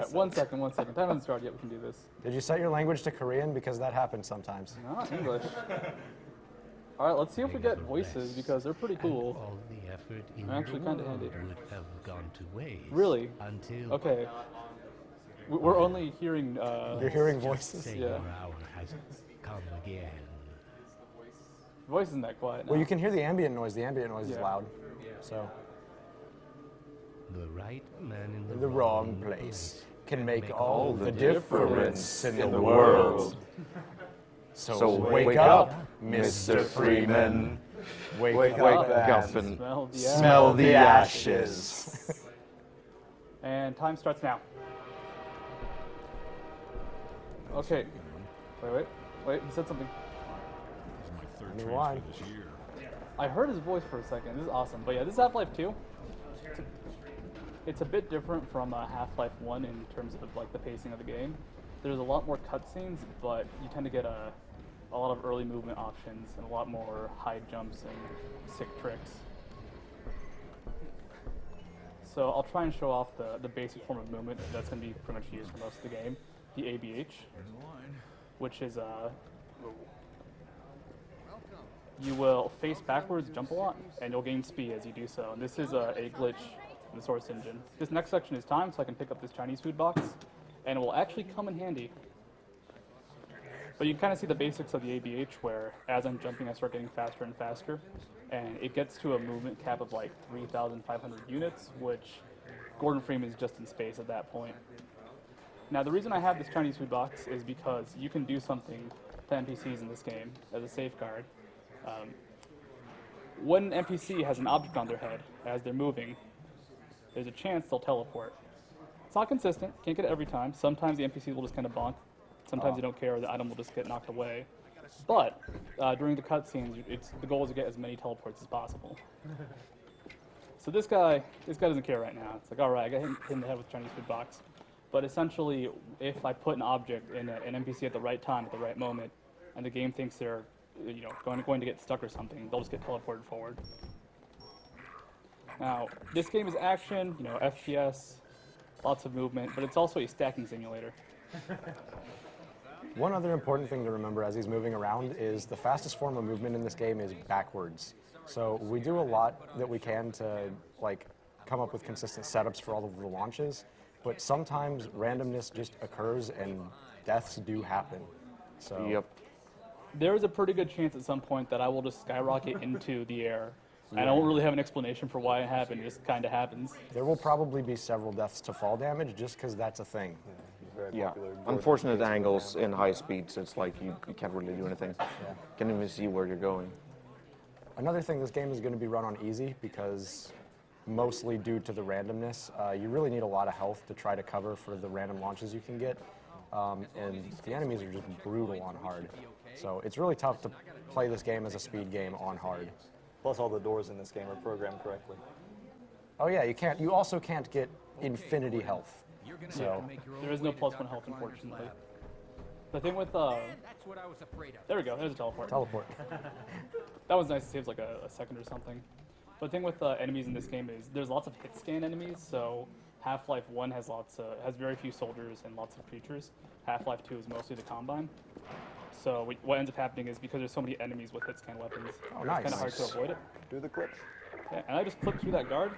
right, 1 second, 1 second. Time hasn't started yet. We can do this. Did you set your language to Korean? Because that happens sometimes. Not English. All right, let's see if we get voices because they're pretty cool. All the effort in They're actually kind of handy. would have gone to waste. Really? Until Okay. We're only hearing. You're hearing voices. say Yeah. your hour has come again. Voice isn't that quiet. Well, now. you can hear the ambient noise. The ambient noise is Yeah. loud. So The right man in the wrong place can make all the difference difference in in the the world. So wake up, Mr. Freeman. Wake up up and Smell the ashes. And time starts now. Okay. Wait. He said something. This is my third New transfer line. this year. I heard his voice for a second. This is awesome. But yeah, this is Half-Life 2. It's a bit different from Half-Life 1 in terms of like the pacing of the game. There's a lot more cutscenes, but you tend to get a lot of early movement options and a lot more high jumps and sick tricks. So I'll try and show off the basic form of movement that's going to be pretty much used for most of the game, the ABH, There's the line. which is you will face backwards, jump a lot, and you'll gain speed as you do so. And this is a glitch in the source engine. This next section is time, so I can pick up this Chinese food box, and it will actually come in handy. But you can kind of see the basics of the ABH, where as I'm jumping, I start getting faster and faster, and it gets to a movement cap of like 3,500 units, which Gordon Freeman is just in space at that point. Now, the reason I have this Chinese food box is because you can do something to NPCs in this game as a safeguard. When an NPC has an object on their head as they're moving, there's a chance they'll teleport. It's not consistent, can't get it every time. Sometimes the NPC will just kind of bonk. Sometimes they don't care, the item will just get knocked away. But during the cutscenes, the goal is to get as many teleports as possible. So this guy doesn't care right now. It's like, all right, I got hit in the head with Chinese food box. But essentially, if I put an object in an NPC at the right time, at the right moment, and the game thinks they're going to get stuck or something, they'll just get teleported forward. Now, this game is action, FPS, lots of movement, but it's also a stacking simulator. One other important thing to remember as he's moving around is the fastest form of movement in this game is backwards. So we do a lot that we can to come up with consistent setups for all of the launches, but sometimes randomness just occurs and deaths do happen. So Yep. There is a pretty good chance at some point that I will just skyrocket into the air. And I don't really have an explanation for why it happened, it just kind of happens. there will probably be several deaths to fall damage just because that's a thing. Yeah. Unfortunate angles in high speeds. It's like you can't really do anything. Can't even see where you're going. Another thing, this game is going to be run on easy because mostly due to the randomness, you really need a lot of health to try to cover for the random launches you can get. And the enemies are just brutal on hard. So it's really tough to play this game as a speed game on hard. Plus, all the doors in this game are programmed correctly. Oh yeah, you also can't get infinity health. So There is no +1 health, unfortunately. The thing with, there we go, there's a teleport. teleport. That was nice, it saves like a second or something. But the thing with enemies in this game is there's lots of hit scan enemies, so Half-Life 1 has very few soldiers and lots of creatures. Half-Life 2 is mostly the Combine. So what ends up happening is because there's so many enemies with hit scan weapons, Oh, it's nice. kind of hard to avoid it. Do the clips. Yeah, and I just clipped through that guard.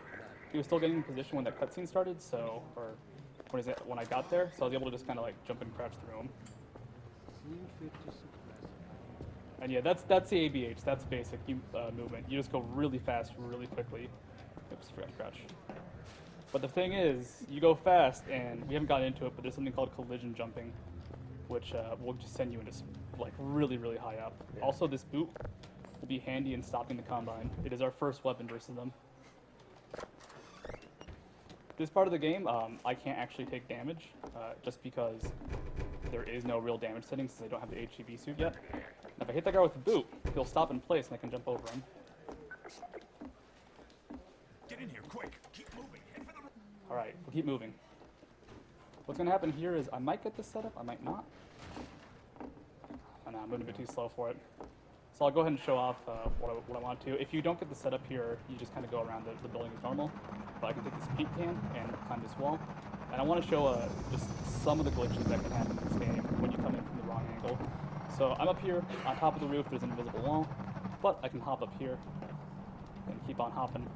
He was still getting in position when that cutscene started, when I got there, so I was able to just kind of jump and crouch through him. And yeah, that's the ABH. That's basic movement. You just go really fast, really quickly. Oops, forgot to crouch. But the thing is, you go fast, and we haven't gotten into it, but there's something called collision jumping, which will just send you into really, really high up. Yeah. Also, this boot will be handy in stopping the Combine. It is our first weapon versus them. This part of the game, I can't actually take damage, just because there is no real damage setting since I don't have the HEV suit yet. And if I hit that guy with the boot, he'll stop in place and I can jump over him. Get in here, quick. Keep moving. Head for the... All right, we'll keep moving. What's gonna happen here is I might get this set up, I might not. Oh no, I'm moving a bit too slow for it. So I'll go ahead and show off what I want to. If you don't get the setup here, you just kind of go around the building as normal. But I can take this peak can and climb this wall. And I want to show just some of the glitches that can happen in this game when you come in from the wrong angle. So I'm up here on top of the roof. There's an invisible wall, but I can hop up here and keep on hopping.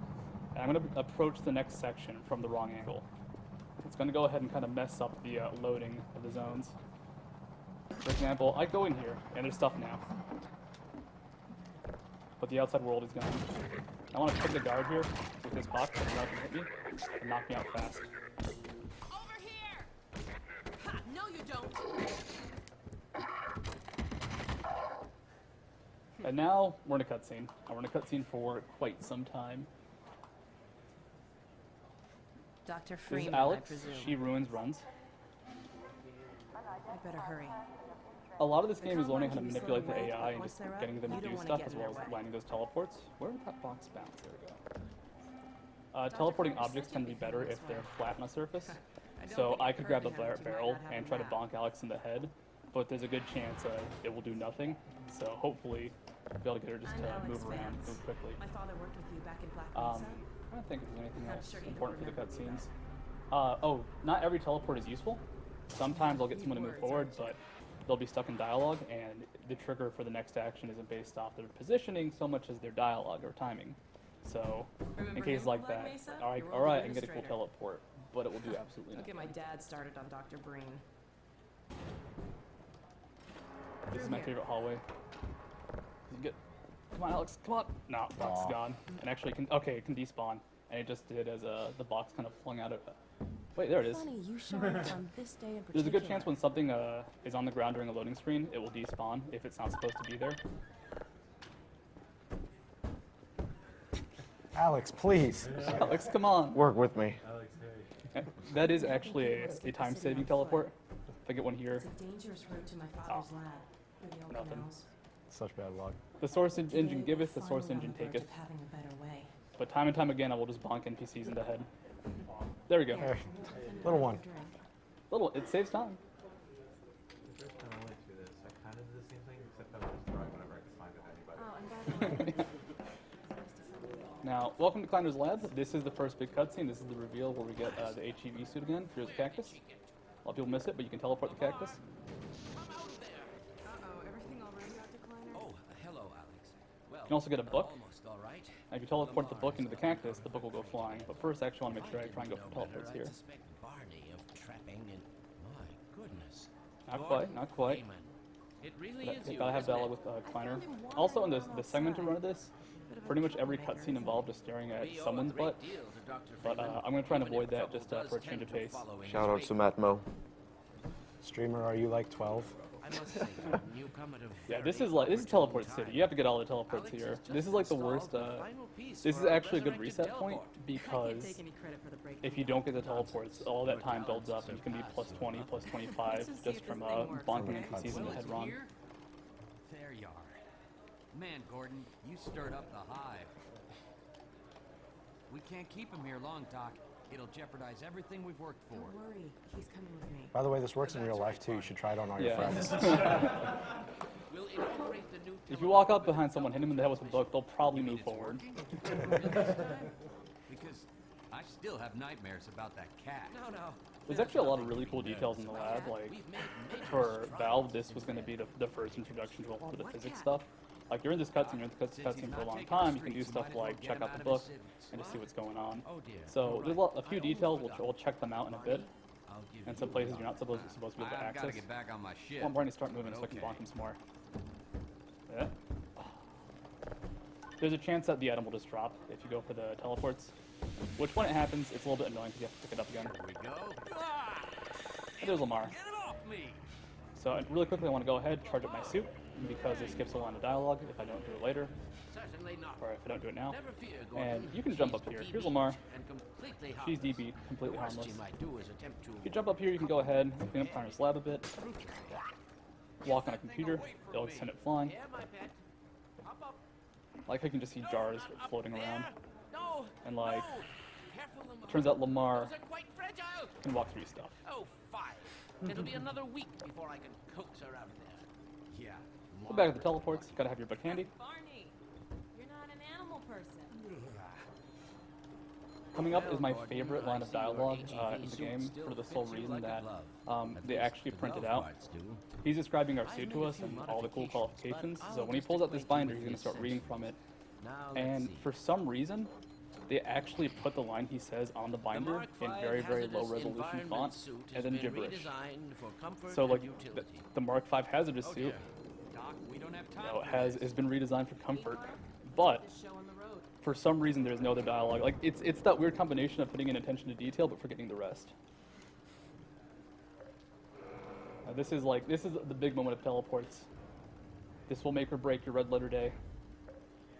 And I'm going to approach the next section from the wrong angle. It's going to go ahead and kind of mess up the loading of the zones. For example, I go in here, and there's stuff now. But the outside world is gone. I want to pick the guard here with this box so that can hit me and knock me out fast. Over here! Ha, no you don't! And now we're in a cutscene. And we're in a cutscene for quite some time. Dr. This is Freeman, Alex. I presume. She ruins runs. I better hurry. A lot of this game is learning how to manipulate the AI and just getting them to do stuff as well as landing those teleports. Where did that box bounce? There we go. Teleporting objects tend to be better if they're flat on a surface. So I could grab a barrel and try to bonk Alex in the head, but there's a good chance it will do nothing. So hopefully I'll be able to get her just to move around, move quickly. My father worked with you back in Black I Mesa. don't think there's anything I'm else sure you don't important for the remember cutscenes. Oh, not every teleport is useful. Sometimes I'll get someone to move forward, but they'll be stuck in dialogue, and the trigger for the next action isn't based off their positioning so much as their dialogue or timing. So, in Remember cases him like from Black that, Mesa? all right, Your all old right, I can get a cool administrator. teleport, but it will do absolutely I'll get nothing. my dad started on Dr. Breen. This is my favorite hallway. You get, come on, Alex, come on. No, box is gone. And actually, it can despawn, and it just did as the box kind of flung out of. Wait, there it is. Funny, you showed up on this day in particular. There's a good chance when something is on the ground during a loading screen, it will despawn if it's not supposed to be there. Alex, please. Alex, come on. Work with me. That is actually a time-saving teleport. If I get one here, It's a dangerous route to my father's lab. Through the old Nothing. canals. Such bad luck. the source Today engine we're giveth, the source finally on engine the verge taketh. of having a better way. But time and time again, I will just bonk NPCs in the head. There we go. Hey, little one. Little, it saves time. The first time I went through this, I kind of did the same thing, except I would just throw it whenever I could find it anybody. Oh, and by the way, it's nice to finally meet you. Now, welcome to Climber's Lab. This is the first big cutscene. This is the reveal where we get the HEV suit again. Here's a cactus. A lot of people miss it, but you can teleport the cactus. Uh-oh, everything all right, Dr. Kleiner? Oh, hello, Alex. Well, You can also get a book. almost all right. Now, if you teleport the book into the cactus, the book will go flying. But first, I actually want to make sure I try and go for teleports here. I suspect Barney of trapping and my goodness. Not quite, not quite. Freeman. It really But is you you. gotta have isn't dialogue it? with Kleiner. Also, in the segmented run of this, pretty much every cutscene involved is staring at We owe a someone's great butt. deal to Dr. But Freeman, I'm gonna try and even avoid if that trouble just does for a tend change of to pace. follow in his Shout out wake. to Matmo. Streamer, are you like 12? I must say, you come at a Yeah, very this is opportune teleport time. city. You have to get all the teleports Alex here. has just This is like the installed worst. the final piece This for is our actually a good resurrected reset point teleport. I can't because take any credit for the breakthrough. if you don't get the teleports, all that time builds up and you can be plus 20, plus 25 Let's just see just if from this thing works, bonking okay? NPCs in the head wrong. Here? There you are. Man, Gordon, you stirred up the hive. We can't keep him here long, Doc. It'll jeopardize everything we've worked for. Don't worry, he's coming with me. By the way, this works in real life too. You should try it on all your Yeah. friends. We'll incorporate the new If you walk up behind someone, hit them in the head with a book, they'll probably move It's forward. working? Really this time? Because I still have nightmares about that cat. No. There's actually a lot of really cool details in the lab. Like for Valve, this was going to be the first introduction to a lot of the physics stuff. Like you're in this cutscene, you're in this cutscene for a long time. You can do stuff like check out the book and just see what's going on. So there's a few details. We'll check them out in a bit. And some places you're not supposed to be able to I've got to access. get back on my ship. Well, I'm trying to start moving But so I can okay. block him some more. Yeah. There's a chance that the item will just drop if you go for the teleports. Which when it happens, it's a little bit annoying because you have to pick it up again. Here we go. Ah! There's Lamar. Get it off me! So really quickly, I want to go ahead, charge up my suit, because it skips a line of dialogue if I don't do it later, Certainly not. or if I don't do it now. Never fear, Gordon. And you can jump up here. Here's Lamar. And completely She's harmless. DB, completely The worst harmless. you might do is attempt to If you jump up here, you can go ahead, clean up Climber's Lab a bit, walk on a computer, it'll send it flying. Yeah, my pet. Hop up. Like I can just see jars floating around. No. And like, No. Careful, Lamar. turns out Lamar Those are quite fragile. can walk through stuff. Oh, fine. It'll be another week before I can coax her out of there. Yeah. Go back to the teleports, gotta have your book handy. Barney, you're not an animal person. Coming up is my favorite line of dialogue in the game for the sole reason that they actually print it out. He's describing our suit to us and all the cool qualifications, so when he pulls out this binder, he's going to start reading from it. And for some reason, they actually put the line he says on the binder in very, very low resolution font and then gibberish. So like the Mark V hazardous suit has been redesigned for comfort, but for some reason there's no other dialogue. Like it's that weird combination of putting in attention to detail but forgetting the rest. This is the big moment of teleports. This will make or break your red letter day.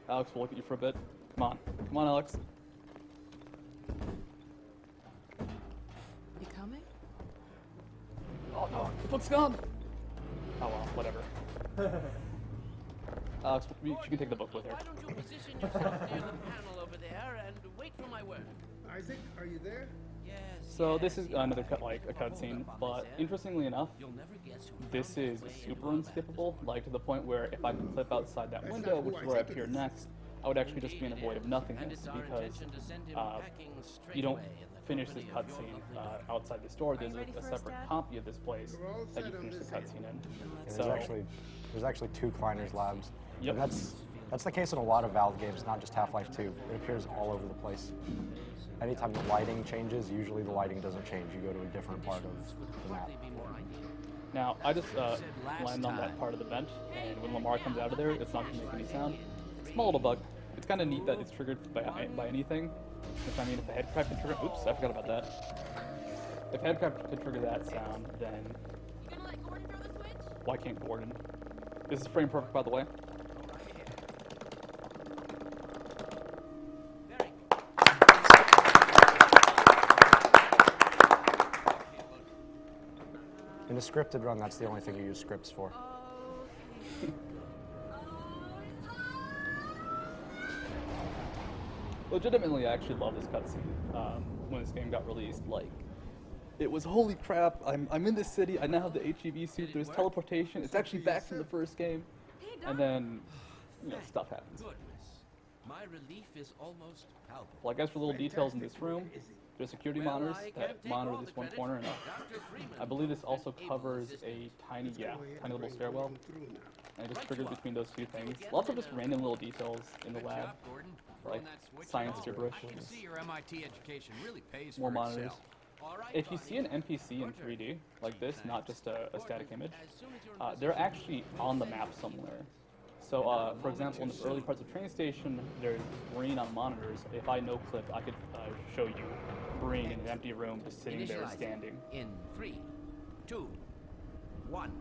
Alex, we'll look at you for a bit. Come on, Alex. You coming? Oh no, the book's gone. Oh well, whatever. Alex, she can take the book with her. Why don't you position yourself near the panel over there and wait for my word? Isaac, are you there? Yes. So this is another cutscene, but interestingly enough, this is super unskippable, like to the point where if I could clip outside that window, which is where I appear next, I would actually just be in a void of nothingness because you don't finish this cutscene outside the store. There's a separate copy of this place that you finish the cutscene in. And So there's actually 2 Kleiners labs. Yep. And that's the case in a lot of Valve games, not just Half-Life 2. It appears all over the place. Anytime the lighting changes, usually the lighting doesn't change. You go to a different part of the map. now I just landed on that part of the vent, and when Lamar comes out of there, it's not going to make any sound. Small little bug. It's kind of neat that it's triggered by anything. Which I mean, if the headcraft could trigger, oops, I forgot about that. If headcraft could trigger that sound, then why can't Gordon? This is frame perfect, by the way. In a scripted run, that's the only thing you use scripts for. Legitimately, I actually love this cutscene. When this game got released, like, it was holy crap. I'm in this city. I now have the HEV suit. There's teleportation. It's actually back from the first game, and then stuff happens. My relief is almost palpable. Like, as for little details in this room, there's security monitors that monitor this one corner, and I believe this also covers a tiny little stairwell, and it just triggers between those 2 things. Lots of just random little details in the lab, like science gibberish, more monitors. If you see an NPC in 3D, like this, not just a static image, they're actually on the map somewhere. So, for example, in the early parts of Train Station, there's green on monitors. If I no-click, I could show you green in an empty room just sitting there standing. In 3, 2, 1.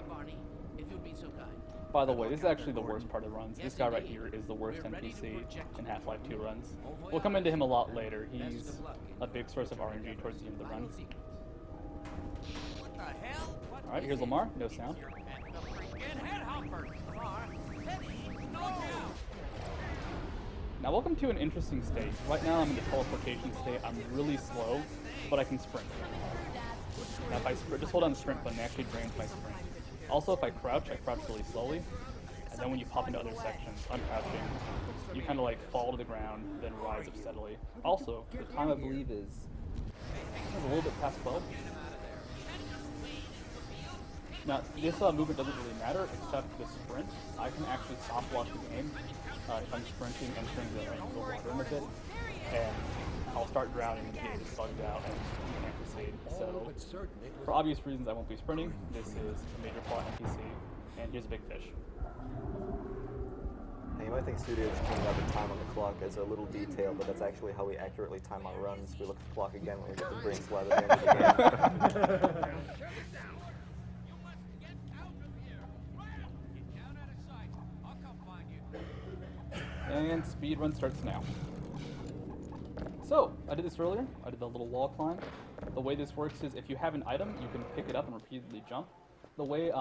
Barney, if you'd be so kind. By the way, this is actually the worst part of the runs. This guy right here is the worst NPC in Half-Life 2 runs. We'll come into him a lot later. He's a big source of RNG towards the end of the run. Alright, here's Lamar. No sound. Now welcome to an interesting state. Right now I'm in the teleportation state. I'm really slow, but I can sprint. Now if I just hold on the sprint button, it actually drains my sprint. Also, if I crouch really slowly. And then when you pop into other sections, uncrouching, you kind of like fall to the ground, then rise up steadily. Also, the time I believe is a little bit past 12. Now, this movement doesn't really matter, except the sprint. I can actually stop watch the game if I'm sprinting, entering the water room a bit, and I'll start drowning and the game is bugged out and you can't proceed. So, for obvious reasons, I won't be sprinting. This is a major plot NPC, and here's a big fish. Now you might think studios pointing out the time on the clock as a little detail, but that's actually how we accurately time our runs. We look at the clock again when we get the brain slab at the end of the game. And speedrun starts now. So, I did this earlier. I did the little wall climb. The way this works is if you have an item, you can pick it up and repeatedly jump. The way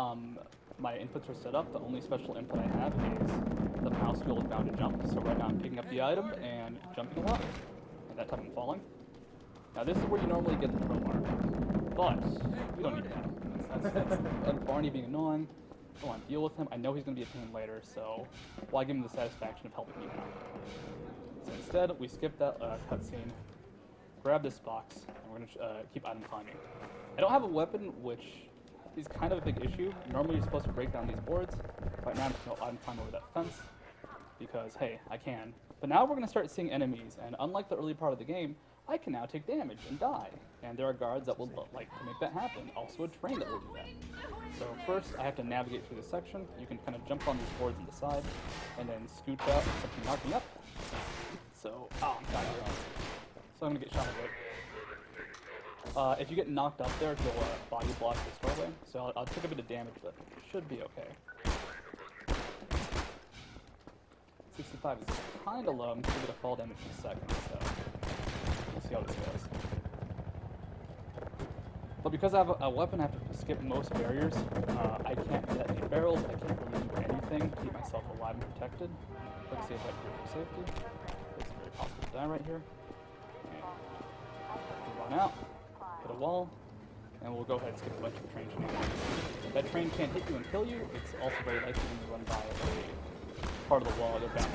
my inputs are set up, the only special input I have is the mouse wheel is bound to jump. So right now I'm picking up the item and jumping a lot. And that time I'm falling. Now this is where you normally get the pro mark. But we don't need that. That's Barney being annoying. I don't want to deal with him. I know he's going to be a pain later, so why give him the satisfaction of helping me out? So instead, we skip that cutscene, grab this box, and we're going to keep item climbing. I don't have a weapon, which is kind of a big issue. Normally, you're supposed to break down these boards. Right now, I'm just going to item climb over that fence because, hey, I can. But now we're going to start seeing enemies, and unlike the early part of the game, I can now take damage and die. And there are guards that will like to make that happen. Also a train that will do that. So first, I have to navigate through this section. You can kind of jump on these boards on the side, and then scooch out except you knock me up. So, I'm dying. So I'm going to get shot away. If you get knocked up there, you'll body block this doorway. So I'll take a bit of damage, but it should be okay. 65 is kind of low. I'm going to get a fall damage in a second, so we'll see how this goes. But because I have a weapon, I have to skip most barriers. I can't detonate barrels. I can't really do anything to keep myself alive and protected. Let's see if I can do it for safety. It's very possible to die right here. And run out, hit a wall, and we'll go ahead and skip a bunch of train shenanigans. That train can't hit you and kill you. It's also very likely when you run by a part of the wall. They're bound.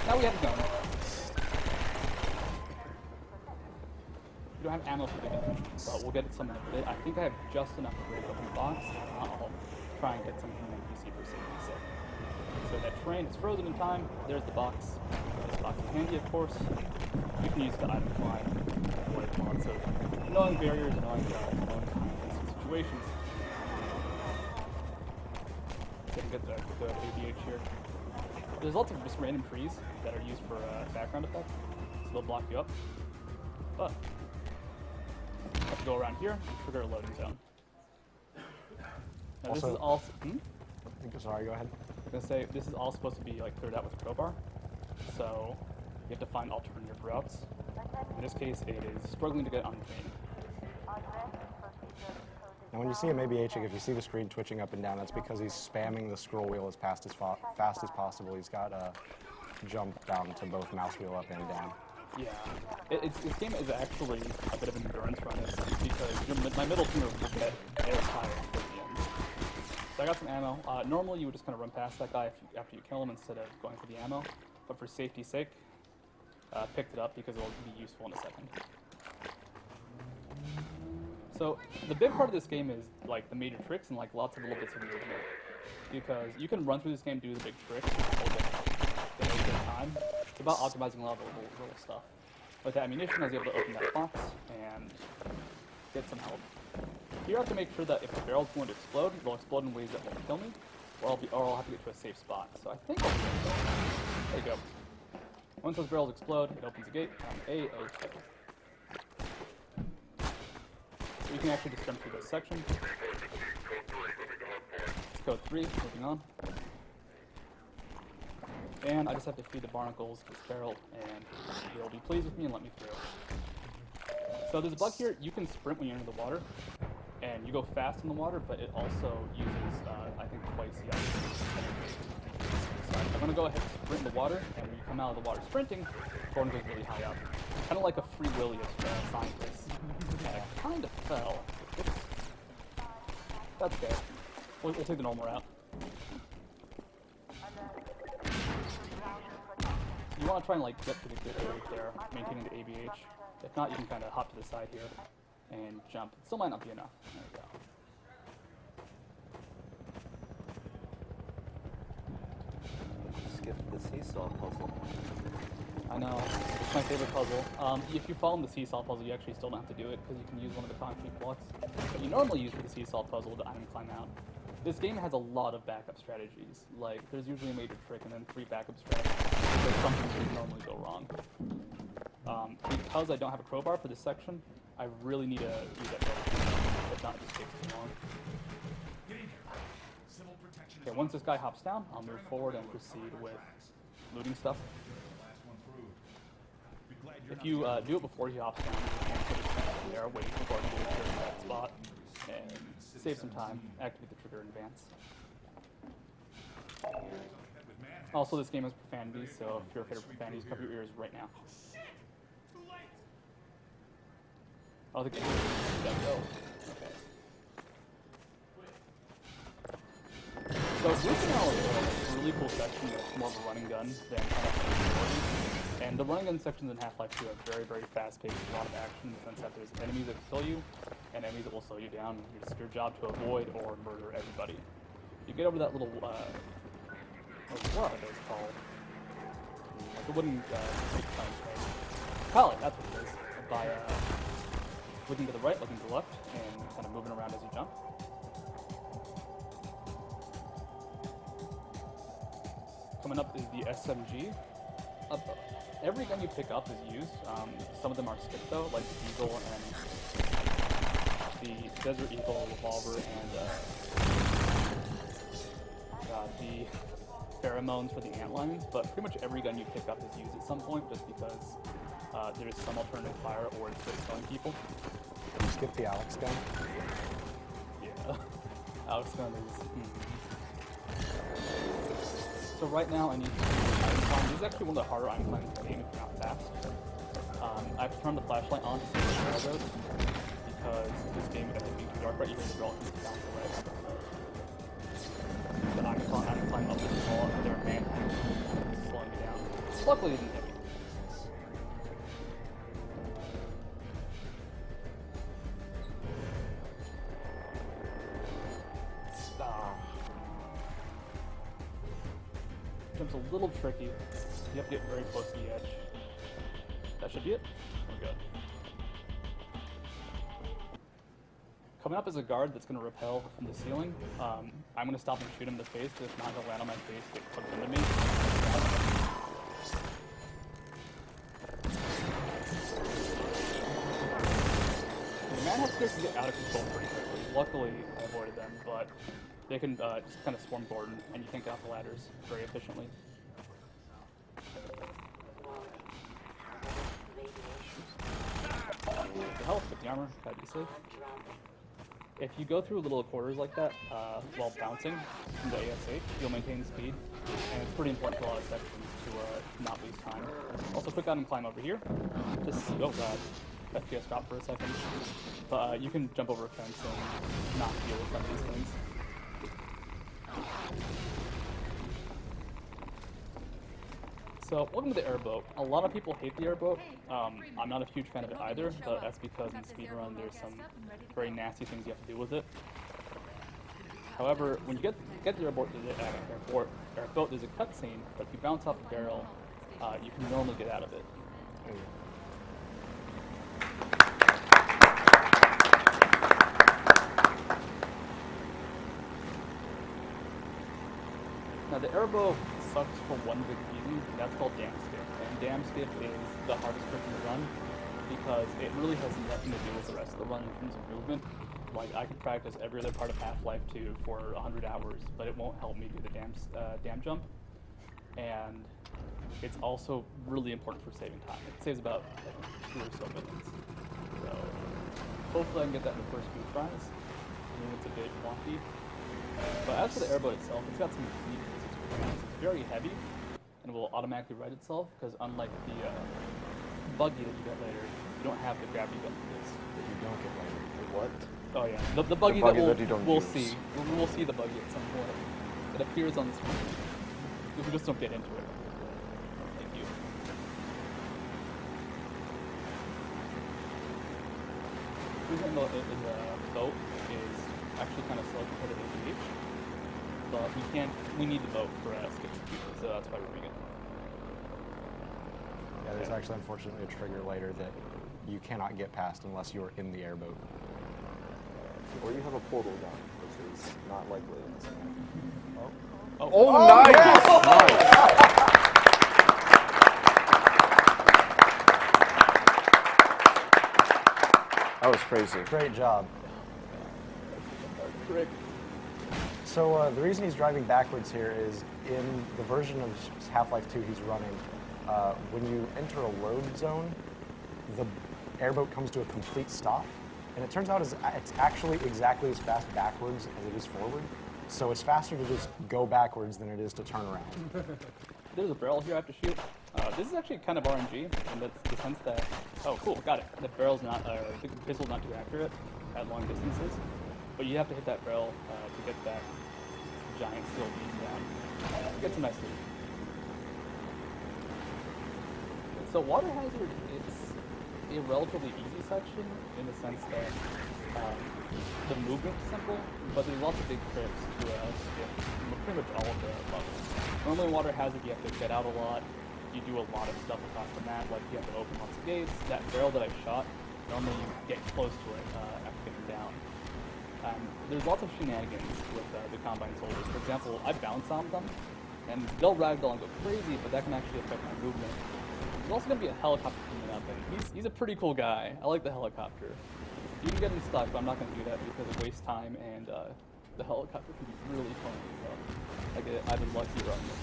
Now we have a gun. We don't have ammo for the gun, but we'll get some in a bit. I think I have just enough to break open the box. I'll try and get something from the NPC for safety's sake. So that train is frozen in time. There's the box. This box is handy, of course. You can use the item climb to avoid lots of annoying barriers, annoying guards, annoying situations. So you get the AGDQ here. There's lots of just random trees that are used for background effects, so they'll block you up. But I have to go around here and trigger a loading zone. Now this is all. Sorry, go ahead. I was gonna say this is all supposed to be like cleared out with a crowbar, so you have to find alternative routes. In this case, it is struggling to get on the train. Now, when you see him ABHing, if you see the screen twitching up and down, that's because he's spamming the scroll wheel as fast as possible. He's got a jump down to both mouse wheel up and down. Yeah, this game is actually a bit of an endurance run because my middle finger will get air tired at the end. So I got some ammo. Normally you would just kind of run past that guy after you kill him instead of going for the ammo, but for safety's sake, picked it up because it will be useful in a second. So the big part of this game is like the major tricks and like lots of little bits of movement, because you can run through this game, do the big tricks, get a good time. It's about optimizing a lot of little stuff. With ammunition, I was able to open that box and get some help. Here I have to make sure that if the barrel's going to explode, it'll explode in ways that won't kill me, or I'll have to get to a safe spot. So I think I'll do it. There you go. Once those barrels explode, it opens the gate. I'm A-OK. So you can actually just jump through this section. It's code 3, moving on. And I just have to feed the barnacles this barrel, and they'll be pleased with me and let me through. So there's a bug here. You can sprint when you enter the water, and you go fast in the water, but it also uses, I think, twice the energy. So I'm going to go ahead and sprint in the water, and when you come out of the water sprinting, Gordon goes really high up. Kind of like a Free Willy of scientists. And I kind of fell. Oops. That's okay. We'll take the normal route. You want to try and like get to the good area there, maintaining the ABH. If not, you can kind of hop to the side here and jump. It still might not be enough. There we go. Skip the seesaw puzzle. I know, it's my favorite puzzle. If you follow the seesaw puzzle, you actually still don't have to do it because you can use one of the concrete blocks that you normally use for the seesaw puzzle to item climb out. This game has a lot of backup strategies. Like, there's usually a major trick and then 3 backup strategies. There's something that would normally go wrong. Because I don't have a crowbar for this section, I really need to use that crowbar. If not, it just takes too long. Okay, once this guy hops down, I'll move forward and proceed with looting stuff. If you do it before he hops down, you can sort of stand there, wait for Gordon to appear in that spot, and save some time, activate the trigger in advance. Also, this game has profanities, so if you're afraid of profanities, cover your ears right now. Oh, the game is go. Okay. So looting now is really really cool section that's more of a running gun than Half-Life 2. And the running gun sections in Half-Life 2 are very, very fast-paced, a lot of action in the sense that there's enemies that kill you, and enemies that will slow you down. It's your job to avoid or murder everybody. You get over that little, what are those called? Like a wooden big punch, right? Pallet, that's what it is. By looking to the right, looking to the left, and kind of moving around as you jump. Coming up is the SMG. Every gun you pick up is used. Some of them are skipped though, like the Eagle and the Desert Eagle revolver and the pheromones for the antlions. But pretty much every gun you pick up is used at some point, just because there's some alternative fire or it's just killing people. You skip the Alex gun? Yeah, Alex gun is. So right now I need to do iron climb. This is actually one of the harder iron climbs in the game if you're not fast. I have to turn the flashlight on to see the arrows because this game is being too dark right. You hear the girl keeps down to the right. But I'm climbing up this wall and there are manhacks slowing me down. Luckily it didn't hit me. Jump's a little tricky. You have to get very close to the edge. That should be it. We're good. Coming up is a guard that's going to rappel from the ceiling. I'm going to stop and shoot him in the face, because if not, he'll land on my face, get hooked into me. The manhunts can get out of control pretty quickly. Luckily, I avoided them, but they can just kind of swarm Gordon, and you can't get off the ladders very efficiently. The health, with the armor, gotta be safe. If you go through little quarters like that while bouncing from the ASH, you'll maintain speed, and it's pretty important for a lot of sections to not lose time. Also, quick item climb over here. Just oh god, FPS dropped for a second. But you can jump over a fence and not deal with some of these things. So, welcome to the airboat. A lot of people hate the airboat. I'm not a huge fan of it either, but that's because in Speedrun there's some very nasty things you have to do with it. However, when you get the airboat, there's a cutscene, but if you bounce off the barrel, you can normally get out of it. Now the airboat sucks for one big reason, and that's called dam skip. And dam skip is the hardest trick in the run because it really has nothing to do with the rest of the run in terms of movement. Like I could practice every other part of Half-Life 2 for 100 hours, but it won't help me do the dam jump. And it's also really important for saving time. It saves about 2 or so minutes. So hopefully I can get that in the first few tries. I mean, it's a bit wonky. But as for the airboat itself, it's got some unique physics requirements. It's very heavy, and will automatically right itself, because unlike the buggy that you get later, you don't have the gravity gun for this. That you don't get later. What? Oh yeah, the buggy The buggy that that you don't we'll use. see. We'll see the buggy at some point. It appears on the screen. We just don't get into it. Thank you. Cruising in the boat is actually kind of slow compared to the AGDQ, but we need the boat for skip speed, so that's why we're doing it. Yeah, there's actually unfortunately a trigger later that you cannot get past unless you're in the airboat. Or you have a portal gun, which is not likely in this game. Oh, nice! Nice! That was crazy. Great job. Trick. So the reason he's driving backwards here is in the version of Half-Life 2 he's running, when you enter a load zone, the airboat comes to a complete stop. And it turns out it's actually exactly as fast backwards as it is forward. So it's faster to just go backwards than it is to turn around. There's a barrel here I have to shoot. This is actually kind of RNG, and that's the sense that, oh cool, got it. The barrel's not, the pistol's not too accurate at long distances, but you have to hit that barrel to get that giant steel beam down. Get some nice loot. So Water Hazard, it's a relatively easy section in the sense that the movement's simple, but there's lots of big trips to skip pretty much all of the levels. Normally in Water Hazard you have to get out a lot, you do a lot of stuff across the map, like you have to open lots of gates. That barrel that I shot, normally you get close to it after getting down. There's lots of shenanigans with the Combine Soldiers. For example, I bounce on them, and they'll ragdoll and go crazy, but that can actually affect my movement. There's also going to be a helicopter coming up, and he's a pretty cool guy. I like the helicopter. You can get him stuck, but I'm not going to do that because it wastes time, and the helicopter can be really fun to use up. I've been lucky running it.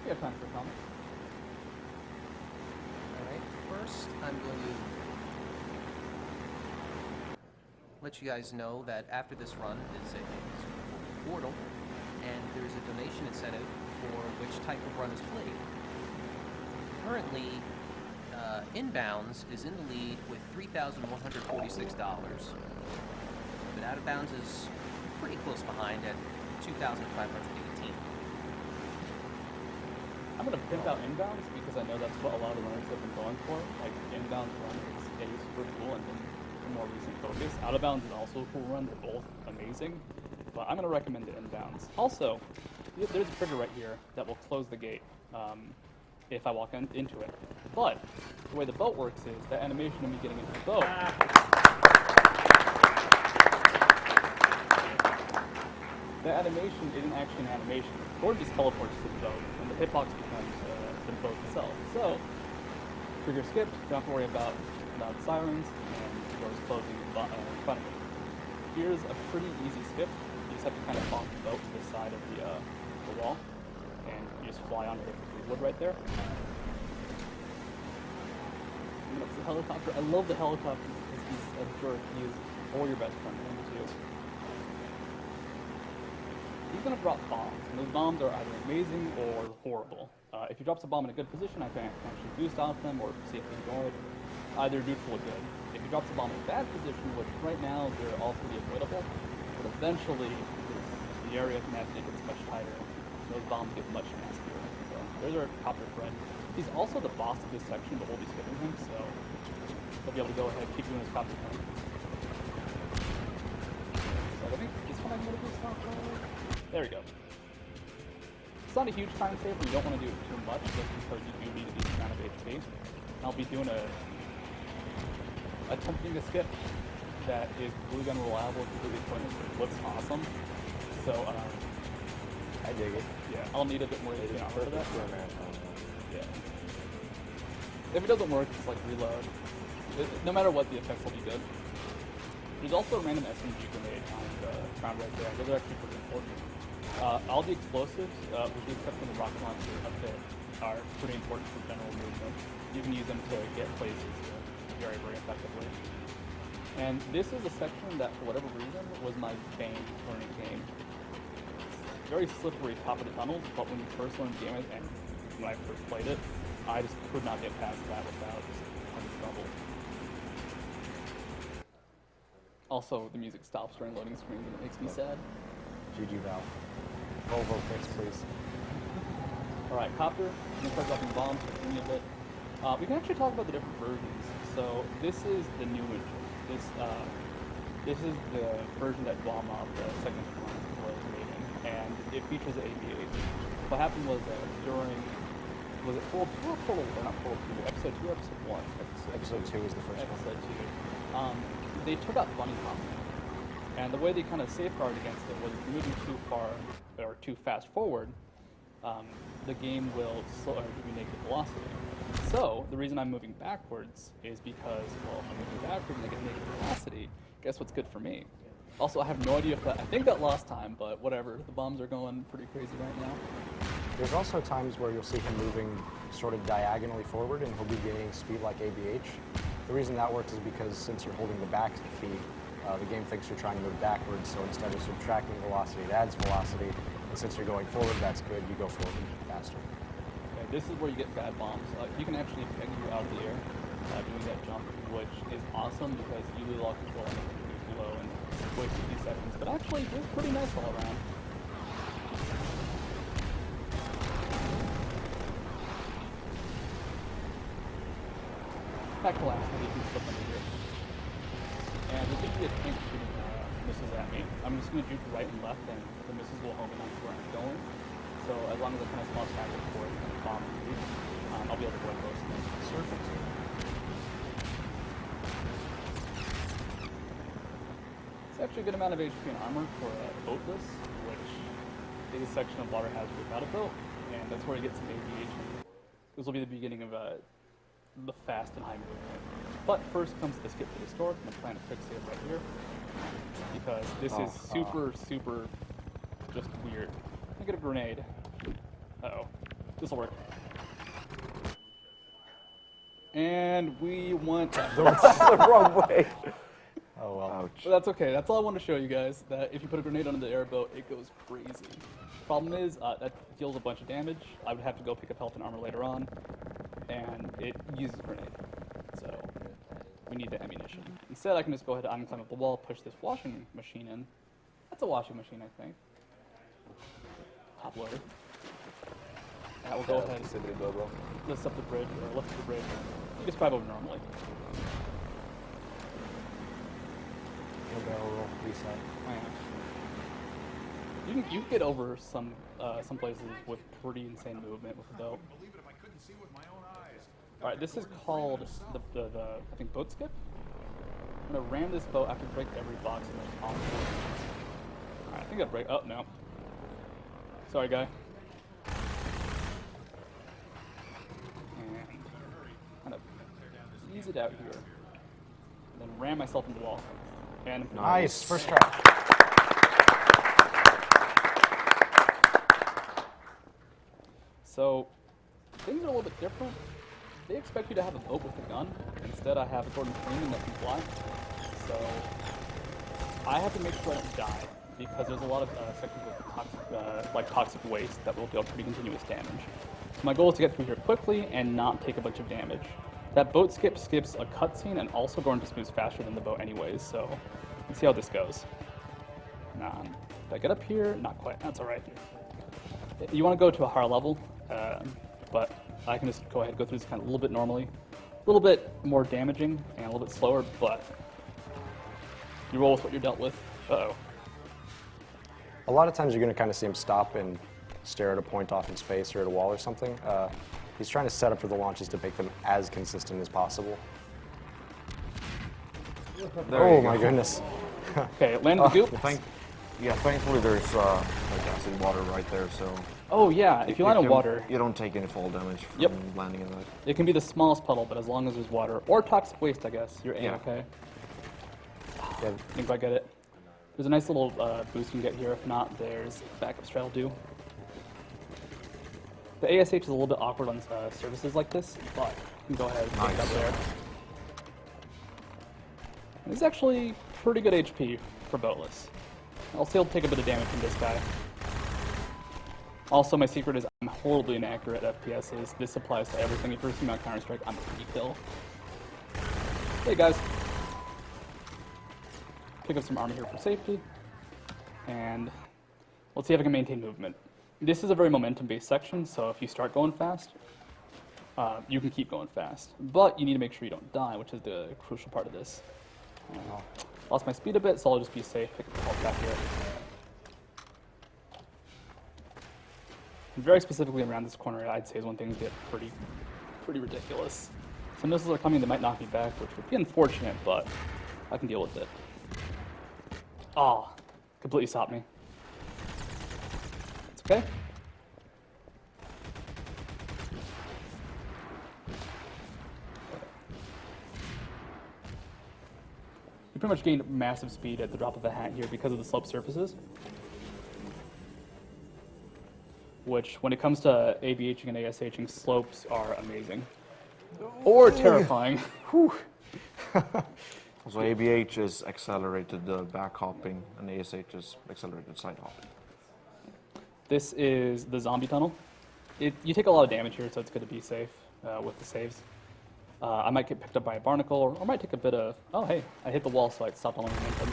We have time for comments. Alright, first I'm going to let you guys know that after this run is a portal, and there's a donation incentive for which type of run is played. Currently, Inbounds is in the lead with $3,146, but Out of Bounds is pretty close behind at $2,518. I'm going to pimp out Inbounds because I know that's what a lot of runners have been going for. Like, Inbounds run is super cool and been a more recent focus. Out of Bounds is also a cool run. They're both amazing, but I'm going to recommend the Inbounds. Also, there's a trigger right here that will close the gate if I walk into it. But the way the boat works is that animation of me getting into the boat. The animation isn't actually an animation. Gord just teleports to the boat, and the hitbox becomes the boat itself. So, trigger skipped, don't have to worry about loud sirens, and the door's closing in front of it. Here's a pretty easy skip. You just have to kind of bonk the boat to the side of the wall, and you just fly onto the wood right there. And that's the helicopter. I love the helicopter because he's a jerk. He is or your best friend, one of the two. He's going to drop bombs, and those bombs are either amazing or horrible. If he drops a bomb in a good position, I can actually boost off them or safely ignore it. Either neutral or good. If he drops a bomb in a bad position, which right now they're all pretty avoidable, but eventually the area of map gets much tighter. Those bombs get much nastier. So there's our copter friend. He's also the boss of this section, but we'll be skipping him, so he'll be able to go ahead and keep doing his copter friend. So I think this one I'm going to do stop. There we go. It's not a huge time saver. You don't want to do it too much just because you do need a decent amount of HP. I'll be doing attempting a skip that is completely unreliable, completely pointless, but it looks awesome. So, I dig it. Yeah, I'll need a bit more HP for that. For a marathon. Yeah. If it doesn't work, just like reload. No matter what, the effects will be good. There's also a random SMG grenade on the ground right there. Those are actually pretty important. All the explosives, with the exception of the rocket launcher up there, are pretty important for general movement. You can use them to get places very, very effectively. And this is a section that, for whatever reason, was my bane learning game. It's very slippery top of the tunnels, but when you first learn the game, and when I first played it, I just could not get past that without just tons of trouble. Also, the music stops during loading screens and it makes me sad. GG Val. Volvo fix, please. Alright, copter. I'm going to start dropping bombs for a bit. We can actually talk about the different versions. So, this is the new engine. This is the version that Blomov, the second one, was made in, and it features ABH. What happened was was it Portal 2 or Portal 1? Not Portal 2, Episode 2 or Episode 1? Episode 2 is the first one. Episode 2. They took out bunny hopping. And the way they kind of safeguarded against it was if you're moving too far or too fast forward, the game will slow or give you negative velocity. So the reason I'm moving backwards is because, well, if I'm moving backwards and I get negative velocity, guess what's good for me? Also, I have no idea if that, I think that lost time, but whatever. The bombs are going pretty crazy right now. There's also times where you'll see him moving sort of diagonally forward and he'll be gaining speed like ABH. The reason that works is because since you're holding the back key, the game thinks you're trying to move backwards, so instead of subtracting velocity, it adds velocity. And since you're going forward, that's good. You go forward faster. this is where you get bad bombs. You can actually peg you out of the air doing that jump, which is awesome because you lose all control and you below and waste 50 seconds. But actually, it was pretty nice all around. That collapse, you can slip under here. And there's going to be a tank shooting missiles at me. I'm just going to juke right and left, and the missiles will home in on where I'm going. So as long as I kind of small back and forth and bomb I'll be able to avoid those things. Perfect. It's actually a good amount of HP and armor for boatless, which is a section of water hazard without a boat, and that's where you get some aviation. This will be the beginning of the fast and high movement. But first comes the skip to the store. I'm going to plan to fixate right here because this is super just weird. I get a grenade. Uh-oh. This'll work. And we went the wrong way. Oh well. Ouch. But that's okay. That's all I want to show you guys, that if you put a grenade under the airboat, it goes crazy. Problem is, that deals a bunch of damage. I would have to go pick up health and armor later on, and it uses a grenade. So we need the ammunition. Instead, I can just go ahead and climb up the wall, push this washing machine in. That's a washing machine, I think. Top loader. That will go ahead and lift up the bridge, or lift the bridge. You just drive over normally. No barrel roll, reset. You can get over some places with pretty insane movement with the boat. All right, this is called the I think boat skip. I'm gonna ram this boat. I have to break every box in there's possible. All right, I think I break. Oh no. Sorry, guy. And kind of ease it out here, and then ram myself into the wall. And nice, first try. So things are a little bit different. They expect you to have a boat with a gun. Instead, I have a Gordon Freeman that can fly. So I have to make sure I don't die because there's a lot of sections with toxic waste that will deal pretty continuous damage. So my goal is to get through here quickly and not take a bunch of damage. That boat skip skips a cutscene and also Gordon just moves faster than the boat anyways. So let's see how this goes. If I get up here, not quite. That's all right. You want to go to a higher level, but I can just go ahead and go through this kind of a little bit normally. A little bit more damaging and a little bit slower, but you roll with what you're dealt with. Uh-oh. A lot of times you're going to kind of see him stop and stare at a point off in space or at a wall or something. He's trying to set up for the launches to make them as consistent as possible. Oh my goodness. Okay, landed the goop. Thankfully there's like acid water right there, so. Oh yeah, if you land in water, you don't take any fall damage from landing in that. It can be the smallest puddle, but as long as there's water or toxic waste, I guess you're okay. Didn't quite get it. There's a nice little boost you can get here. If not, there's backup strat will do. The ASH is a little bit awkward on surfaces like this, but you can go ahead and pick it up there. It's actually pretty good HP for boatless. I'll still take a bit of damage from this guy. Also, my secret is I'm horribly inaccurate at FPSs. This applies to everything. If you're seeing on Counter-Strike, I'm a kill. Hey guys. Pick up some armor here for safety. And let's see if I can maintain movement. This is a very momentum-based section, so if you start going fast, you can keep going fast. But you need to make sure you don't die, which is the crucial part of this. Lost my speed a bit, so I'll just be safe. Pick up the health back here. And very specifically around this corner, I'd say is when things get pretty ridiculous. Some missiles are coming that might knock me back, which would be unfortunate, but I can deal with it. Ah, completely stopped me. It's okay. You pretty much gained massive speed at the drop of a hat here because of the slope surfaces. Which, when it comes to AVHing and ASHing, slopes are amazing. Or terrifying. So ABH is accelerated back hopping, and ASH is accelerated side hopping. This is the zombie tunnel. You take a lot of damage here, so it's good to be safe with the saves. I might get picked up by a barnacle, or I might take a bit of... Oh, hey, I hit the wall, so I stopped on momentum.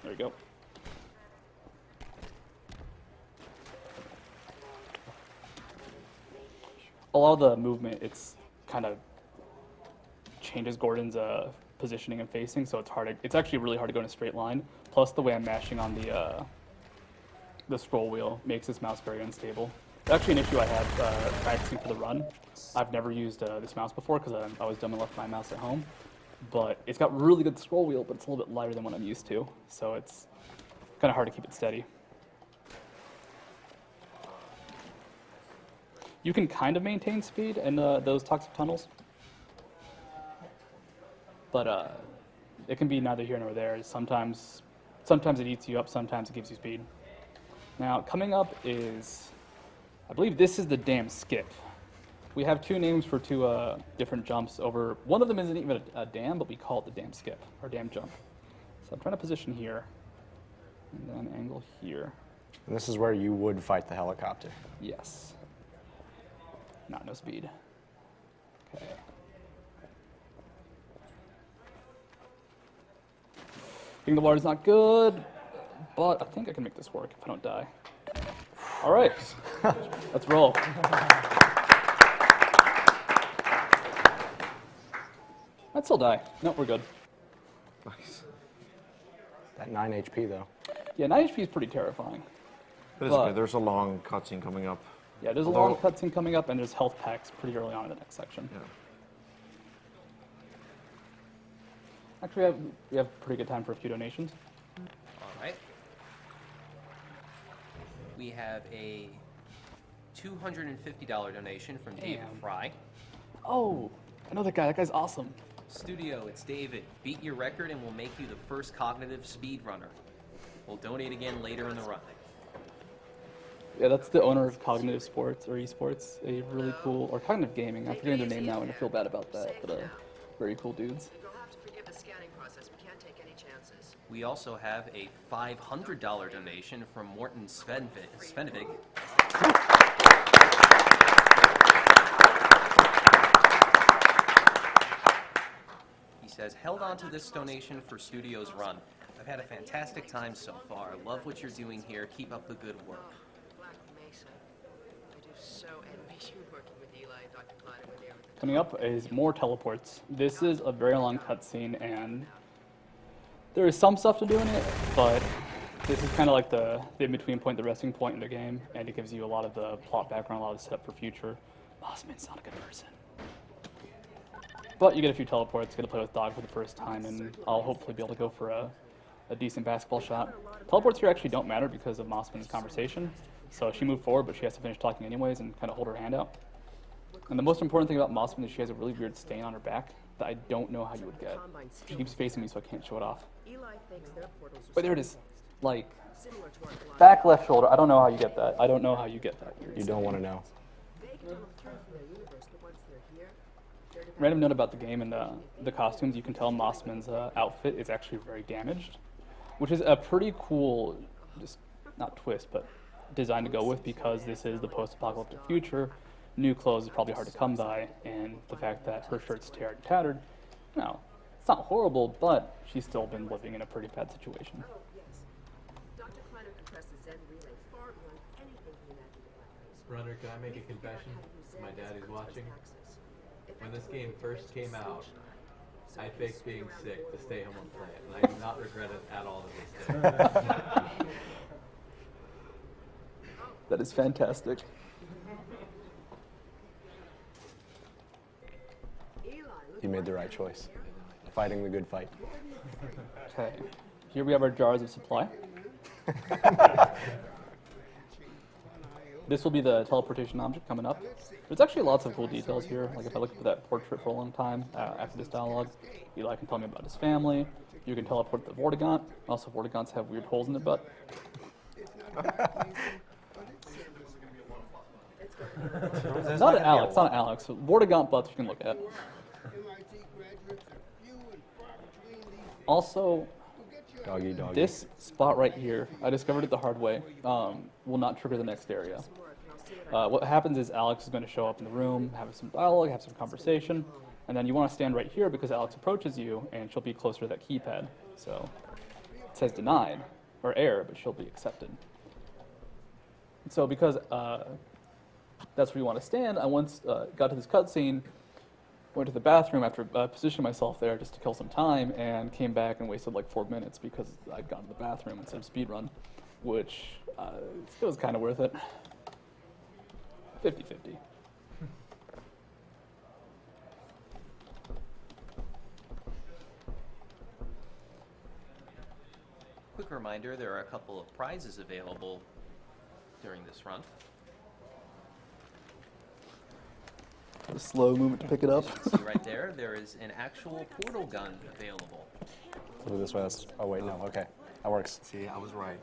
There we go. A lot of the movement, it's kind of changes Gordon's positioning and facing, so it's actually really hard to go in a straight line. Plus, the way I'm mashing on the scroll wheel makes this mouse very unstable. It's actually an issue I had practicing for the run. I've never used this mouse before because I was dumb and left my mouse at home. But it's got really good scroll wheel, but it's a little bit lighter than what I'm used to, so it's kind of hard to keep it steady. You can kind of maintain speed in those toxic tunnels, but it can be neither here nor there. Sometimes it eats you up, sometimes it gives you speed. Now, coming up is, I believe this is the dam skip. We have two names for two different jumps over. One of them isn't even a dam, but we call it the dam skip, or dam jump. So I'm trying to position here, and then angle here. And this is where you would fight the helicopter. Yes. No speed. Okay. Being the water's not good, but I think I can make this work if I don't die. All right, let's roll. I'd still die. No, we're good. Nice. That 9 HP though. Yeah, 9 HP is pretty terrifying. But it's okay. There's a long cutscene coming up. Yeah, there's a long cutscene coming up, and there's health packs pretty early on in the next section. Yeah. Actually, we have pretty good time for a few donations. All right. We have a $250 donation from David Fry. Oh, I know that guy. That guy's awesome. Studio, it's David. Beat your record and we'll make you the first cognitive speedrunner. We'll donate again later in the run. Yeah, that's the owner of Cognitive Sports, or Esports, a really cool, or Cognitive Gaming. I'm forgetting their name now, and I feel bad about that, but very cool dudes. You'll have to forgive the scanning process. We can't take any chances. We also have a $500 donation from Morton Svenvig. He says, held on to this donation for Studio's run. I've had a fantastic time so far. Love what you're doing here. Keep up the good work. Coming up is more teleports. This is a very long cutscene, and there is some stuff to do in it, but this is kind of like the in-between point, the resting point in the game, and it gives you a lot of the plot background, a lot of setup for future. Mossman's not a good person. But you get a few teleports, get to play with Dog for the first time, and I'll hopefully be able to go for a decent basketball shot. Teleports here actually don't matter because of Mossman's conversation. So she moved forward, but she has to finish talking anyways and kind of hold her hand out. And the most important thing about Mossman is she has a really weird stain on her back that I don't know how you would get. She keeps facing me, so I can't show it off. But there it is. Like, back left shoulder. I don't know how you get that. I don't know how you get that. You don't want to know. Random note about the game and the costumes. You can tell Mossman's outfit is actually very damaged, which is a pretty cool, just not twist, but design to go with, because this is the post-apocalyptic future. New clothes is probably hard to come by, and the fact that her shirt's teared and tattered, no, it's not horrible, but she's still been living in a pretty bad situation. Runner, can I make a confession? My dad is watching. When this game first came out, I faked being sick to stay home and play it, and I do not regret it at all to this day. That is fantastic. You made the right choice. Fighting the good fight. Okay, here we have our jars of supply. This will be the teleportation object coming up. There's actually lots of cool details here. Like if I look at that portrait for a long time after this dialogue, Eli can tell me about his family. You can teleport the Vortigaunt. Also, Vortigaunts have weird holes in their butt. Not an Alex, not an Alex. Vortigaunt butts you can look at. Doggy, doggy. This spot right here, I discovered it the hard way, will not trigger the next area. What happens is Alex is going to show up in the room, have some dialogue, have some conversation, and then you want to stand right here because Alex approaches you and she'll be closer to that keypad. So it says denied or error, but she'll be accepted. So because that's where you want to stand, I once got to this cutscene, went to the bathroom after positioning myself there just to kill some time, and came back and wasted like 4 minutes because I'd gone to the bathroom instead of speedrun, which it was kind of worth it. 50-50. Quick reminder, there are a couple of prizes available during this run. A slow movement to pick it up. As you can see right there is an actual portal gun available. Move this way. Oh wait, no. Okay, that works. See, I was right.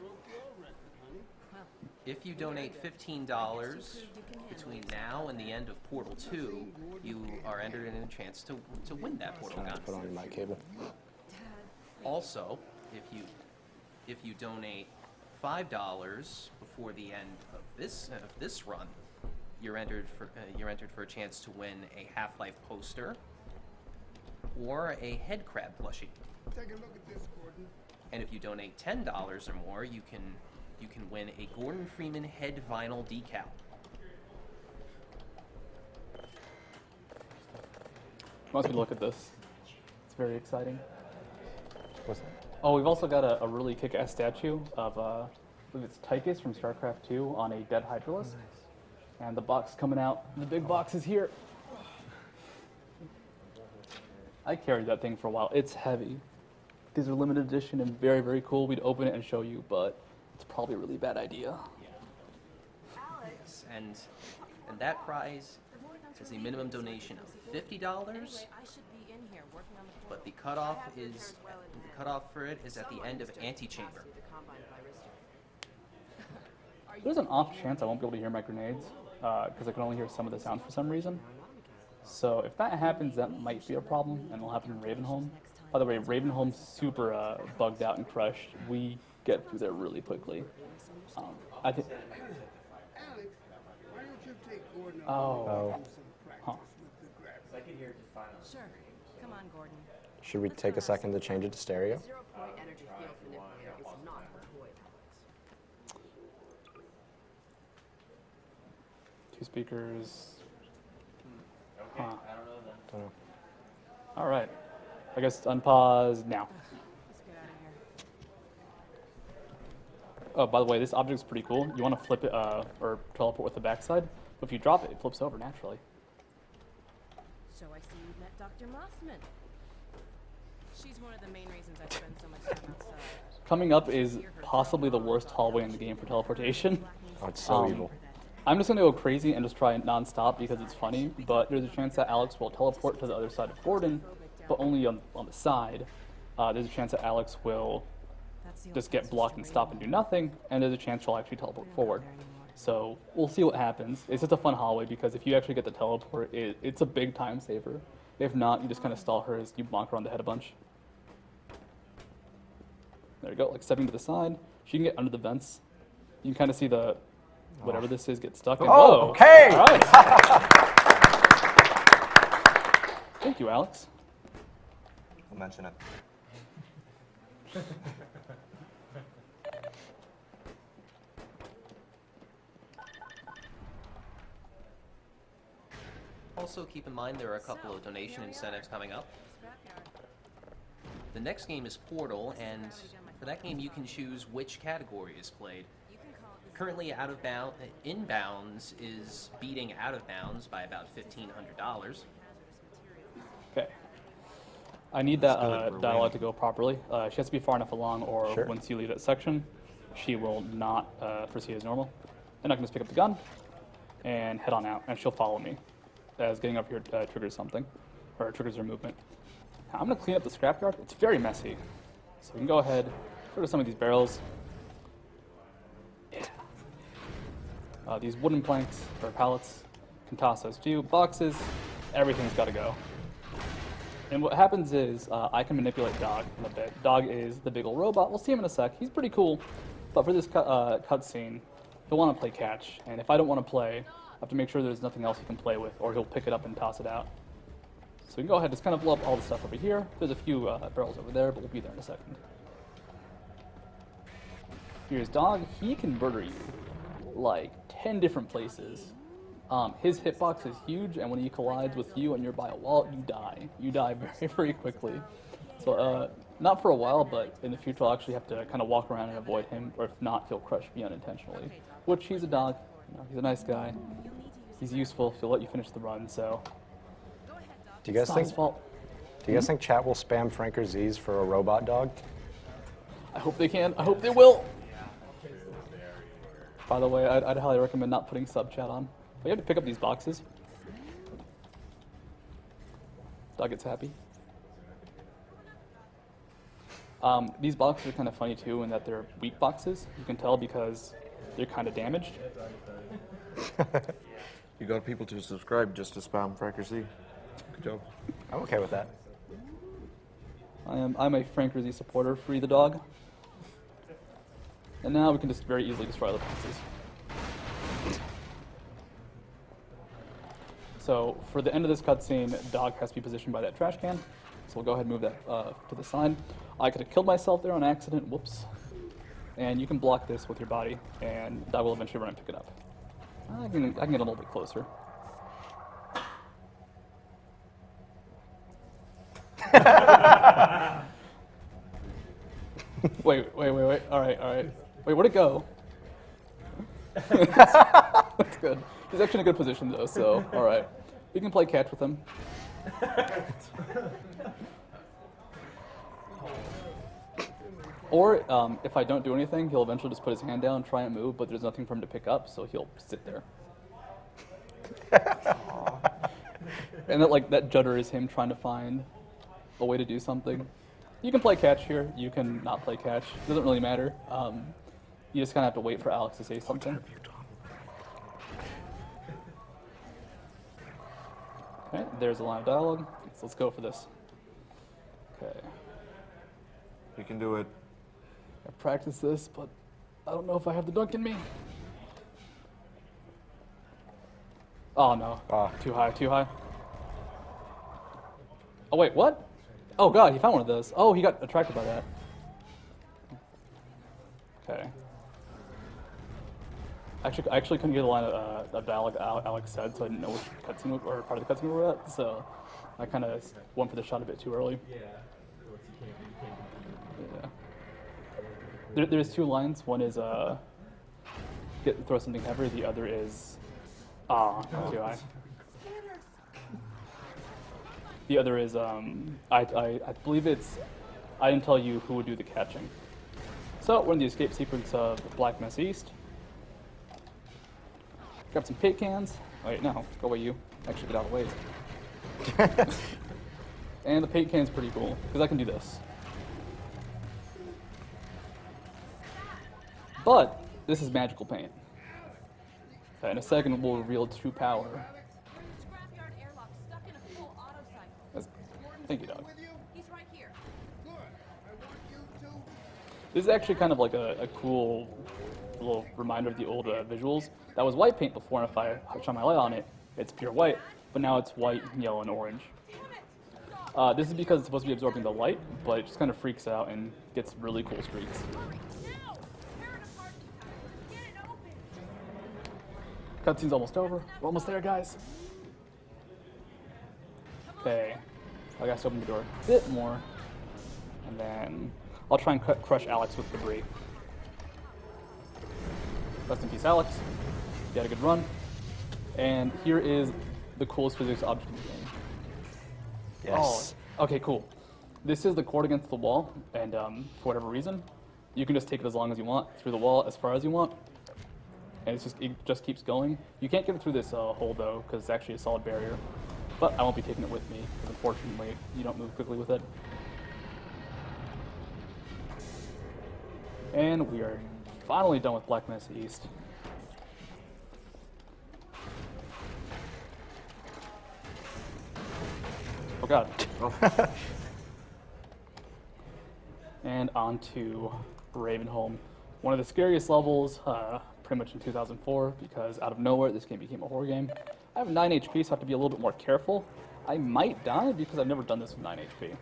If you donate $15 between now and the end of Portal 2, you are entered in a chance to win that portal gun. Put on your mic cable. Also, if you donate $5 before the end of this run, you're entered for a chance to win a Half-Life poster or a head crab plushie. Take a look at this, Gordon. And if you donate $10 or more, you can win a Gordon Freeman head vinyl decal. Wants me to look at this. It's very exciting. What's that? Oh, we've also got a really kick-ass statue of, I believe it's Tychus from StarCraft 2 on a dead Hydralisk. And the box coming out. The big box is here. I carried that thing for a while. It's heavy. These are limited edition and very, very cool. We'd open it and show you, but it's probably a really bad idea. Alex. And that prize is a minimum donation of $50. But the cutoff for it is at the end of Antechamber. There's an off chance I won't be able to hear my grenades because I can only hear some of the sound for some reason. So if that happens, that might be a problem, and it'll happen in Ravenholm. By the way, Ravenholm's super bugged out and crushed. We get through there really quickly. I think. Alex, why don't you take Gordon Oh. Huh. I can hear just fine. Sure. Come on, Gordon. Should we take a second to change it to stereo? Zero-point energy field manipulator is not a toy. Two speakers. Okay, Huh. I don't know then. Don't know. All right. I guess unpause now. Let's get out of here. Oh, by the way, this object's pretty cool. You want to flip it or teleport with the backside, but if you drop it, it flips over naturally. So I see you met Dr. Mossman. She's one of the main reasons I spend so much time outside. Coming up is possibly the worst hallway in the game for teleportation. Oh, it's so evil. I'm just going to go crazy and just try it non-stop because it's funny, but there's a chance that Alex will teleport to the other side of Gordon, but only on the side. There's a chance that Alex will just get blocked and stop and do nothing, and there's a chance she'll actually teleport forward. So we'll see what happens. It's just a fun hallway because if you actually get the teleport, it's a big time saver. If not, you just kind of stall her as you bonk her on the head a bunch. There you go, like stepping to the side. She can get under the vents. You can kind of see the whatever this is get stuck in. Oh, Whoa. okay! All right. Thank you, Alex. I'll mention it. Also, keep in mind there are a couple of donation incentives coming up. The next game is Portal, and for that game you can choose which category is played. Currently, Inbounds is beating Out of Bounds by about $1,500. Okay. I need that dialogue to go properly. She has to be far enough along, or Sure. once you leave that section, she will not proceed as normal. Then I can just pick up the gun and head on out, and she'll follow me as getting up here triggers something, or triggers her movement. Now, I'm going to clean up the scrapyard. It's very messy. So we can go ahead, go to some of these barrels. Yeah. These wooden planks, or pallets, can toss those too. Boxes, everything's got to go. And what happens is I can manipulate Dog in a bit. Dog is the big old robot. We'll see him in a sec. He's pretty cool. But for this cutscene, he'll want to play catch. And if I don't want to play, I have to make sure there's nothing else he can play with, or he'll pick it up and toss it out. So we can go ahead and just kind of blow up all the stuff over here. There's a few barrels over there, but we'll be there in a second. Here's Dog. He can murder you like 10 different places. His hitbox is huge, and when he collides with you and you're by a wall, you die. You die very, very quickly. So not for a while, but in the future I'll actually have to kind of walk around and avoid him, or if not, he'll crush me unintentionally. Which, he's a dog. You know, he's a nice guy. He's useful. He'll let you finish the run, so... Do you guys think? Do you guys think chat will spam Franker Z's for a robot dog? I hope they can. I hope they will. By the way, I'd highly recommend not putting sub chat on. But you have to pick up these boxes. Dog gets happy. These boxes are kind of funny too in that they're weak boxes. You can tell because they're kind of damaged. You got people to subscribe just to spam Franker Z. Good job. I'm okay with that. I'm a Frank Rizzi supporter. Free the dog. And now we can just very easily destroy the boxes. So for the end of this cutscene, Dog has to be positioned by that trash can. So we'll go ahead and move that to the side. I could have killed myself there on accident. Whoops. And you can block this with your body, and Dog will eventually run and pick it up. I can get a little bit closer. Wait. All right. Wait, where'd it go? That's good. He's actually in a good position though, so all right. We can play catch with him. Or if I don't do anything, he'll eventually just put his hand down, try and move, but there's nothing for him to pick up, so he'll sit there. And that judder is him trying to find a way to do something. You can play catch here. You can not play catch. It doesn't really matter. You just kind of have to wait for Alex to say something. Okay, there's a line of dialogue. So let's go for this. Okay. You can do it. I practiced this, but I don't know if I have the dunk in me. Oh no. Too high. Oh wait, what? Oh god, he found one of those. Oh, he got attracted by that. Okay. I actually couldn't get a line of dialogue Alex said, so I didn't know which cutscene or part of the cutscene we were at, so I kind of went for the shot a bit too early. Yeah. There's two lines. One is throw something heavy. The other is too high. The other is I believe it's I didn't tell you who would do the catching. So we're in the escape sequence of Black Mess East. Grab some paint cans. Wait, no, go away you. Actually get out of the way. And the paint can's pretty cool, because I can do this. But this is magical paint. Okay, in a second we'll reveal its true power. Thank you, Doug. This is actually kind of like a cool little reminder of the old visuals. That was white paint before, and if I shine my light on it, it's pure white. But now it's white, yellow, and orange. This is because it's supposed to be absorbing the light, but it just kind of freaks out and gets really cool streaks. Cutscene's almost over. We're almost there, guys. Okay. I gotta open the door a bit more, and then I'll try and crush Alex with debris. Rest in peace, Alex. You had a good run. And here is the coolest physics object in the game. Yes. Oh, okay, cool. This is the cord against the wall, and for whatever reason, you can just take it as long as you want, through the wall as far as you want, and it just keeps going. You can't get it through this hole, though, because it's actually a solid barrier. But I won't be taking it with me, because unfortunately, you don't move quickly with it. And we are finally done with Black Mesa East. Okay, god. And on to Ravenholm. One of the scariest levels, pretty much in 2004, because out of nowhere this game became a horror game. I have 9 HP, so I have to be a little bit more careful. I might die because I've never done this with 9 HP.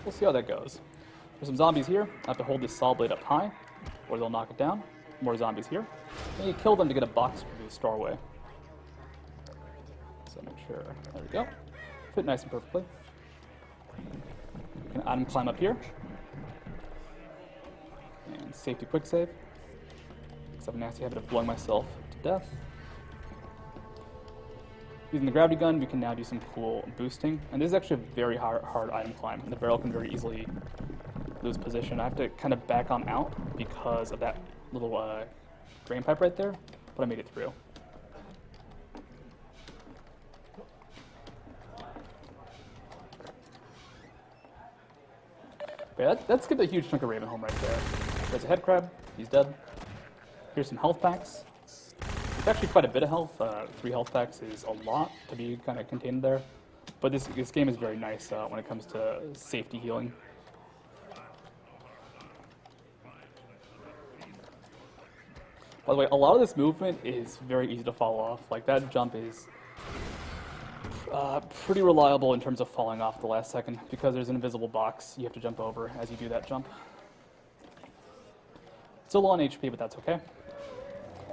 We'll see how that goes. There's some zombies here. I have to hold this saw blade up high, or they'll knock it down. More zombies here. And you kill them to get a box through the doorway. So make sure, there we go. Fit nice and perfectly. You can item climb up here. And safety quick save. Because I have a nasty habit of blowing myself to death. Using the gravity gun, we can now do some cool boosting. And this is actually a very hard item climb. And the barrel can very easily lose position. I have to kind of back on out because of that little drain pipe right there, but I made it through. Yeah, that skipped a huge chunk of Ravenholm right there. There's a head crab, he's dead. Here's some health packs. It's actually quite a bit of health. 3 health packs is a lot to be kind of contained there. But this game is very nice when it comes to safety healing. By the way, a lot of this movement is very easy to fall off. Like that jump is pretty reliable in terms of falling off the last second because there's an invisible box you have to jump over as you do that jump. Still low on HP, but that's okay.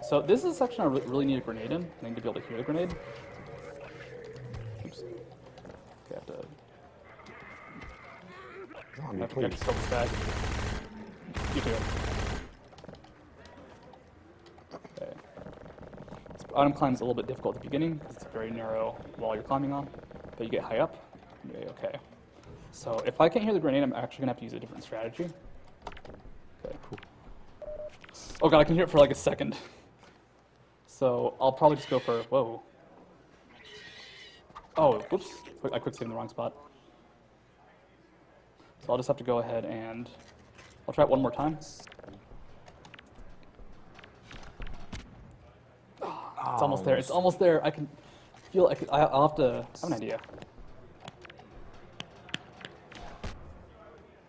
So this is a section I really need a grenade in. I need to be able to hear the grenade. Oops. Okay, I have to... Zombie, I have to kill this guy. You too. Okay. This item climb is a little bit difficult at the beginning because it's a very narrow wall you're climbing on, but you get high up, you're okay. So if I can't hear the grenade, I'm actually gonna have to use a different strategy. Okay, cool. Oh god, I can hear it for like a second. So I'll probably just go for, whoa. Oh, whoops, I quick saved in the wrong spot. So I'll just have to go ahead and, I'll try it one more time. Oh, it's almost there, it's almost there. I can feel, I'll have to, I have an idea.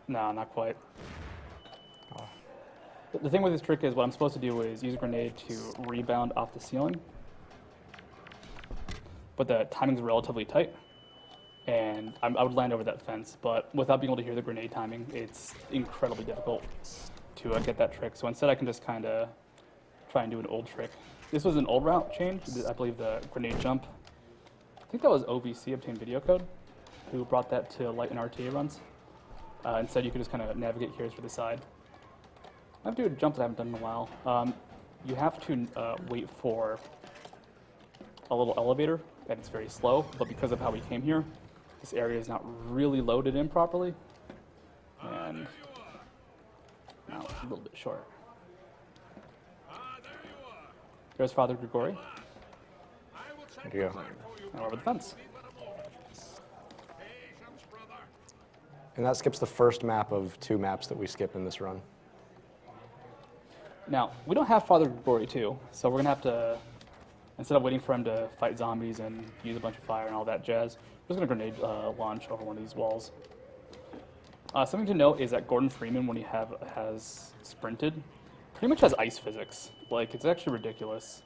No, not quite. The thing with this trick is what I'm supposed to do is use a grenade to rebound off the ceiling. But the timing's relatively tight. And I would land over that fence, but without being able to hear the grenade timing, it's incredibly difficult to get that trick. So instead I can just kind of try and do an old trick. This was an old route change, I believe the grenade jump. I think that was OVC, Obtained Video Code, who brought that to light and RTA runs. Instead you can just kind of navigate here for the side. I have to do a jump that I haven't done in a while. You have to wait for a little elevator, and it's very slow, but because of how we came here, this area is not really loaded in properly, and now it's a little bit short. There's Father Grigori. There you go. And over the fence. And that skips the first map of 2 maps that we skip in this run. Now, we don't have Father Grigori 2, so we're going to have to, instead of waiting for him to fight zombies and use a bunch of fire and all that jazz, we're just going to grenade launch over one of these walls. Something to note is that Gordon Freeman, when he has sprinted, pretty much has ice physics. Like, it's actually ridiculous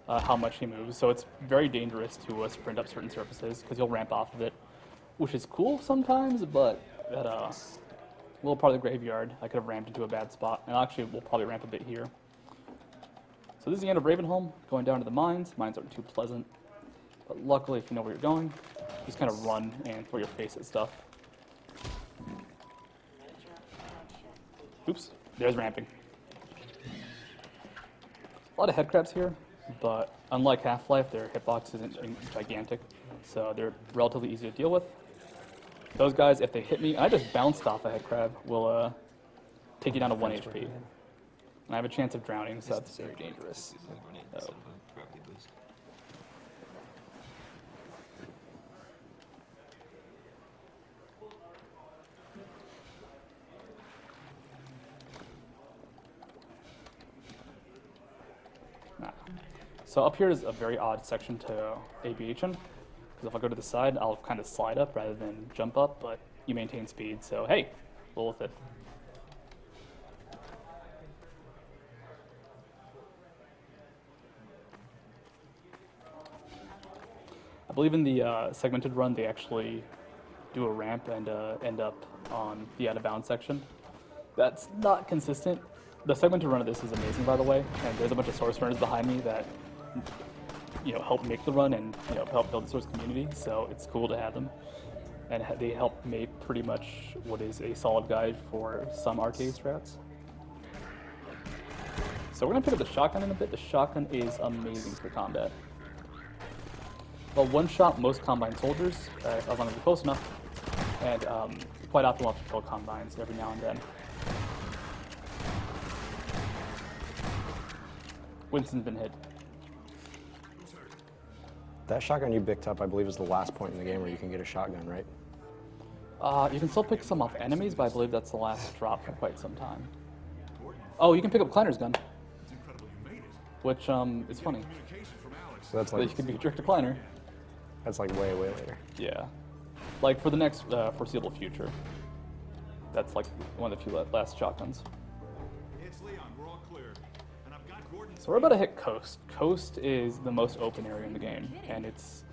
how much he moves, so it's very dangerous to sprint up certain surfaces because he'll ramp off of it, which is cool sometimes, but that little part of the graveyard, I could have ramped into a bad spot, and actually we'll probably ramp a bit here. So this is the end of Ravenholm, going down to the mines. Mines aren't too pleasant, but luckily if you know where you're going, just kind of run and throw your face at stuff. Oops, there's ramping. A lot of head crabs here, but unlike Half-Life, their hitbox isn't gigantic, so they're relatively easy to deal with. Those guys, if they hit me, and I just bounced off a head crab, will take you down to 1 HP. And I have a chance of drowning, so that's very dangerous. Oh. So up here is a very odd section to ABH in, Because if I go to the side, I'll kind of slide up rather than jump up, but you maintain speed, so hey, roll with it. I believe in the segmented run, they actually do a ramp and end up on the out-of-bounds section. That's not consistent. The segmented run of this is amazing, by the way, and there's a bunch of source runners behind me that help make the run and help build the source community, so it's cool to have them. And they help make pretty much what is a solid guide for some arcade strats. So we're gonna pick up the shotgun in a bit. The shotgun is amazing for combat. Well, one-shot most Combine soldiers, as long as you're close enough, and quite often we'll have to kill Combines every now and then. Winston's been hit. That shotgun you picked up, I believe, is the last point in the game where you can get a shotgun, right? You can still pick some off enemies, but I believe that's the last drop for quite some time. Oh, you can pick up Kleiner's gun, which is funny. So that's like you can be a jerk to Kleiner. That's like way, way later. Yeah, like for the next foreseeable future. That's like one of the few last shotguns. So we're about to hit Coast. Coast is the most open area in the game, and it's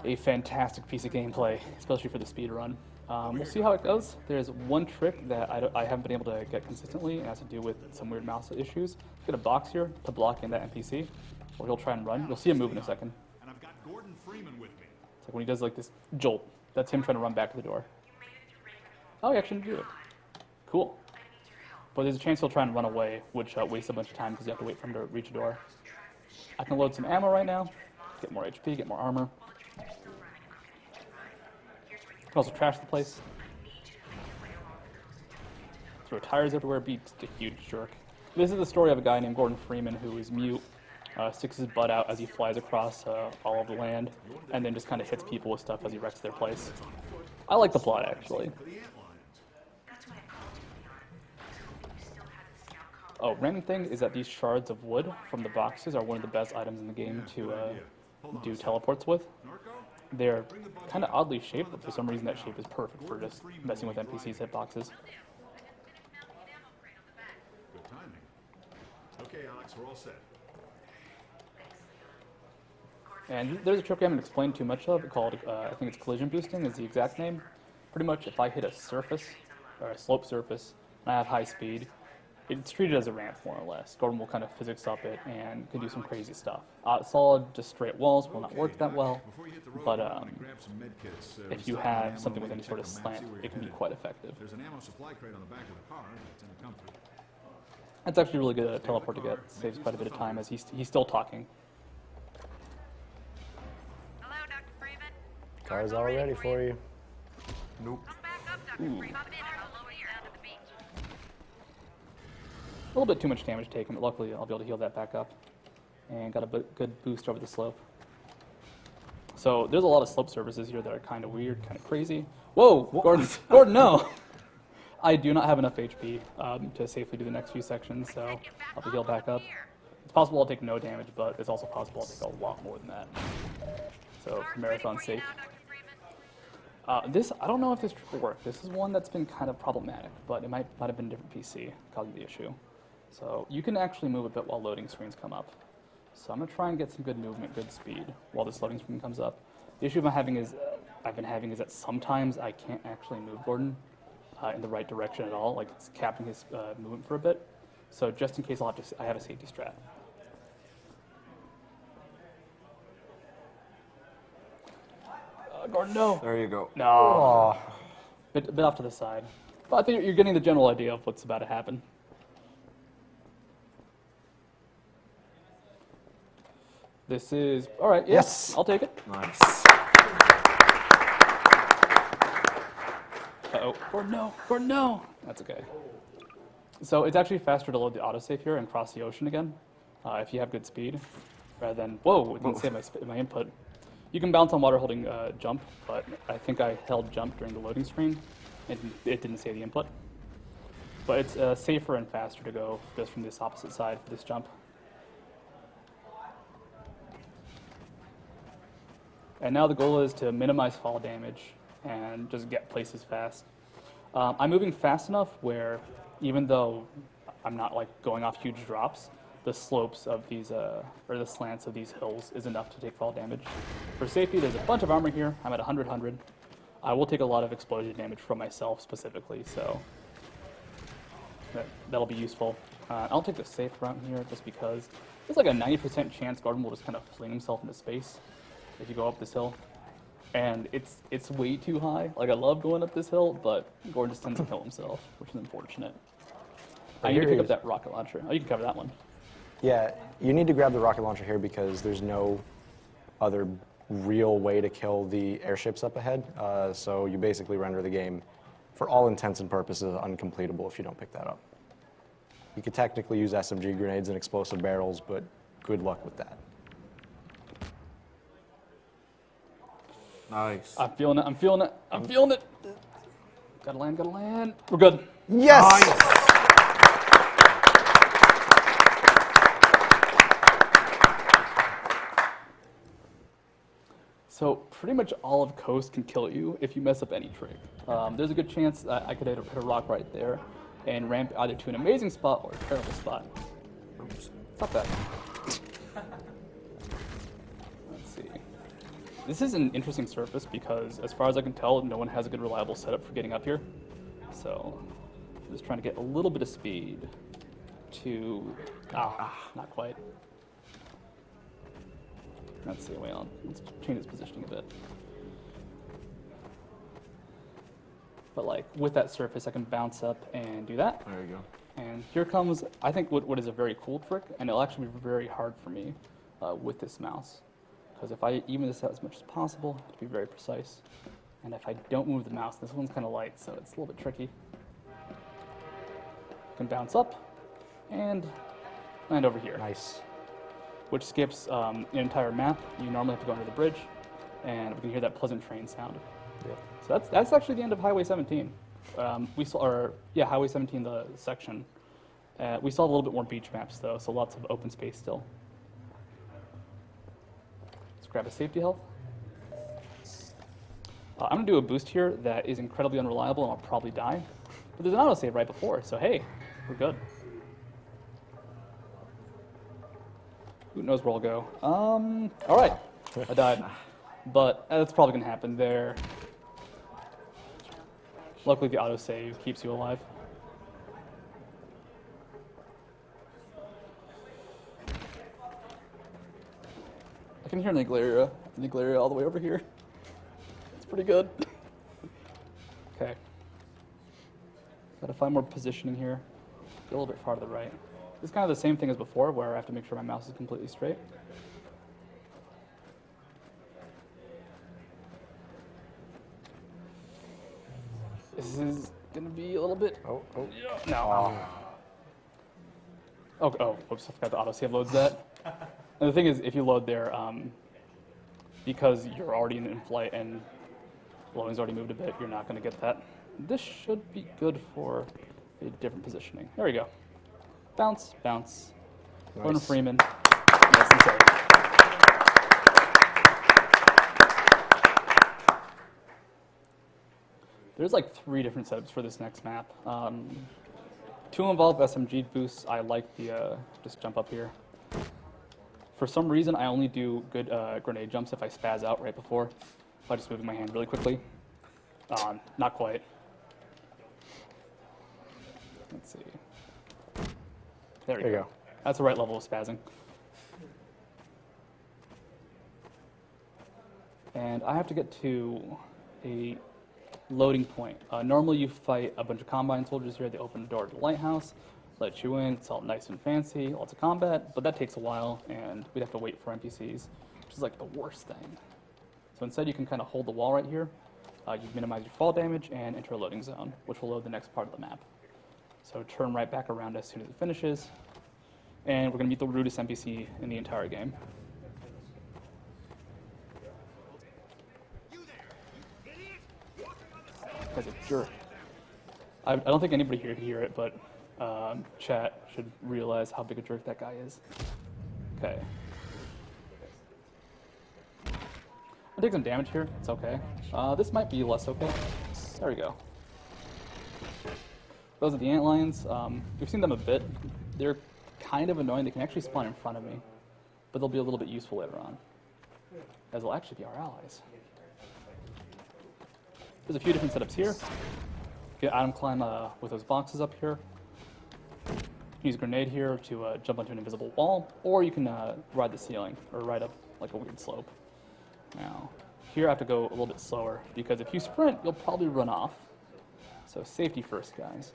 a fantastic piece of gameplay, especially for the speed run. We'll see how it goes. There's one trick that I haven't been able to get consistently, and it has to do with some weird mouse issues. Get a box here to block in that NPC, or he'll try and run. You'll see him move in a second. It's like when he does like this jolt, that's him trying to run back to the door. Oh, he actually didn't do it. Cool. But there's a chance he'll try and run away, which wastes a bunch of time because you have to wait for him to reach a door. I can load some ammo right now, get more HP, get more armor. Can also trash the place. Throw tires everywhere, be a huge jerk. This is the story of a guy named Gordon Freeman who is mute, sticks his butt out as he flies across all of the land, and then just kind of hits people with stuff as he wrecks their place. I like the plot, actually. Oh, random thing is that these shards of wood from the boxes are one of the best items in the game to do teleports with. They're kind of oddly shaped, but for some reason that shape is perfect for just messing with NPCs' hitboxes. Good timing. Okay, Alex, we're all set. And there's a trick I haven't explained too much of called, I think it's collision boosting is the exact name. Pretty much if I hit a surface, or a slope surface, and I have high speed, it's treated as a ramp, more or less. Gordon will kind of physics up it and can do some crazy stuff. Solid, just straight walls will not work that well, but if you have something with any sort of slant, it can be quite effective. There's an ammo supply crate on the back of the car that's in the comfort. That's actually really good at a teleport to get. Saves quite a bit of time as he's still talking. Hello, Dr. Freeman. Car's all ready for you. Nope. Come back up, Dr. Freeman. I'll lower you down to the beach. A little bit too much damage taken, but luckily I'll be able to heal that back up. And got a good boost over the slope. So there's a lot of slope surfaces here that are kind of weird, kind of crazy. Whoa, Gordon, Gordon, no! I do not have enough HP to safely do the next few sections, so I'll have to heal back up. It's possible I'll take no damage, but it's also possible I'll take a lot more than that. So for marathon's sake. This, I don't know if this trick will work. This is one that's been kind of problematic, but it might have been a different PC causing the issue. So you can actually move a bit while loading screens come up. So I'm gonna try and get some good movement, good speed while this loading screen comes up. The issue I've been having is that sometimes I can't actually move Gordon in the right direction at all. Like it's capping his movement for a bit. So just in case I have a safety strat. Gordon, no. There you go. No. Oh. Bit off to the side. But I think you're getting the general idea of what's about to happen. This is, all right, yes, I'll take it. Nice. Uh-oh, Gordon, no, Gordon, no. That's okay. So it's actually faster to load the autosave here and cross the ocean again, if you have good speed, rather than, whoa, it didn't save my input. You can bounce on water holding jump, but I think I held jump during the loading screen, and it didn't save the input. But it's safer and faster to go just from this opposite side for this jump. And now the goal is to minimize fall damage and just get places fast. I'm moving fast enough where even though I'm not like going off huge drops, the slopes of these, or the slants of these hills is enough to take fall damage. For safety, there's a bunch of armor here. I'm at 100. I will take a lot of explosion damage from myself specifically, so that'll be useful. I'll take the safe route here just because there's like a 90% chance Gordon will just kind of fling himself into space if you go up this hill. And it's way too high. Like, I love going up this hill, but Gordon just tends to kill himself, which is unfortunate. I need to pick up that rocket launcher. Oh, you can cover that one. Yeah, you need to grab the rocket launcher here because there's no other real way to kill the airships up ahead. So you basically render the game, for all intents and purposes, uncompletable if you don't pick that up. You could technically use SMG grenades and explosive barrels, but good luck with that. Nice. I'm feeling it. I'm feeling it. I'm feeling it. Gotta land. Gotta land. We're good. Yes. Nice. So pretty much all of Coast can kill you if you mess up any trick. There's a good chance that I could hit a rock right there and ramp either to an amazing spot or a terrible spot. Oops. It's not bad. Let's see. This is an interesting surface because, as far as I can tell, no one has a good reliable setup for getting up here. So I'm just trying to get a little bit of speed to... not quite. Let's see, wait on. Let's change its positioning a bit. But like, with that surface, I can bounce up and do that. There you go. And here comes, I think, what is a very cool trick, and it'll actually be very hard for me with this mouse. Because if I even this out as much as possible, I have to be very precise. And if I don't move the mouse, this one's kind of light, so it's a little bit tricky. I can bounce up and land over here. Nice. Which skips an entire map. You normally have to go under the bridge, and we can hear that pleasant train sound. Yeah. So that's actually the end of Highway 17. Highway 17, the section. We saw a little bit more beach maps though, so lots of open space still. Let's grab a safety health. I'm gonna do a boost here that is incredibly unreliable and I'll probably die. But there's an autosave right before, so hey, we're good. Who knows where I'll go? All right, I died. But that's probably gonna happen there. Luckily, the autosave keeps you alive. I can hear Niglaria all the way over here. It's pretty good. Okay. Gotta find more positioning here. Get a little bit far to the right. It's kind of the same thing as before, where I have to make sure my mouse is completely straight. This is gonna be a little bit. Oh. No. Whoops! I forgot the autosave loads that. And the thing is, if you load there, because you're already in flight and loading's already moved a bit, you're not gonna get that. This should be good for a different positioning. There we go. Bounce, bounce. Nice. Gordon Freeman. Nice and safe. There's like 3 different setups for this next map. 2 involve SMG boosts. I like the just jump up here. For some reason, I only do good grenade jumps if I spaz out right before, by just moving my hand really quickly. Not quite. Let's see. There we go. That's the right level of spazzing. And I have to get to a loading point. Normally you fight a bunch of Combine soldiers here. They open the door to the lighthouse, let you in. It's all nice and fancy, lots of combat, but that takes a while, and we'd have to wait for NPCs, which is like the worst thing. So instead you can kind of hold the wall right here. You minimize your fall damage and enter a loading zone, which will load the next part of the map. So turn right back around as soon as it finishes, and we're going to meet the rudest NPC in the entire game. Guy's a jerk. I don't think anybody here can hear it, but chat should realize how big a jerk that guy is. Okay. I'll take some damage here. It's okay. This might be less okay. There we go. Those are the antlions. We've seen them a bit. They're kind of annoying. They can actually spawn in front of me, but they'll be a little bit useful later on, as they'll actually be our allies. There's a few different setups here. You can item climb with those boxes up here. Use a grenade here to jump onto an invisible wall, or you can ride the ceiling, or ride up like a weird slope. Now, here I have to go a little bit slower, because if you sprint, you'll probably run off. So safety first, guys.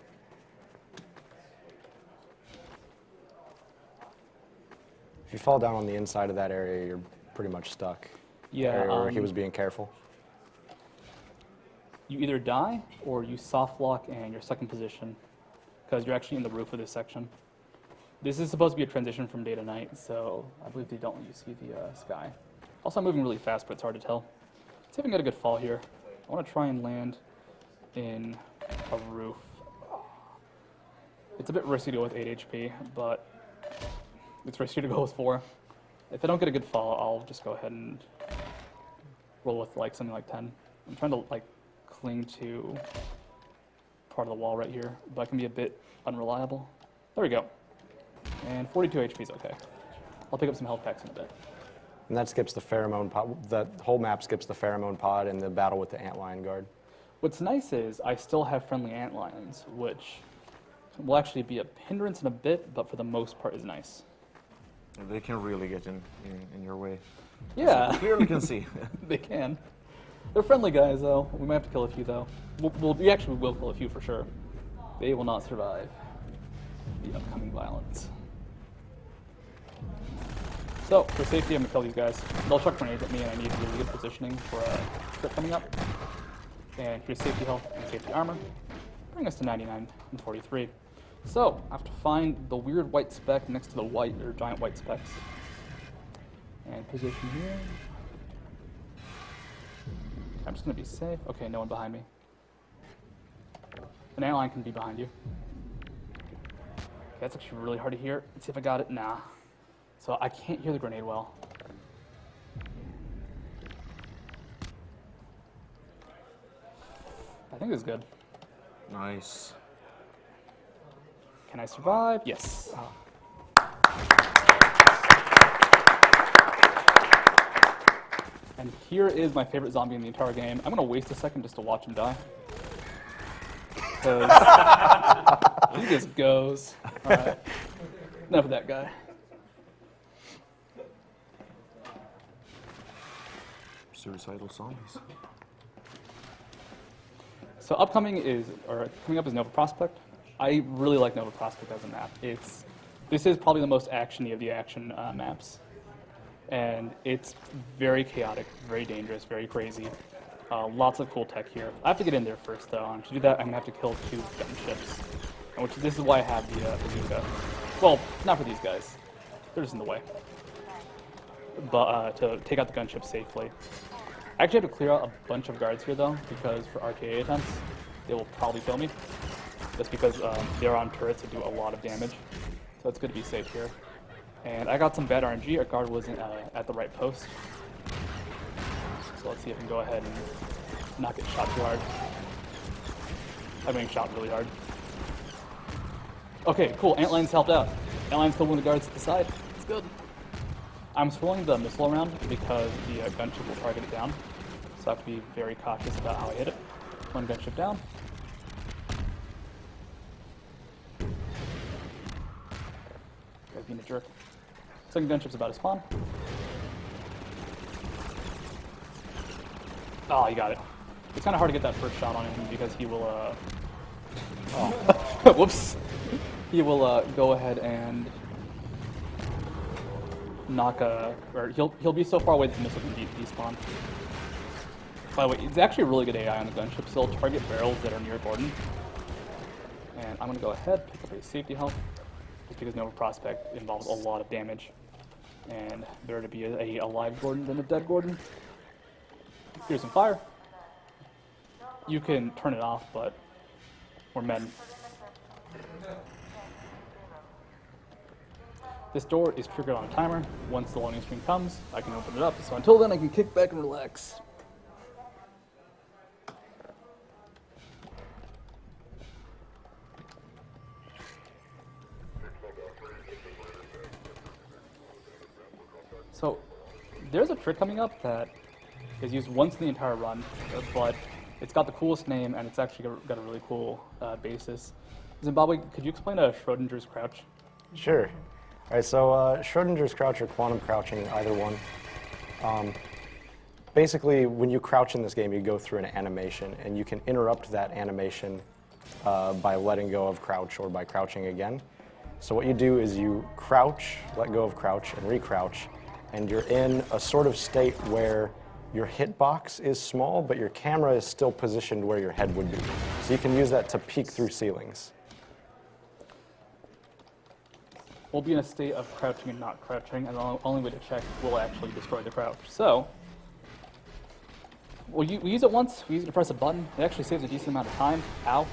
If you fall down on the inside of that area, you're pretty much stuck. Yeah. The area where he was being careful. You either die, or you soft lock and you're stuck in position, because you're actually in the roof of this section. This is supposed to be a transition from day to night, so I believe they don't let you see the sky. Also, I'm moving really fast, but it's hard to tell. Let's see if I can get a good fall here. I want to try and land in a roof. It's a bit risky to go with 8 HP, but it's risky to go with 4. If I don't get a good fall, I'll just go ahead and roll with like something like 10. I'm trying to like cling to part of the wall right here, but I can be a bit unreliable. There we go. And 42 HP is okay. I'll pick up some health packs in a bit. And that skips the pheromone pod. That whole map skips the pheromone pod and the battle with the antlion guard. What's nice is I still have friendly antlions, which will actually be a hindrance in a bit, but for the most part is nice. They can really get in your way. Yeah. So clearly can see. They can. They're friendly guys, though. We might have to kill a few, though. We actually will kill a few for sure. They will not survive the upcoming violence. So, for safety, I'm going to kill these guys. They'll chuck grenades at me, and I need really good positioning for a crit coming up. And here's safety health and safety armor. Bring us to 99 and 43. So, I have to find the weird white speck next to the white or giant white specks. And position here. I'm just going to be safe. Okay, no one behind me. An antlion can be behind you. Okay, that's actually really hard to hear. Let's see if I got it. Nah. So I can't hear the grenade well. I think this is good. Nice. Can I survive? Yes. And here is my favorite zombie in the entire game. I'm going to waste a second just to watch him die. Because he just goes. All right. Enough of that guy. Suicidal zombies. So coming up is Nova Prospect. I really like Nova Prospect as a map. This is probably the most actiony of the action maps. And it's very chaotic, very dangerous, very crazy. Lots of cool tech here. I have to get in there first, though. And to do that, I'm going to have to kill 2 gunships. This is why I have the bazooka. Well, not for these guys. They're just in the way. But to take out the gunship safely. I actually have to clear out a bunch of guards here, though, because for RTA attempts, they will probably kill me. Just because they're on turrets that do a lot of damage. So it's good to be safe here. And I got some bad RNG. Our guard wasn't at the right post. So let's see if I can go ahead and not get shot too hard. I'm getting shot really hard. Okay, cool. Antlions helped out. Antlions killed one of the guards at the side. It's good. I'm swirling the missile around because the gunship will target it down. So I have to be very cautious about how I hit it. One gunship down. Guy's being a jerk. Second gunship's about to spawn. Oh, you got it. It's kind of hard to get that first shot on him because he will, whoops. He will go ahead and knock or he'll be so far away that the missile can despawn. By the way, it's actually a really good AI on the gunship, so it'll target barrels that are near Gordon. And I'm going to go ahead, pick up a safety health, just because Nova Prospect involves a lot of damage. And better to be a live Gordon than a dead Gordon. Here's some fire. You can turn it off, but we're men. This door is triggered on a timer. Once the loading screen comes, I can open it up. So until then, I can kick back and relax. So there's a trick coming up that is used once in the entire run, but it's got the coolest name and it's actually got a really cool basis. Zimbabwe, could you explain Schrodinger's crouch? Sure. All right, so Schrodinger's crouch or quantum crouching, either one. Basically, when you crouch in this game, you go through an animation, and you can interrupt that animation by letting go of crouch or by crouching again. So what you do is you crouch, let go of crouch, and recrouch, and you're in a sort of state where your hitbox is small, but your camera is still positioned where your head would be. So you can use that to peek through ceilings. We'll be in a state of crouching and not crouching, and the only way to check will actually destroy the crouch. So, we use it once, we use it to press a button. It actually saves a decent amount of time. Ow.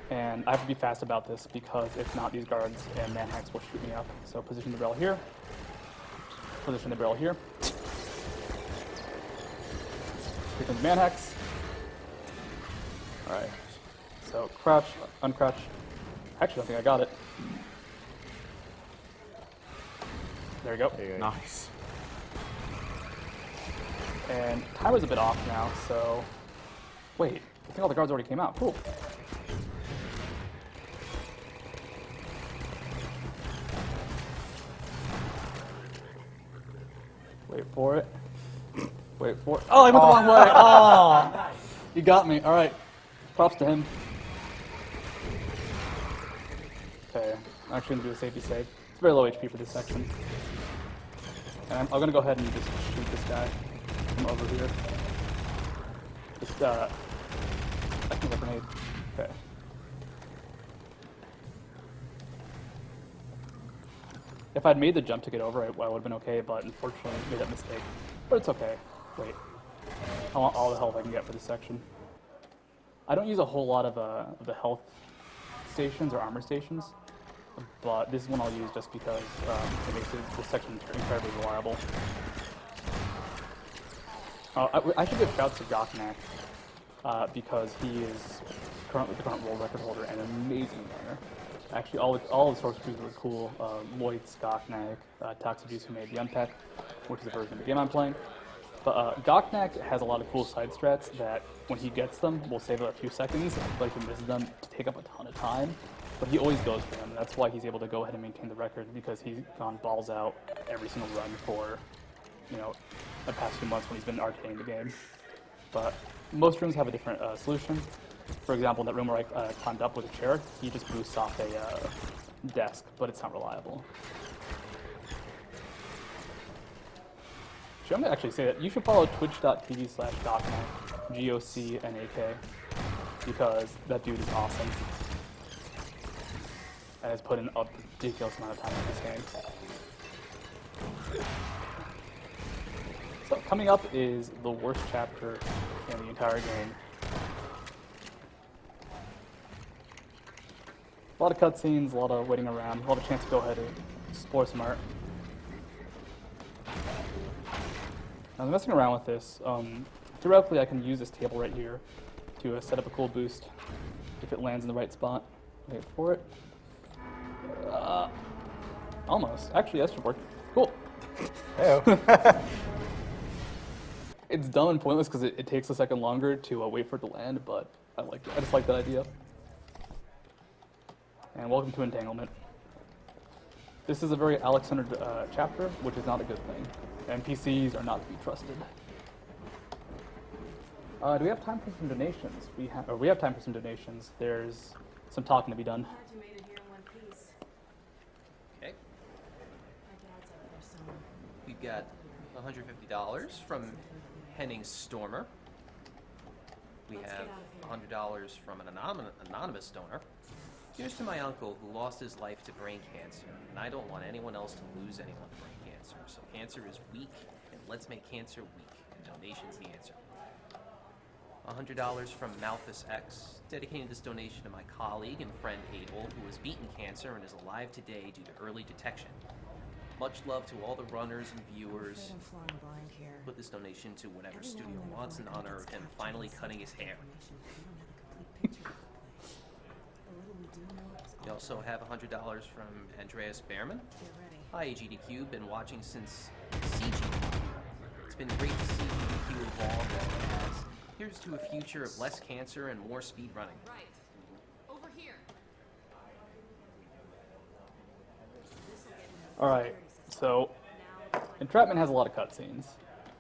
And I have to be fast about this because if not, these guards and manhacks will shoot me up. So position the barrel here. Position the barrel here. Here comes manhacks. Alright. So crouch, uncrouch. Actually, I think I got it. There we go. Nice. And timer's a bit off now, so... Wait, I think all the guards already came out. Cool. Wait for it. Wait for it. Oh, I went the wrong way. Oh, you got me. All right. Props to him. Okay, I'm actually going to do a safety save. It's very low HP for this section. And I'm going to go ahead and just shoot this guy from over here. Just, I think a grenade. Okay. If I'd made the jump to get over, I would have been okay, but unfortunately I made that mistake. But it's okay. Wait. I want all the health I can get for this section. I don't use a whole lot of the health stations or armor stations, but this is one I'll use just because it makes this section incredibly reliable. I should give shouts to Goknak because he is currently the current world record holder and an amazing runner. Actually, all the source crews were cool. Lloyd's, Goknak, Toxajuice, who made the Unpack, which is a version of the game I'm playing. But Goknak has a lot of cool side strats that, when he gets them, will save a few seconds, but if he misses them, to take up a ton of time. But he always goes for them. That's why he's able to go ahead and maintain the record, because he's gone balls out every single run for, the past few months when he's been arcading the game. But most rooms have a different solution. For example, in that room where I climbed up with a chair, he just boosts off a desk, but it's not reliable. I'm gonna actually say that you should follow twitch.tv/Goknak, Goknak, because that dude is awesome and has put in a ridiculous amount of time in this game. So coming up is the worst chapter in the entire game. A lot of cutscenes, a lot of waiting around, a lot of chance to go ahead and explore some art. I'm messing around with this. Theoretically, I can use this table right here to set up a cool boost if it lands in the right spot. Wait for it. Almost. Actually, that should work. Cool. Heyo. It's dumb and pointless because it takes a second longer to wait for it to land, but I just like that idea. And welcome to Entanglement. This is a very Alex-centered chapter, which is not a good thing. NPCs are not to be trusted. Do we have time for some donations? We have time for some donations. There's some talking to be done. Okay. We've got $150 from Henning Stormer. We have $100 from an anonymous donor. Here's to my uncle who lost his life to brain cancer, and I don't want anyone else to lose anyone to brain cancer. So cancer is weak, and let's make cancer weak, and donation's the answer. $100 from Malthus X, dedicating this donation to my colleague and friend Abel, who has beaten cancer and is alive today due to early detection. Much love to all the runners and viewers. Put this donation to whatever studio wants in honor of him finally cutting his hair. We also have $100 from Andreas Behrman. Hi AGDQ, been watching since CG. It's been great to see AGDQ evolve as it has. Here's to a future of less cancer and more speed running. Right. Over here. Alright, so Entrapment has a lot of cutscenes.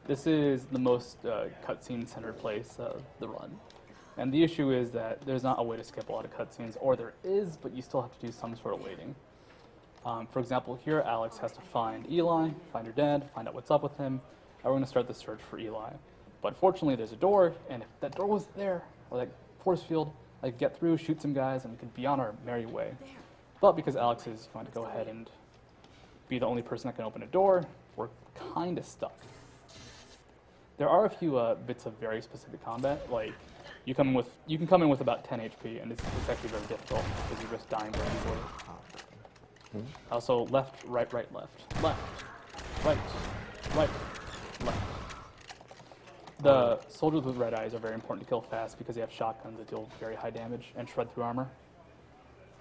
This is the most cutscene-centered place of the run. And the issue is that there's not a way to skip a lot of cutscenes, or there is, but you still have to do some sort of waiting. For example, here Alex has to find Eli, find her dad, find out what's up with him, and we're going to start the search for Eli. But fortunately, there's a door, and if that door was there, or that force field, I could get through, shoot some guys, and we could be on our merry way. But because Alex is going to go ahead and be the only person that can open a door, we're kind of stuck. There are a few bits of very specific combat, like you can come in with about 10 HP, and it's actually very difficult because you risk dying very easily. Also, left, right, right, left, left, right, right, left. The soldiers with red eyes are very important to kill fast because they have shotguns that deal very high damage and shred through armor.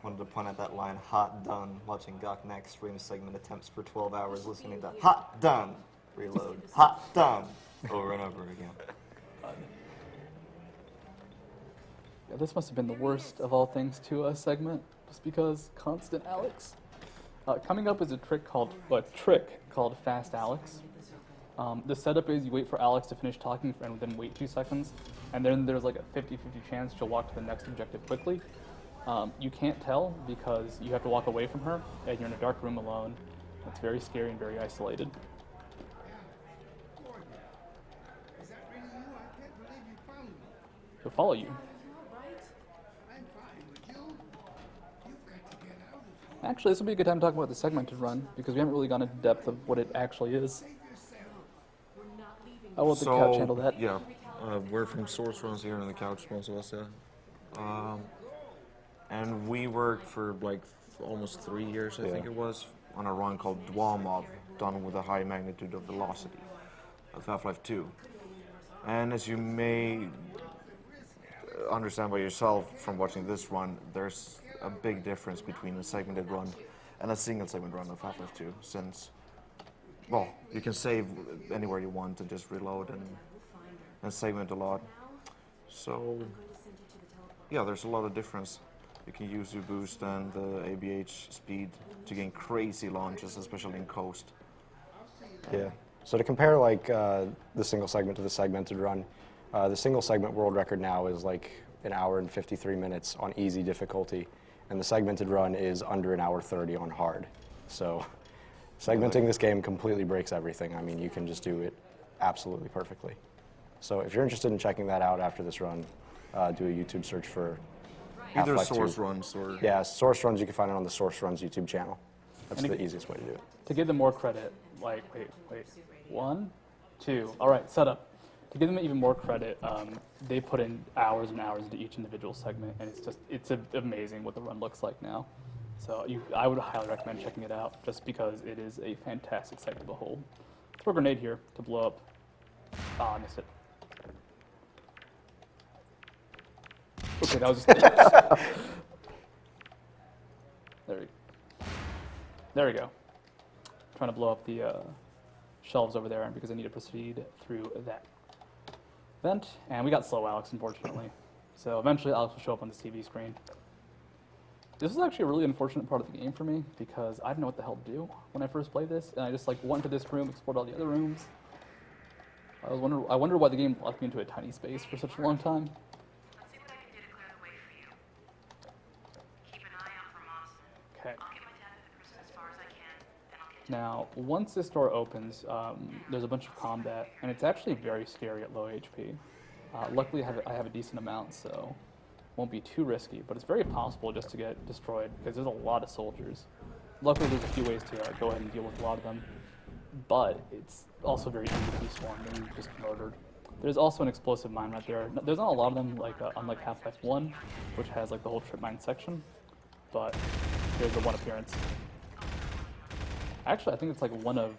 Wanted to point out that line, hot done, watching Goknak stream segment attempts for 12 hours listening to hot done, reload, hot done, over and over again. Yeah, this must have been the worst of all things to a segment, just because constant Alex. Coming up is a trick called Fast Alex. The setup is you wait for Alex to finish talking and then wait 2 seconds, and then there's like a 50-50 chance she'll walk to the next objective quickly. You can't tell because you have to walk away from her, and you're in a dark room alone. It's very scary and very isolated. Is that really you? I can't believe you found me. He'll follow you. I'm fine, but you? You've got to get out of here. Actually, this would be a good time to talk about the segmented run, because we haven't really gone into depth of what it actually is. I'll let the couch handle that. Yeah, we're from Source Runs here on the couch, most of us, yeah. And we worked for like almost 3 years, I think it was, on a run called Dwell Mob, done with a high magnitude of velocity of Half-Life 2. And as you may understand by yourself from watching this run, there's a big difference between a segmented run and a single segment run of Half-Life 2, since, well, you can save anywhere you want and just reload and segment a lot. So, yeah, there's a lot of difference. You can use your boost and the ABH speed to gain crazy launches, especially in Coast. Yeah. So to compare like the single segment to the segmented run, the single segment world record now is like 1 hour and 53 minutes on easy difficulty, and the segmented run is under 1 hour 30 on hard. So segmenting this game completely breaks everything. I mean, you can just do it absolutely perfectly. So if you're interested in checking that out after this run, do a YouTube search for either Half-Life Source 2. Runs or... Yeah, Source Runs, you can find it on the Source Runs YouTube channel. That's the easiest way to do it. To give them more credit, like, wait, 1, 2, all right, setup. To give them even more credit, they put in hours and hours into each individual segment, and it's amazing what the run looks like now. So I would highly recommend checking it out, just because it is a fantastic sight to behold. Throw a grenade here to blow up. Ah, I missed it. Okay, that was just... There we go. Trying to blow up the shelves over there because I need to proceed through that vent. And we got slow Alex, unfortunately. So eventually Alex will show up on this TV screen. This was actually a really unfortunate part of the game for me because I didn't know what the hell to do when I first played this. And I just like went into this room, explored all the other rooms. I wondered why the game locked me into a tiny space for such a long time. Okay. Now, once this door opens, there's a bunch of combat, and it's actually very scary at low HP. Luckily, I have a decent amount, so it won't be too risky, but it's very possible just to get destroyed, because there's a lot of soldiers. Luckily, there's a few ways to go ahead and deal with a lot of them, but it's also very easy to be swarmed and just murdered. There's also an explosive mine right there. There's not a lot of them, like unlike Half-Life 1, which has like the whole trip mine section, but there's the one appearance. Actually, I think it's like one of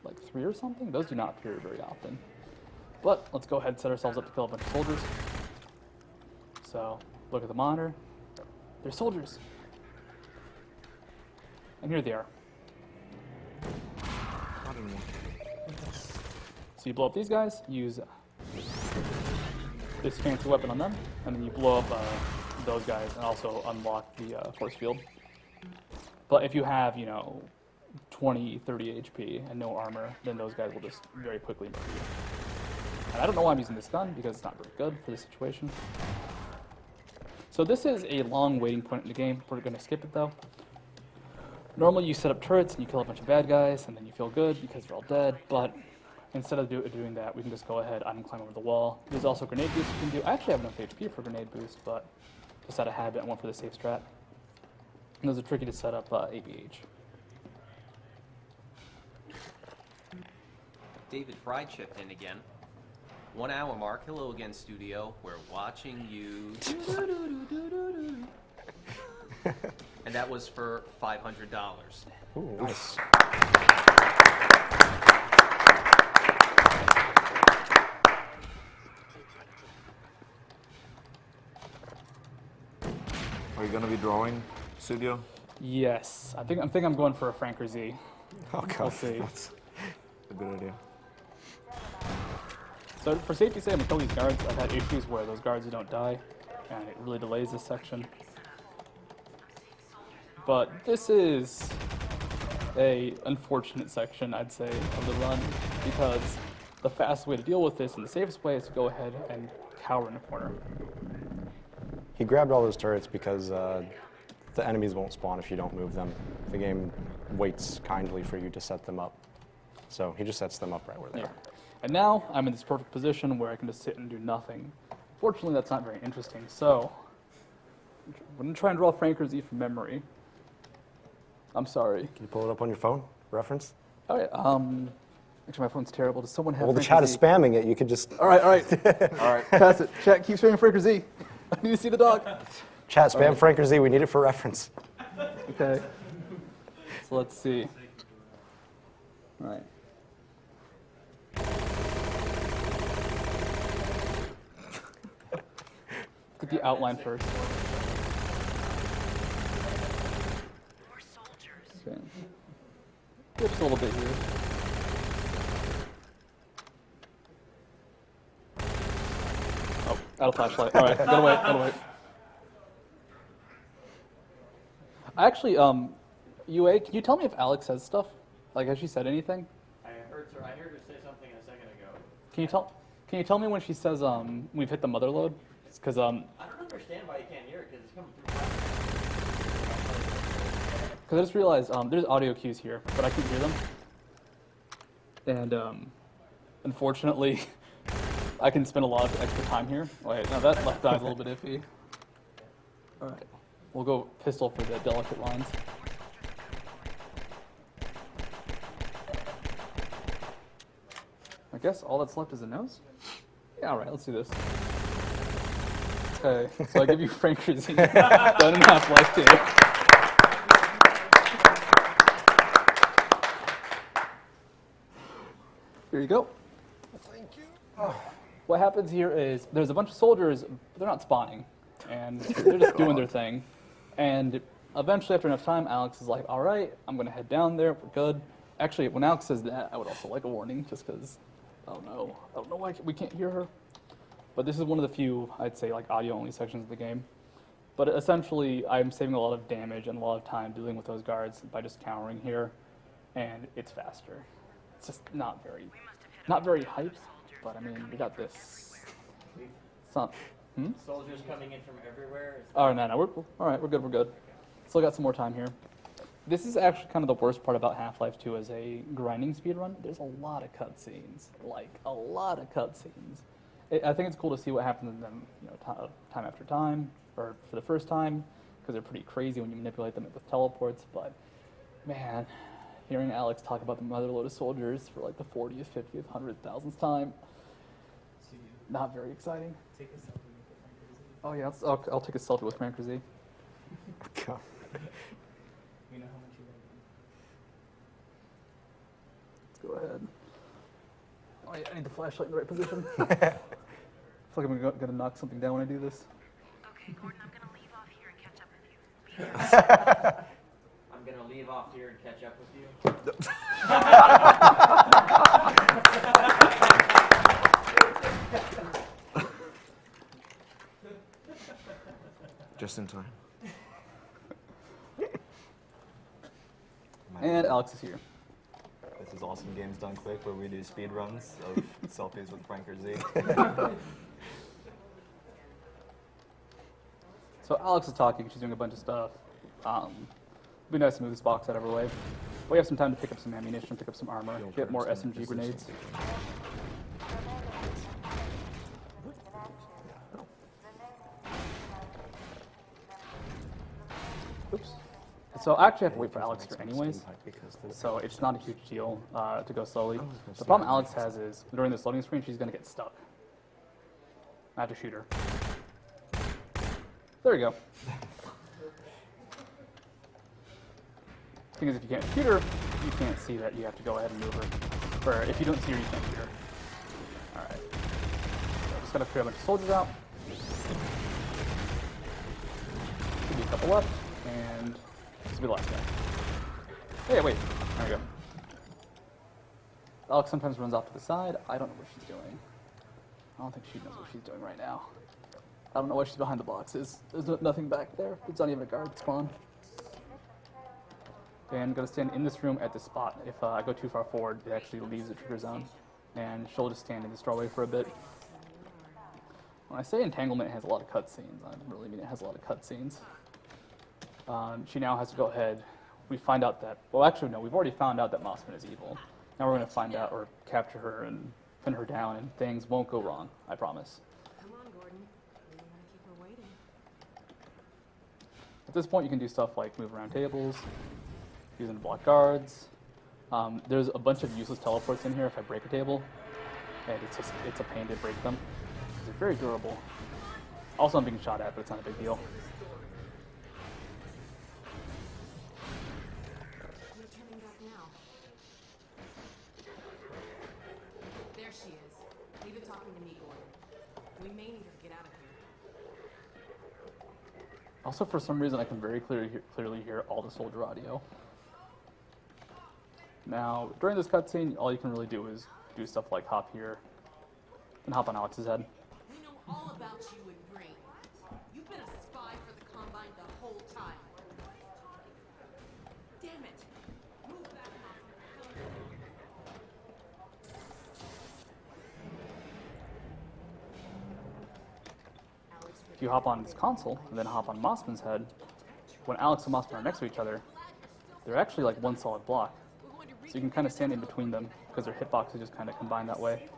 like 3 or something. Those do not appear very often. But let's go ahead and set ourselves up to kill a bunch of soldiers. So look at the monitor. They're soldiers. And here they are. So you blow up these guys, use this fancy weapon on them, and then you blow up those guys and also unlock the force field. But if you have, 20, 30 HP and no armor, then those guys will just very quickly murder you. And I don't know why I'm using this gun, because it's not very good for this situation. So this is a long waiting point in the game. We're going to skip it though. Normally you set up turrets and you kill a bunch of bad guys and then you feel good because they're all dead, but instead of doing that, we can just go ahead and climb over the wall. There's also grenade boost you can do. I actually have enough HP for grenade boost, but just out of habit, I went for the safe strat. And those are tricky to set up ABH. David Fry chipped in again. 1 hour mark. Hello again, studio. We're watching you. And that was for $500. Ooh, nice. Are you gonna be drawing, studio? Yes, I think I'm going for a Frank or Z. Oh god, We'll see. That's a good idea. So for safety's sake, I'm gonna kill these guards. I've had issues where those guards don't die, and it really delays this section. But this is a unfortunate section, I'd say, of the run, because the fastest way to deal with this and the safest way is to go ahead and cower in the corner. He grabbed all those turrets because the enemies won't spawn if you don't move them. The game waits kindly for you to set them up. So he just sets them up right where they are. And now I'm in this perfect position where I can just sit and do nothing. Fortunately, that's not very interesting. So I'm going to try and draw Frank or Z from memory. I'm sorry. Can you pull it up on your phone? Reference? Oh, yeah. Actually, my phone's terrible. Does someone have Well, the Frank or chat is Z? spamming it. You could just... All right. All right. Pass it. Chat, keep spamming Frank or Z. I need to see the dog. Chat, spam Frank or Z. We need it for reference. Okay. So let's see. All right. Look at the outline first. Okay. Just a little bit here. Oh, out of flashlight. All right, gotta wait. Actually, UA, can you tell me if Alex says stuff? Like, has she said anything? I heard her say something a second ago. Can you tell me when she says we've hit the mother load? Because I don't understand why you can't hear it because it's coming through. Because I just realized there's audio cues here, but I can't hear them. And unfortunately, I can spend a lot of extra time here. Wait, no, that left eye's a little bit iffy. All right, we'll go pistol for the delicate lines. I guess all that's left is a nose? Yeah, all right, let's do this. Okay, so I give you Frank or Z. 1.5 life too. Here you go. Thank you. What happens here is there's a bunch of soldiers, but they're not spawning, and they're just doing their thing. And eventually, after enough time, Alex is like, all right, I'm going to head down there. We're good. Actually, when Alex says that, I would also like a warning, just because I don't know why we can't hear her. But this is one of the few, I'd say, like audio-only sections of the game. But essentially, I'm saving a lot of damage and a lot of time dealing with those guards by just countering here, and it's faster. It's just not very hyped, but I mean, we got this. It's not. Soldiers coming in from everywhere. Oh no, we're all right. We're good. Still got some more time here. This is actually kind of the worst part about Half-Life 2 as a grinding speedrun. There's a lot of cutscenes, like a lot of cutscenes. I think it's cool to see what happens in them, time after time, or for the first time, because they're pretty crazy when you manipulate them with teleports. But man, hearing Alex talk about the motherload of soldiers for like the 40th, 50th, 100,000th time, not very exciting. Oh yeah, I'll take a selfie with Frank Z. God. Let's go ahead. Oh yeah, I need the flashlight in the right position. I feel like I'm gonna knock something down when I do this. Okay, Gordon, I'm gonna leave off here and catch up with you. I'm gonna leave off here and catch up with you. Just in time. And Alex is here. This is Awesome Games Done Quick, where we do speed runs of selfies with Frank or Z. So Alex is talking. She's doing a bunch of stuff. It'd be nice to move this box out of her way. We have some time to pick up some ammunition, pick up some armor, get more SMG grenades. Oops. So I actually have to wait for Alex here anyways, so it's not a huge deal to go slowly. The problem Alex has is, during this loading screen, she's going to get stuck. I have to shoot her. There we go. Thing is, if you can't shoot her, you can't see that you have to go ahead and move her. Or if you don't see her, you can't shoot her. Alright. So just gotta clear a bunch of soldiers out. Should be a couple left, and this will be the last guy. Hey, wait. There we go. Alex sometimes runs off to the side. I don't know what she's doing. I don't think she knows what she's doing right now. I don't know why she's behind the boxes. There's nothing back there. It's not even a guard spawn. And I'm going to stand in this room at this spot. If I go too far forward, it actually leaves the trigger zone. And she'll just stand in this doorway for a bit. When I say entanglement has a lot of cutscenes, I really mean it has a lot of cutscenes. She now has to go ahead. We find out that, well actually no, we've already found out that Mossman is evil. Now we're going to find out or capture her and pin her down, and things won't go wrong, I promise. Come on, Gordon. We don't want to keep her waiting. At this point you can do stuff like move around tables, using to block guards. There's a bunch of useless teleports in here if I break a table, and it's a pain to break them. They're very durable. Also I'm being shot at, but it's not a big deal. We're turning back now. There she is. Leave it talking to me, Gordon. We may need her to get out of here. Also, for some reason, I can very clearly hear all the soldier audio. Now, during this cutscene, all you can really do is do stuff like hop here and hop on Alex's head. We know all about you and Brain. You've been a spy for the Combine the whole time. Damn it! Move back, If you hop on this console and then hop on Mossman's head, when Alex and Mossman are next to each other, they're actually like one solid block. So you can kind of stand in between them because their hitboxes just kind of combine that way.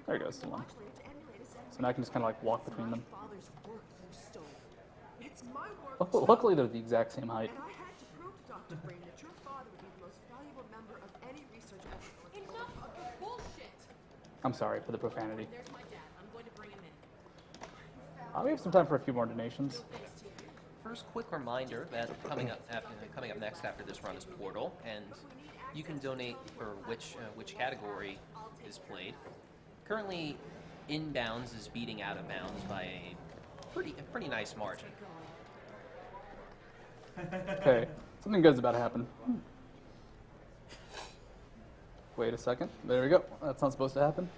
There goes the one. So now I can just kind of like walk between them. Luckily they're the exact same height. And I had to prove to Dr. Brain that your father would be the most valuable member of any research effort. Enough of the bullshit! I'm sorry for the profanity. There's my dad. I'm going to bring him in. We have some time for a few more donations. First, quick reminder that coming up next after this run is Portal, and you can donate for which category is played. Currently, Inbounds is beating Out of Bounds by a pretty nice margin. Okay, something good's about to happen. Wait a second. There we go. That's not supposed to happen.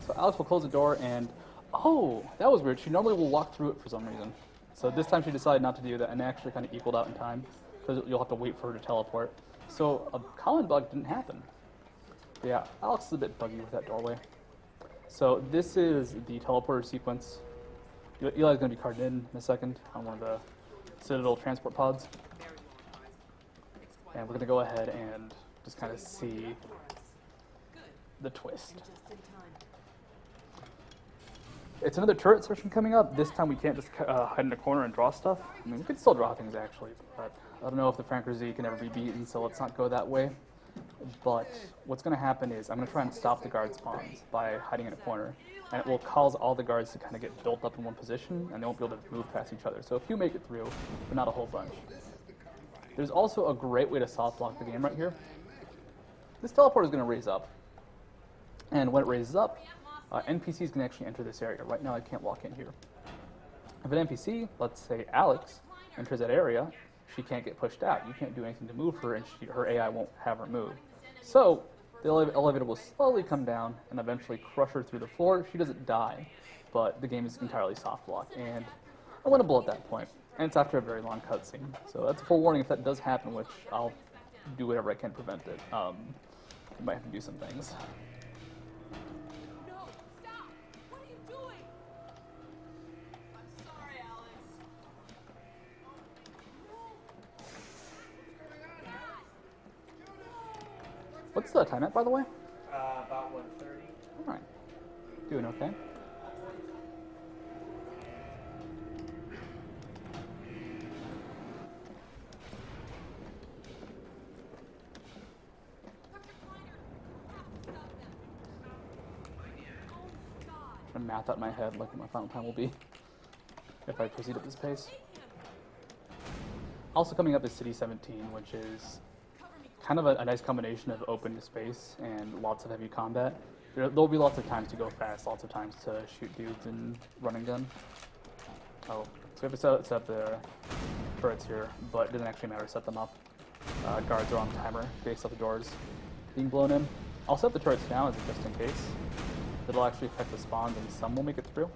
So Alex will close the door and... Oh, that was weird. She normally will walk through it for some reason. So this time she decided not to do that, and it actually kind of equaled out in time, because you'll have to wait for her to teleport. So a common bug didn't happen. But yeah, Alex is a bit buggy with that doorway. So this is the teleporter sequence. Eli's going to be carded in a second on one of the Citadel transport pods. And we're going to go ahead and just kind of see the twist. It's another turret session coming up. This time we can't just hide in a corner and draw stuff. I mean, we could still draw things actually, but I don't know if the Franker Z can ever be beaten, so let's not go that way. But what's going to happen is I'm going to try and stop the guard spawns by hiding in a corner. And it will cause all the guards to kind of get built up in one position, and they won't be able to move past each other. So a few make it through, but not a whole bunch. There's also a great way to soft lock the game right here. This teleporter is going to raise up. And when it raises up, NPCs can actually enter this area. Right now I can't walk in here. If an NPC, let's say Alex, enters that area, she can't get pushed out. You can't do anything to move her, and her AI won't have her move. So the elevator will slowly come down and eventually crush her through the floor. She doesn't die, but the game is entirely soft lock. And I win a bullet at that point. And it's after a very long cutscene. So that's a full warning if that does happen, which I'll do whatever I can to prevent it. I might have to do some things. No, stop! What are you doing? I'm sorry, Alex. What's the time at, by the way? About 1:30. All right. Doing okay. I'm math out in my head like what my final time will be if I proceed at this pace. Also coming up is City 17, which is kind of a nice combination of open space and lots of heavy combat. There'll be lots of times to go fast, lots of times to shoot dudes and run and gun. Oh, so we have to set up the turrets here, but it doesn't actually matter to set them up. Guards are on timer based off the doors being blown in. I'll set the turrets now as just in case. It'll actually affect the spawns and some will make it through,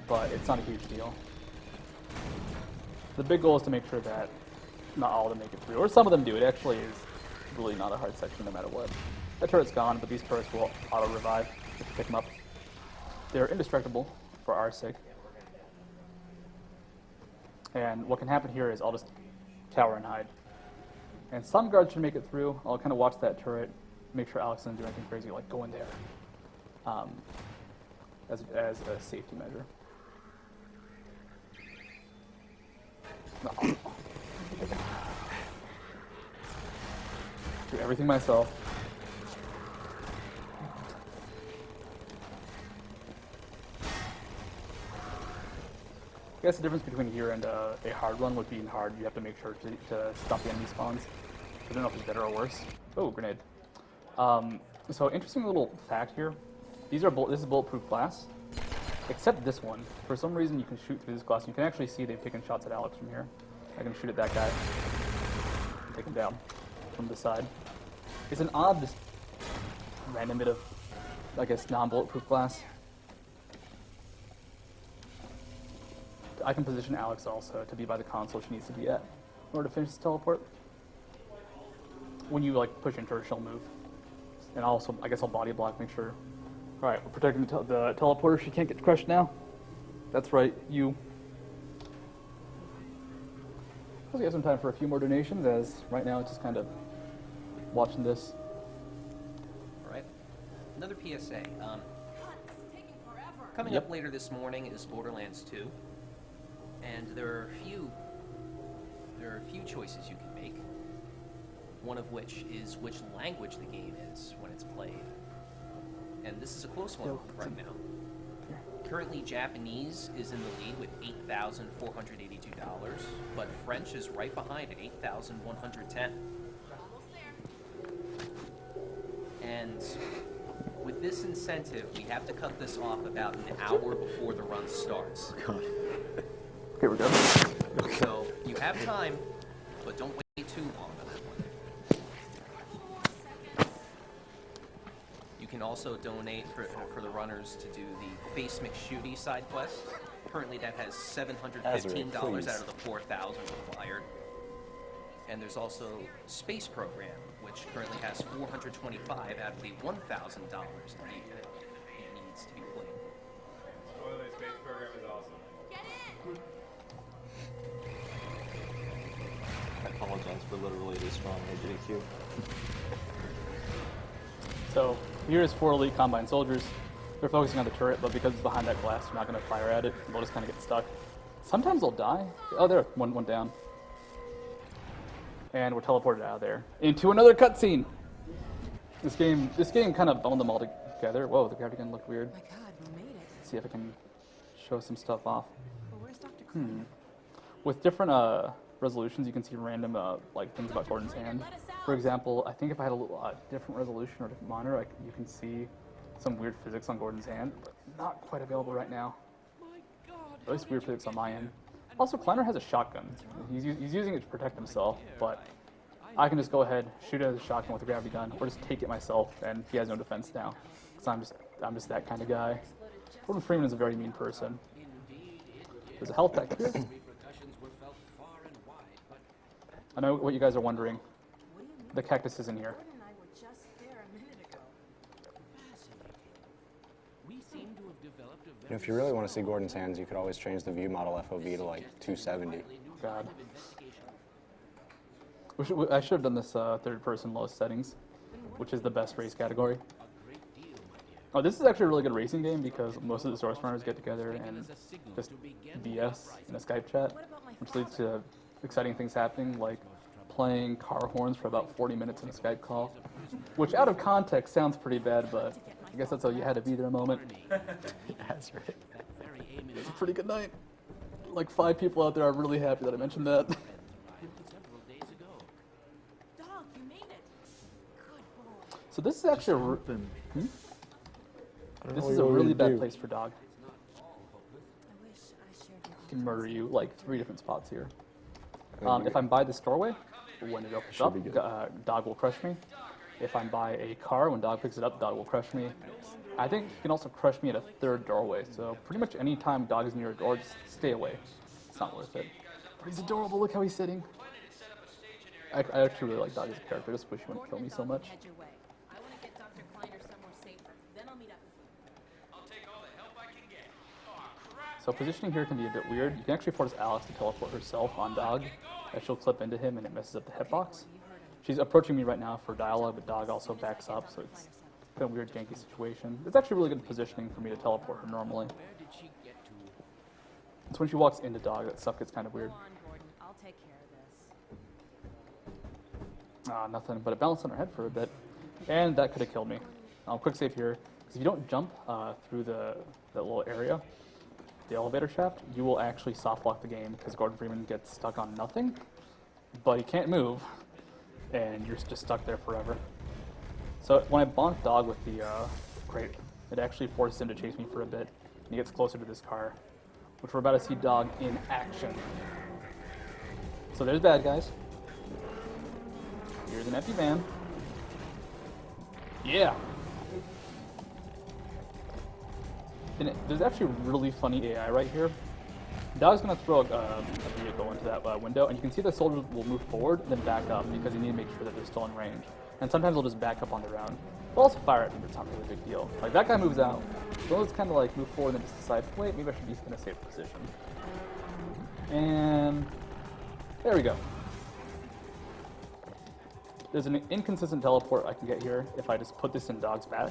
but it's not a huge deal. The big goal is to make sure that not all of them make it through, or some of them do. It actually is really not a hard section no matter what. That turret's gone, but these turrets will auto-revive if you pick them up. They're indestructible for our sake. And what can happen here is I'll just tower and hide. And some guards should make it through. I'll kind of watch that turret, make sure Alex doesn't do anything crazy, like go in there, as a safety measure. No. Do everything myself. I guess the difference between here and a hard run would be in hard, you have to make sure to stop the enemy spawns. I don't know if it's better or worse. Oh, grenade. So interesting little fact here. This is bulletproof glass, except this one. For some reason, you can shoot through this glass. You can actually see they've taken shots at Alex from here. I can shoot at that guy. Take him down from the side. It's an odd, this random bit of, I guess, non-bulletproof glass. I can position Alex also to be by the console she needs to be at in order to finish this teleport. When you like push into her, she'll move. And also, I guess I'll body block, make sure. All right, we're protecting the teleporter. She can't get crushed now. That's right, you. We have some time for a few more donations, as right now it's just kind of watching this. All right. Another PSA. Coming up later this morning is Borderlands 2, and there are a few choices you can make. One of which is which language the game is when it's played, and this is a close one right now. Currently, Japanese is in the lead with $8,482, but French is right behind at $8,110. And with this incentive, we have to cut this off about an hour before the run starts. God. Here we go. So you have time, but don't wait too long on that one. You can also donate for the runners to do the Face McShooty side quest. Currently that has $715 out of the 4,000 required. And there's also Space Program, which currently has $425 out of the $1,000 it needs to be played. Spoiler, Space Program is awesome. I apologize for literally destroying AGDQ. So here is 4 elite Combine soldiers. They're focusing on the turret, but because it's behind that glass, they're not going to fire at it. They'll just kind of get stuck. Sometimes they'll die. Oh, there, one down. And we're teleported out of there into another cutscene. This game kind of boned them all together. Whoa, the gravity gun looked weird. My God, we made it. Let's see if I can show some stuff off. But where's Dr. Kleiner? With different resolutions, you can see random like things about Gordon's hand. For example, I think if I had a little different resolution or different monitor, you can see some weird physics on Gordon's hand, but not quite available right now. At least weird physics on my end. Also, Kleiner has a shotgun. He's using it to protect himself, but I can just go ahead, shoot it as a shotgun with a gravity gun, or just take it myself, and he has no defense now. Because I'm just that kind of guy. Gordon Freeman is a very mean person. There's a health pack here. I know what you guys are wondering. The cactus is in here. Gordon and I were just there a minute ago. We seem to have developed a You know, if you really want to see Gordon's hands, you could always change the view model FOV to like 270. God. I should have done this third-person lowest settings, which is the best race category. Oh, this is actually a really good racing game because most of the source runners get together and just BS in a Skype chat, which leads to exciting things happening, like playing car horns for about 40 minutes in a Skype call, which out of context sounds pretty bad, but I guess that's how you had to be there a moment. That's right. It's a pretty good night. Like 5 people out there are really happy that I mentioned that. Dog, you made it. Good boy. So this is actually this is a really bad place for Dog. I wish I shared your Can murder you like 3 different spots here. If I'm by this doorway, when it opens up, Dog will crush me. If I'm by a car, when Dog picks it up, Dog will crush me. I think he can also crush me at a 3rd doorway, so pretty much any time Dog is near a door, just stay away. It's not worth it. But he's adorable, look how he's sitting. I actually really like Dog as a character, I just wish he wouldn't kill me so much. Head your way. I want to get Dr. Kleiner somewhere safer. Then I'll meet up with you. I'll take all the help I can get. Oh, crap. So positioning here can be a bit weird. You can actually force Alex to teleport herself on Dog, and she'll clip into him and it messes up the hitbox. She's approaching me right now for dialogue, but Dog also backs up, so it's kind of a weird, janky situation. It's actually really good positioning for me to teleport her normally. Where did she get to? It's when she walks into Dog that stuff gets kind of weird. Go on, Gordon. I'll take care of this. Nothing, but it bounced on her head for a bit, and that could have killed me. Quick save here, because if you don't jump through that little area, the elevator shaft, you will actually soft lock the game, because Gordon Freeman gets stuck on nothing, but he can't move, and you're just stuck there forever. So when I bonked Dog with the crate, it actually forced him to chase me for a bit, and he gets closer to this car, which we're about to see Dog in action. So there's bad guys. Here's an empty van. Yeah. And there's actually really funny AI right here. Dog's gonna throw a vehicle into that window, and you can see the soldiers will move forward and then back up because you need to make sure that they're still in range. And sometimes they'll just back up on their own. They'll also fire at me, but it's not really a big deal. Like that guy moves out. They'll just kind of like move forward and then just decide, wait, maybe I should be in a safe position. And there we go. There's an inconsistent teleport I can get here if I just put this in Dog's back.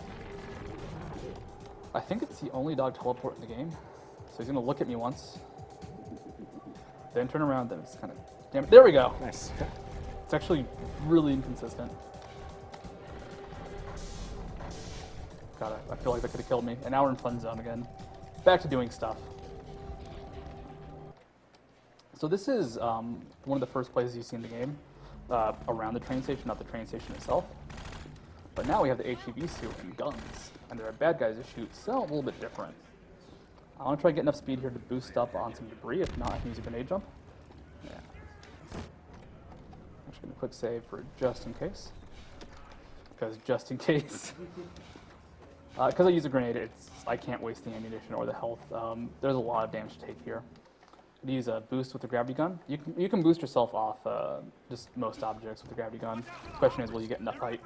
I think it's the only Dog teleport in the game. So he's gonna look at me once, then turn around, then it's kind of, damn it, there we go. Nice. It's actually really inconsistent. God, I feel like that could have killed me. And now we're in fun zone again. Back to doing stuff. So this is one of the first places you see in the game, around the train station, not the train station itself. But now we have the HEV suit and guns, and there are bad guys to shoot, so a little bit different. I want to try to get enough speed here to boost up on some debris. If not, I can use a grenade jump. Yeah. I'm just going to quick save for just in case. Because just in case. Because I use a grenade, I can't waste the ammunition or the health. There's a lot of damage to take here. I'm use a boost with the gravity gun. You can boost yourself off just most objects with the gravity gun. The question is, will you get enough height?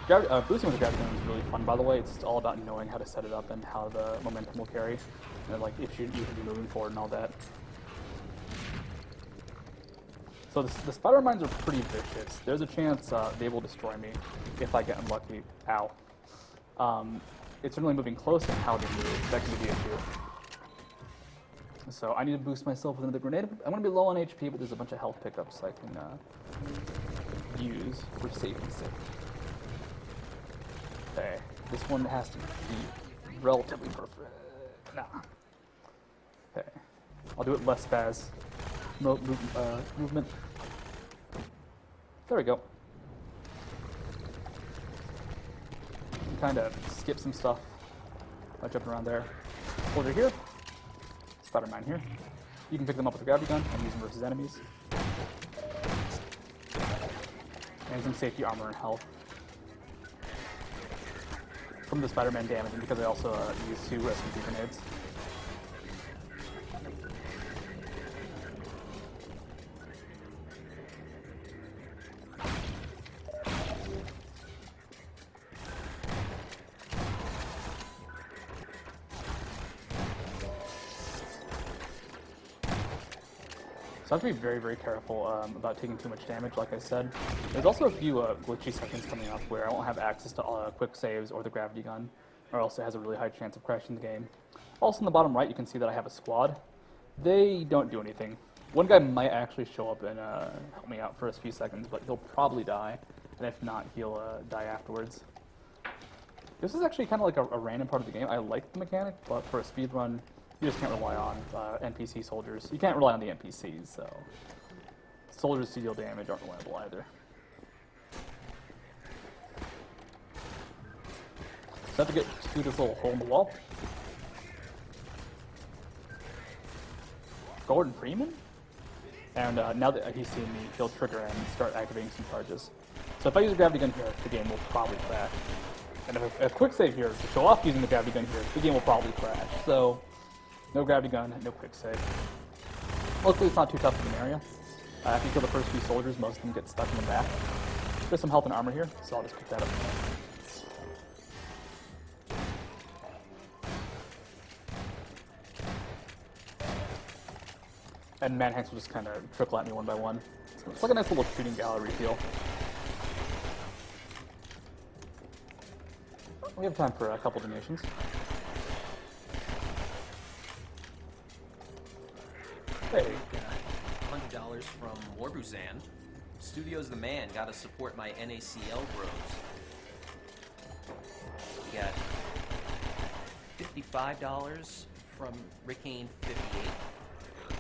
Boosting with the gravity gun is really fun, by the way. It's all about knowing how to set it up and how the momentum will carry. And like if you can be moving forward and all that. So the spider mines are pretty vicious. There's a chance they will destroy me if I get unlucky. Ow. It's certainly moving close and how they move. That can be the issue. So I need to boost myself with another grenade. I'm going to be low on HP, but there's a bunch of health pickups I can use for safety's sake. Okay, this one has to be relatively perfect. Nah. Okay, I'll do it less spaz movement. There we go. Kind of skip some stuff by jumping around there. Soldier here. Spider-Man here. You can pick them up with a gravity gun and use them versus enemies. And some safety armor and health. From the Spider-Man damage, and because I also use 2 rescue grenades. So I have to be very, very careful about taking too much damage, like I said. There's also a few glitchy seconds coming up where I won't have access to quick saves or the gravity gun, or else it has a really high chance of crashing the game. Also in the bottom right, you can see that I have a squad. They don't do anything. One guy might actually show up and help me out for a few seconds, but he'll probably die, and if not, he'll die afterwards. This is actually kind of like a random part of the game. I like the mechanic, but for a speedrun, you just can't rely on NPC soldiers. You can't rely on the NPCs, so soldiers to deal damage aren't reliable either. So I have to get through this little hole in the wall. Gordon Freeman? And now that he's seen me, he'll trigger and start activating some charges. So if I use a gravity gun here, the game will probably crash. And if a quick save here to show off using the gravity gun here, the game will probably crash. So no gravity gun, no quick save. Luckily, it's not too tough of an area. After you kill the first few soldiers, most of them get stuck in the back. There's some health and armor here, so I'll just pick that up. And manhanks will just kind of trickle at me one by one. So it's like a nice little shooting gallery feel. We have time for a couple donations. Hey. $100 from Morbuzan. Studio's the man. Gotta support my NACL bros. We got $55 from Rickane58.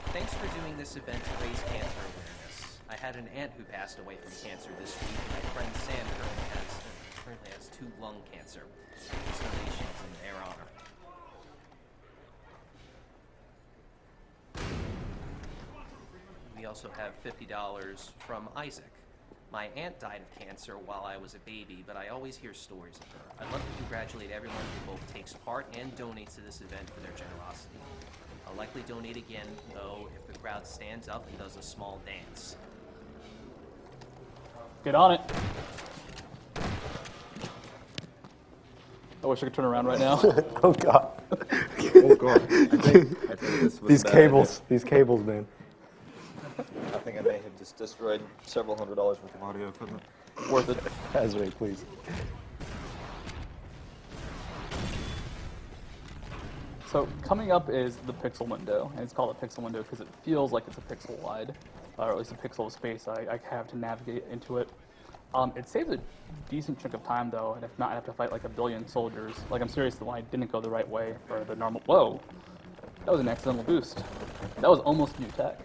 Thanks for doing this event to raise cancer awareness. I had an aunt who passed away from cancer this week. My friend Sam currently has 2 lung cancer. This donation's in their honor. We also have $50 from Isaac. My aunt died of cancer while I was a baby, but I always hear stories of her. I'd love to congratulate everyone who both takes part and donates to this event for their generosity. I'll likely donate again, though, if the crowd stands up and does a small dance. Get on it. I wish I could turn around right now. Oh god. Oh god. I think this was These cables, man. I think I may have just destroyed several $100s worth of audio equipment. Worth it. Azray, please. So coming up is the pixel window, and it's called a pixel window because it feels like it's a pixel wide, or at least a pixel of space I have to navigate into it. It saves a decent chunk of time though, and if not, I have to fight like a billion soldiers. Like I'm serious, the line didn't go the right way for the normal. Whoa, that was an accidental boost. That was almost new tech.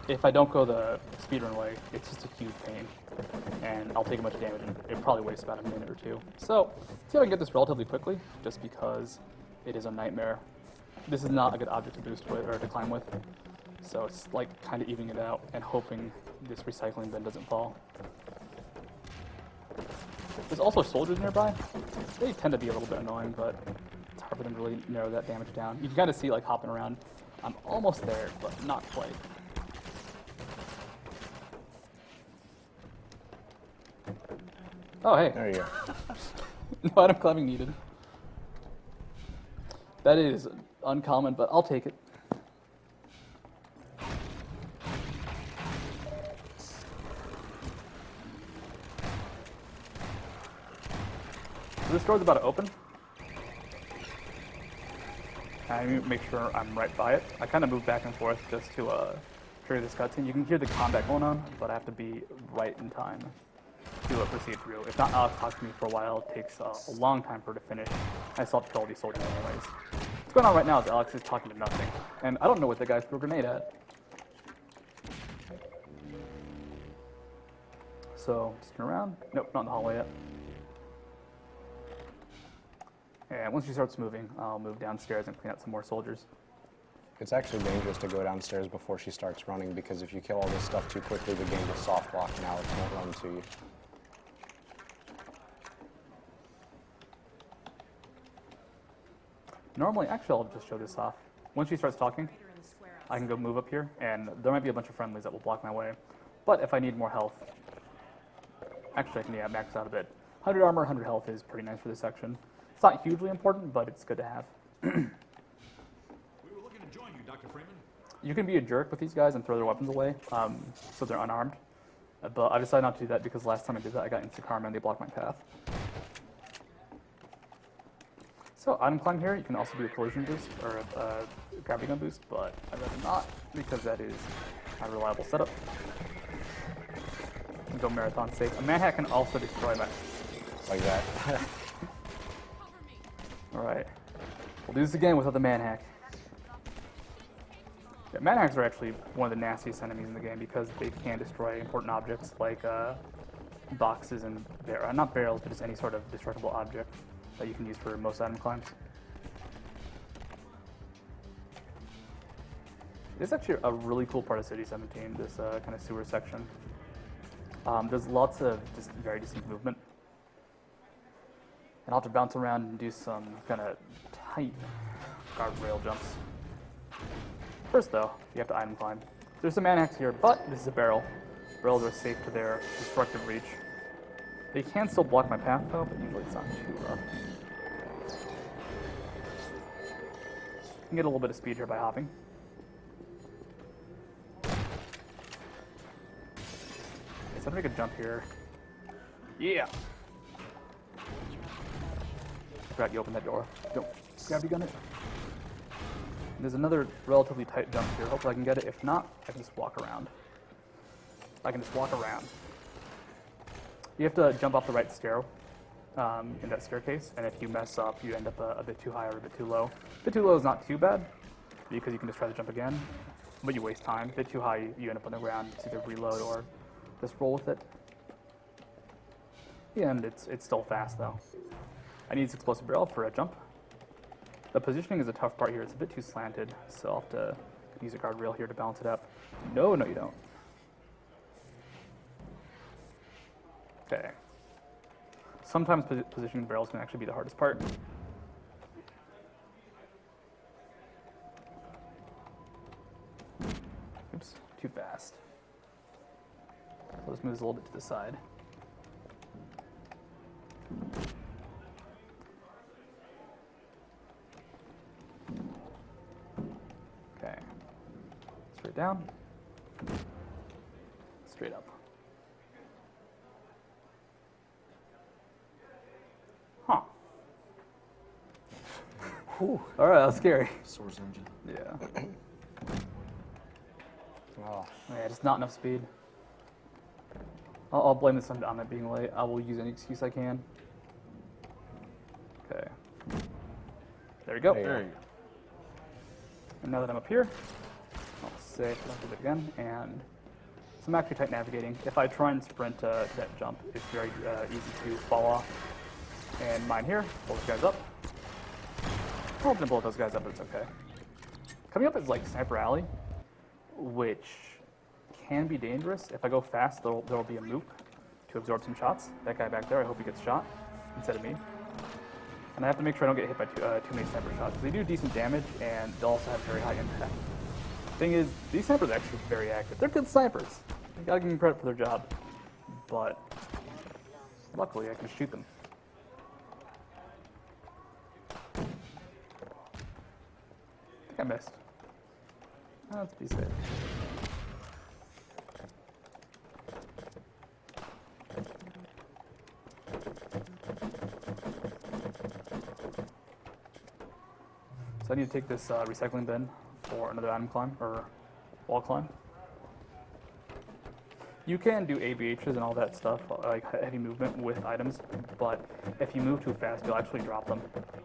If I don't go the speedrun way, it's just a huge pain, and I'll take a bunch of damage, and it probably wastes about a minute or 2. So, see if I can get this relatively quickly, just because it is a nightmare. This is not a good object to boost with, or to climb with, so it's like kind of evening it out, and hoping this recycling bin doesn't fall. There's also soldiers nearby. They tend to be a little bit annoying, but it's hard for them to really narrow that damage down. You can kind of see like hopping around. I'm almost there, but not quite. Oh, hey. There you go. No item climbing needed. That is uncommon, but I'll take it. So this door's about to open. I need to make sure I'm right by it. I kind of move back and forth just to trigger this cutscene. You can hear the combat going on, but I have to be right in time to proceed through. If not, Alex talks to me for a while. It takes a long time for her to finish. I still have to kill all these soldiers anyways. What's going on right now is Alex is talking to nothing. And I don't know what the guy threw a grenade at. So, just turn around. Nope, not in the hallway yet. And once she starts moving, I'll move downstairs and clean out some more soldiers. It's actually dangerous to go downstairs before she starts running, because if you kill all this stuff too quickly, the game will soft lock and Alex won't run to you. Normally, actually, I'll just show this off. Once she starts talking, I can go move up here, and there might be a bunch of friendlies that will block my way. But if I need more health, actually, I can max out a bit. 100 armor, 100 health is pretty nice for this section. It's not hugely important, but it's good to have. We were looking to join you, Dr. Freeman. You can be a jerk with these guys and throw their weapons away, so they're unarmed. But I decided not to do that because last time I did that, I got instant karma and they blocked my path. So item climb here, you can also do a collision boost or a gravity gun boost, but I'd rather not because that is a reliable setup. Go marathon safe. A manhack can also destroy that. Like that. Alright. We'll do this again without the manhack. Yeah, manhacks are actually one of the nastiest enemies in the game because they can destroy important objects like boxes and not barrels, but just any sort of destructible object that you can use for most item climbs. This is actually a really cool part of City 17, this kind of sewer section. There's lots of just very distinct movement. And I'll have to bounce around and do some kind of tight guardrail jumps. First though, you have to item climb. There's some manhacks here, but this is a barrel. Barrels are safe to their destructive reach. They can still block my path though, but usually it's not too rough. You can get a little bit of speed here by hopping. So I'm gonna make a jump here. Yeah! Forgot you opened that door. Don't grab your gun it. There's another relatively tight jump here. Hopefully I can get it. If not, I can just walk around. I can just walk around. You have to jump off the right stair in that staircase, and if you mess up, you end up a bit too high or a bit too low. A bit too low is not too bad, because you can just try to jump again, but you waste time. A bit too high, you end up on the ground. It's either reload or just roll with it. And it's still fast though. I need this explosive barrel for a jump. The positioning is a tough part here. It's a bit too slanted, so I'll have to use a guardrail here to balance it up. No, you don't. Okay. Sometimes positioning barrels can actually be the hardest part. Oops, too fast. So this moves a little bit to the side. Okay. Straight down. Straight up. Huh. Whew. All right, that was scary. Source engine. Yeah. Oh. Yeah, just not enough speed. I'll blame this on it being late. I will use any excuse I can. Okay. There we go. There you go. And now that I'm up here, I'll save, I'll do it again, and some actually tight navigating. If I try and sprint to that jump, it's very easy to fall off. And mine here, pull those guys up. I'm hoping to blow those guys up, but it's okay. Coming up is like Sniper Alley, which can be dangerous. If I go fast, there'll be a mook to absorb some shots. That guy back there, I hope he gets shot instead of me. And I have to make sure I don't get hit by too many sniper shots, because they do decent damage, and they also have very high impact. Thing is, these snipers are actually very active. They're good snipers. You gotta give them credit for their job. But luckily, I can shoot them. I think I missed. Let's be safe. So I need to take this recycling bin for another item climb, or wall climb. You can do ABHs and all that stuff, like heavy movement with items, but if you move too fast, you'll actually drop them.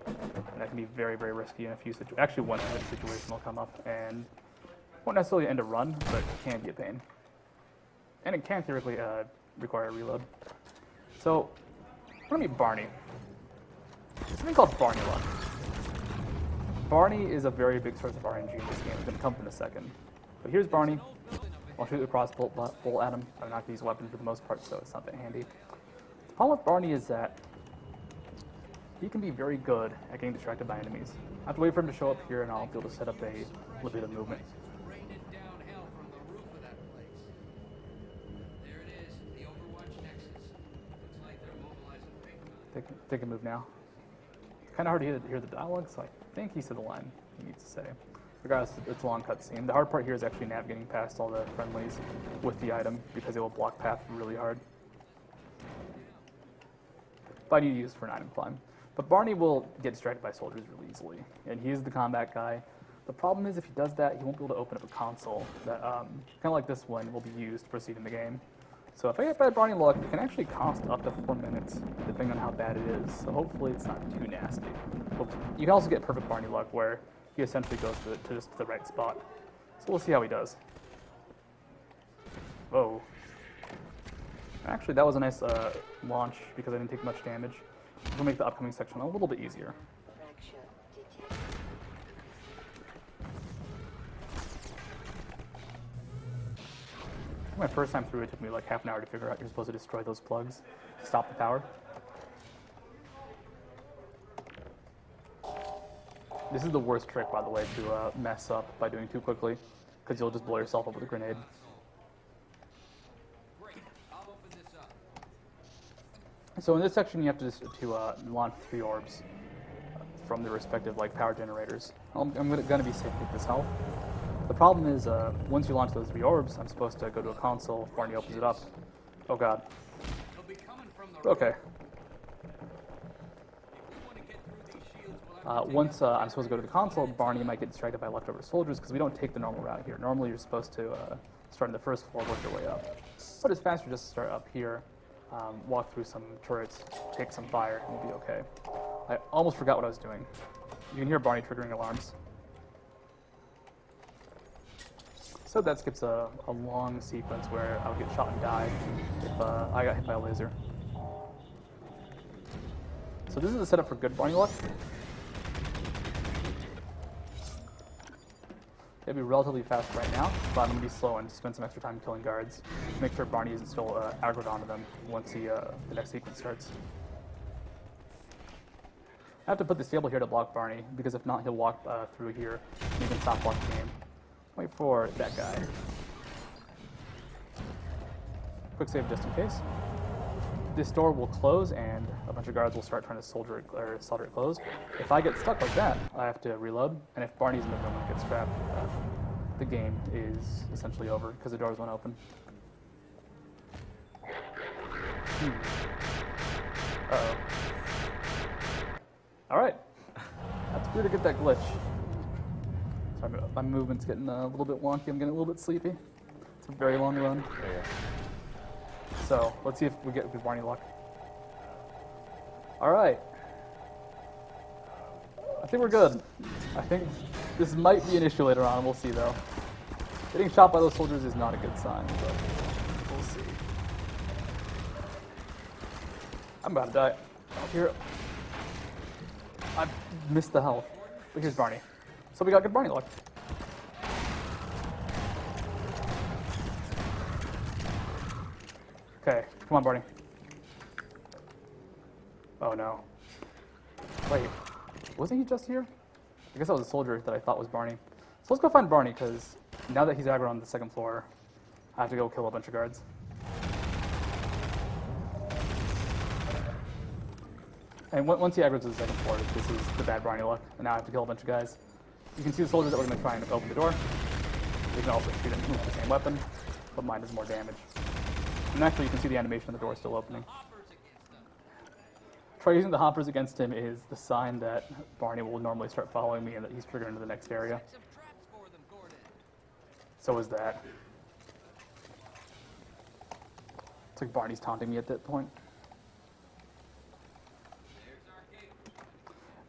And that can be very, very risky in a few situations. Actually, one situation will come up and won't necessarily end a run, but it can be a pain. And it can theoretically require a reload. So, we're gonna meet Barney. Something called Barney luck. Barney is a very big source of RNG in this game. It's gonna come up in a second. But here's Barney. I'll shoot the crossbolt at him. I'm not gonna use a weapon for the most part, so it's not that handy. The problem with Barney is that he can be very good at getting distracted by enemies. I have to wait for him to show up here, and I'll be able to set up a little bit of movement. Raining down hell from the roof of that place. There it is, the Overwatch Nexus. Looks like they're mobilizing big time. They can move now. Kind of hard to hear the dialogue, so I think he said the line he needs to say. Regardless, it's a long cutscene. The hard part here is actually navigating past all the friendlies with the item because they will block path really hard. But I need to use it for an item climb. But Barney will get distracted by soldiers really easily, and he is the combat guy. The problem is if he does that, he won't be able to open up a console that, kind of like this one, will be used to proceed in the game. So if I get bad Barney luck, it can actually cost up to 4 minutes, depending on how bad it is. So hopefully it's not too nasty. But you can also get perfect Barney luck, where he essentially goes to just the right spot. So we'll see how he does. Whoa. Actually, that was a nice launch because I didn't take much damage. This will make the upcoming section a little bit easier. My first time through, it took me like half an hour to figure out you're supposed to destroy those plugs to stop the power. This is the worst trick, by the way, to mess up by doing too quickly, because you'll just blow yourself up with a grenade. So in this section, you have to launch 3 orbs from the respective power generators. I'm gonna be safe with this health. The problem is, once you launch those 3 orbs, I'm supposed to go to a console. Barney opens it up. Oh god. Okay. Once I'm supposed to go to the console, Barney might get distracted by leftover soldiers because we don't take the normal route here. Normally, you're supposed to start on the first floor, work your way up. But it's faster just to start up here, walk through some turrets, take some fire, and we'll be okay. I almost forgot what I was doing. You can hear Barney triggering alarms. So that skips a long sequence where I'll get shot and die if I got hit by a laser. So this is the setup for good Barney luck. It'll be relatively fast right now, but I'm going to be slow and spend some extra time killing guards to make sure Barney isn't still aggroed onto them once the next sequence starts. I have to put this table here to block Barney, because if not, he'll walk through here and you can stop block the game. Wait for that guy. Quick save just in case. This door will close and a bunch of guards will start trying to solder it closed. If I get stuck like that, I have to reload. And if Barney's in the room and gets trapped, the game is essentially over because the doors won't open. Uh-oh. Alright. That's weird to get that glitch. Sorry, my movement's getting a little bit wonky. I'm getting a little bit sleepy. It's a very long run. Yeah. So, let's see if we get good Barney luck. Alright. I think we're good. I think this might be an issue later on. We'll see, though. Getting shot by those soldiers is not a good sign, but we'll see. I'm about to die. Oh, here. I missed the health. But here's Barney. So we got good Barney luck. Okay, come on, Barney. Oh no. Wait, wasn't he just here? I guess that was a soldier that I thought was Barney. So let's go find Barney, because now that he's aggro on the second floor, I have to go kill a bunch of guards. And once he aggroes to the second floor, this is the bad Barney luck, and now I have to kill a bunch of guys. You can see the soldiers that we're going to try and open the door. We can also shoot him with the same weapon, but mine does more damage. And actually, you can see the animation of the door still opening. try using the hoppers against him is the sign that Barney will normally start following me and that he's triggered into the next area. So is that. It's like Barney's taunting me at that point.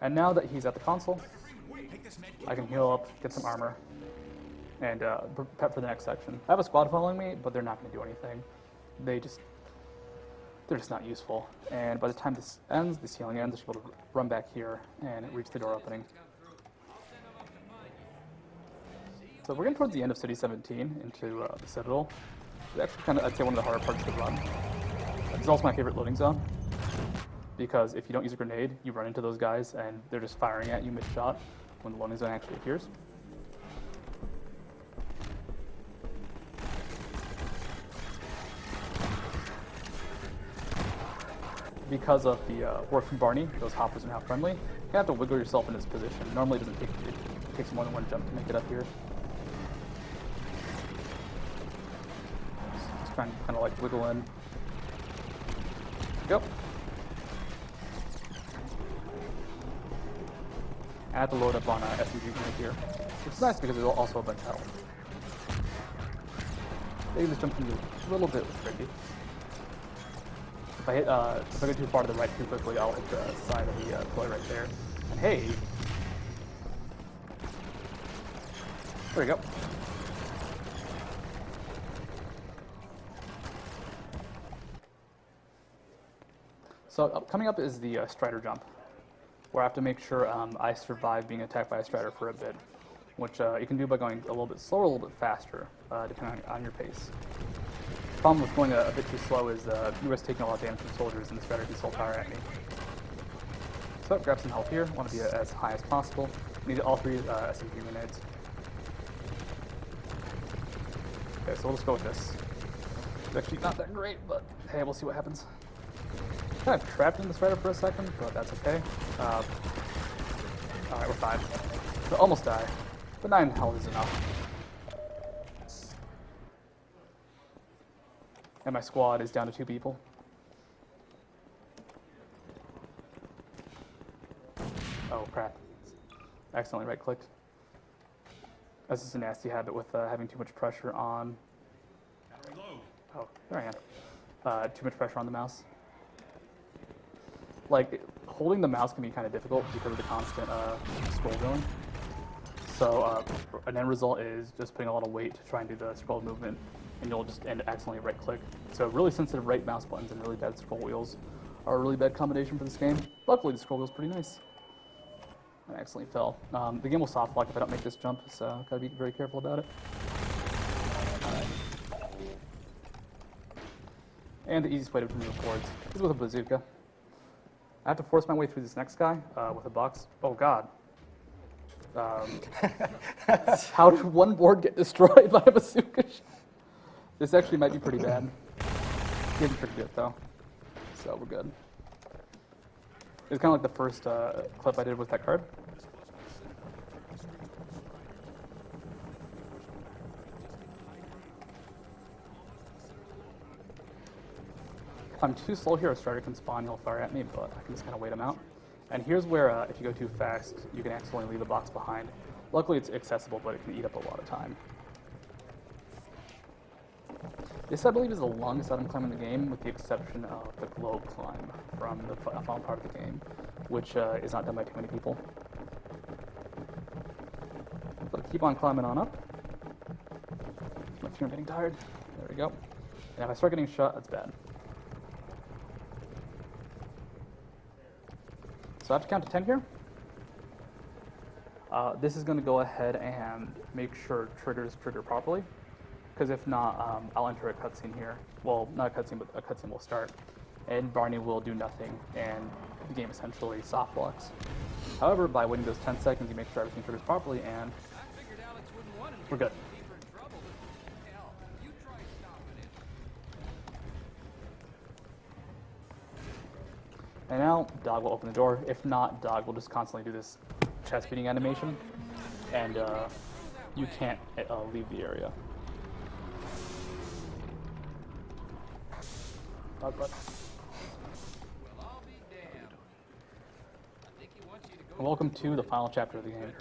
And now that he's at the console, I can heal up, get some armor, and prep for the next section. I have a squad following me, but they're not going to do anything. They're just not useful. And by the time this ends, this healing ends, I should be able to run back here and reach the door opening. So we're getting towards the end of City 17 into the Citadel. It's actually kind of, I'd say, one of the harder parts to run. It's also my favorite loading zone, because if you don't use a grenade, you run into those guys and they're just firing at you mid-shot when the loading zone actually appears. Because of the work from Barney, those hoppers are now friendly. You have to wiggle yourself in this position. Normally it doesn't take, it takes more than one jump to make it up here. Just trying to kind of like wiggle in. Go. I have to load up on SMG unit here, which is nice because there's also a bunch of health. Maybe this jump can be a little bit tricky. If I go too far to the right too quickly, I'll hit the side of the pillar right there. And hey, there we go. So coming up is the Strider jump, where I have to make sure I survive being attacked by a Strider for a bit, which you can do by going a little bit slower, a little bit faster, depending on your pace. The problem with going a bit too slow is you risk taking a lot of damage from soldiers, and the Strider can still fire at me. So grab some health here. Want to be as high as possible. Need all 3 SMG grenades. Okay, so we'll just go with this. It's actually not that great, but hey, we'll see what happens. Kind of trapped in the Strider for a second, but that's okay. Alright, we're fine. We'll almost die, but 9 health is enough. And my squad is down to 2 people. Oh crap. I accidentally right-clicked. That's just a nasty habit with having too much pressure on... Oh, there I am. Too much pressure on the mouse. Like, holding the mouse can be kind of difficult because of the constant scroll going. So an end result is just putting a lot of weight to try and do the scroll movement, and you'll just end accidentally right-click. So really sensitive right mouse buttons and really bad scroll wheels are a really bad combination for this game. Luckily, the scroll wheel's pretty nice. I accidentally fell. The game will soft lock if I don't make this jump, so gotta be very careful about it. Alright. And the easiest way to move forwards is with a bazooka. I have to force my way through this next guy with a box. Oh god. How did one board get destroyed by a bazooka shot? This actually might be pretty bad. Getting pretty good though, so we're good. It's kind of like the first clip I did with that card. If I'm too slow here, a Strider can spawn, he'll fire at me, but I can just kind of wait him out. And here's where, if you go too fast, you can accidentally leave a box behind. Luckily, it's accessible, but it can eat up a lot of time. This, I believe, is the longest item climb in the game, with the exception of the globe climb from the final part of the game, which is not done by too many people. So keep on climbing on up. My feet are getting tired. There we go. And if I start getting shot, that's bad. So I have to count to 10 here. This is going to go ahead and make sure triggers trigger properly, because if not, I'll enter a cutscene here. Well, not a cutscene, but a cutscene will start, and Barney will do nothing, and the game essentially soft locks. However, by waiting those 10 seconds, you make sure everything triggers properly, and we're good. And now, Dog will open the door. If not, Dog will just constantly do this chest beating animation, and you can't leave the area. Dog butt. Welcome to the final chapter of the game.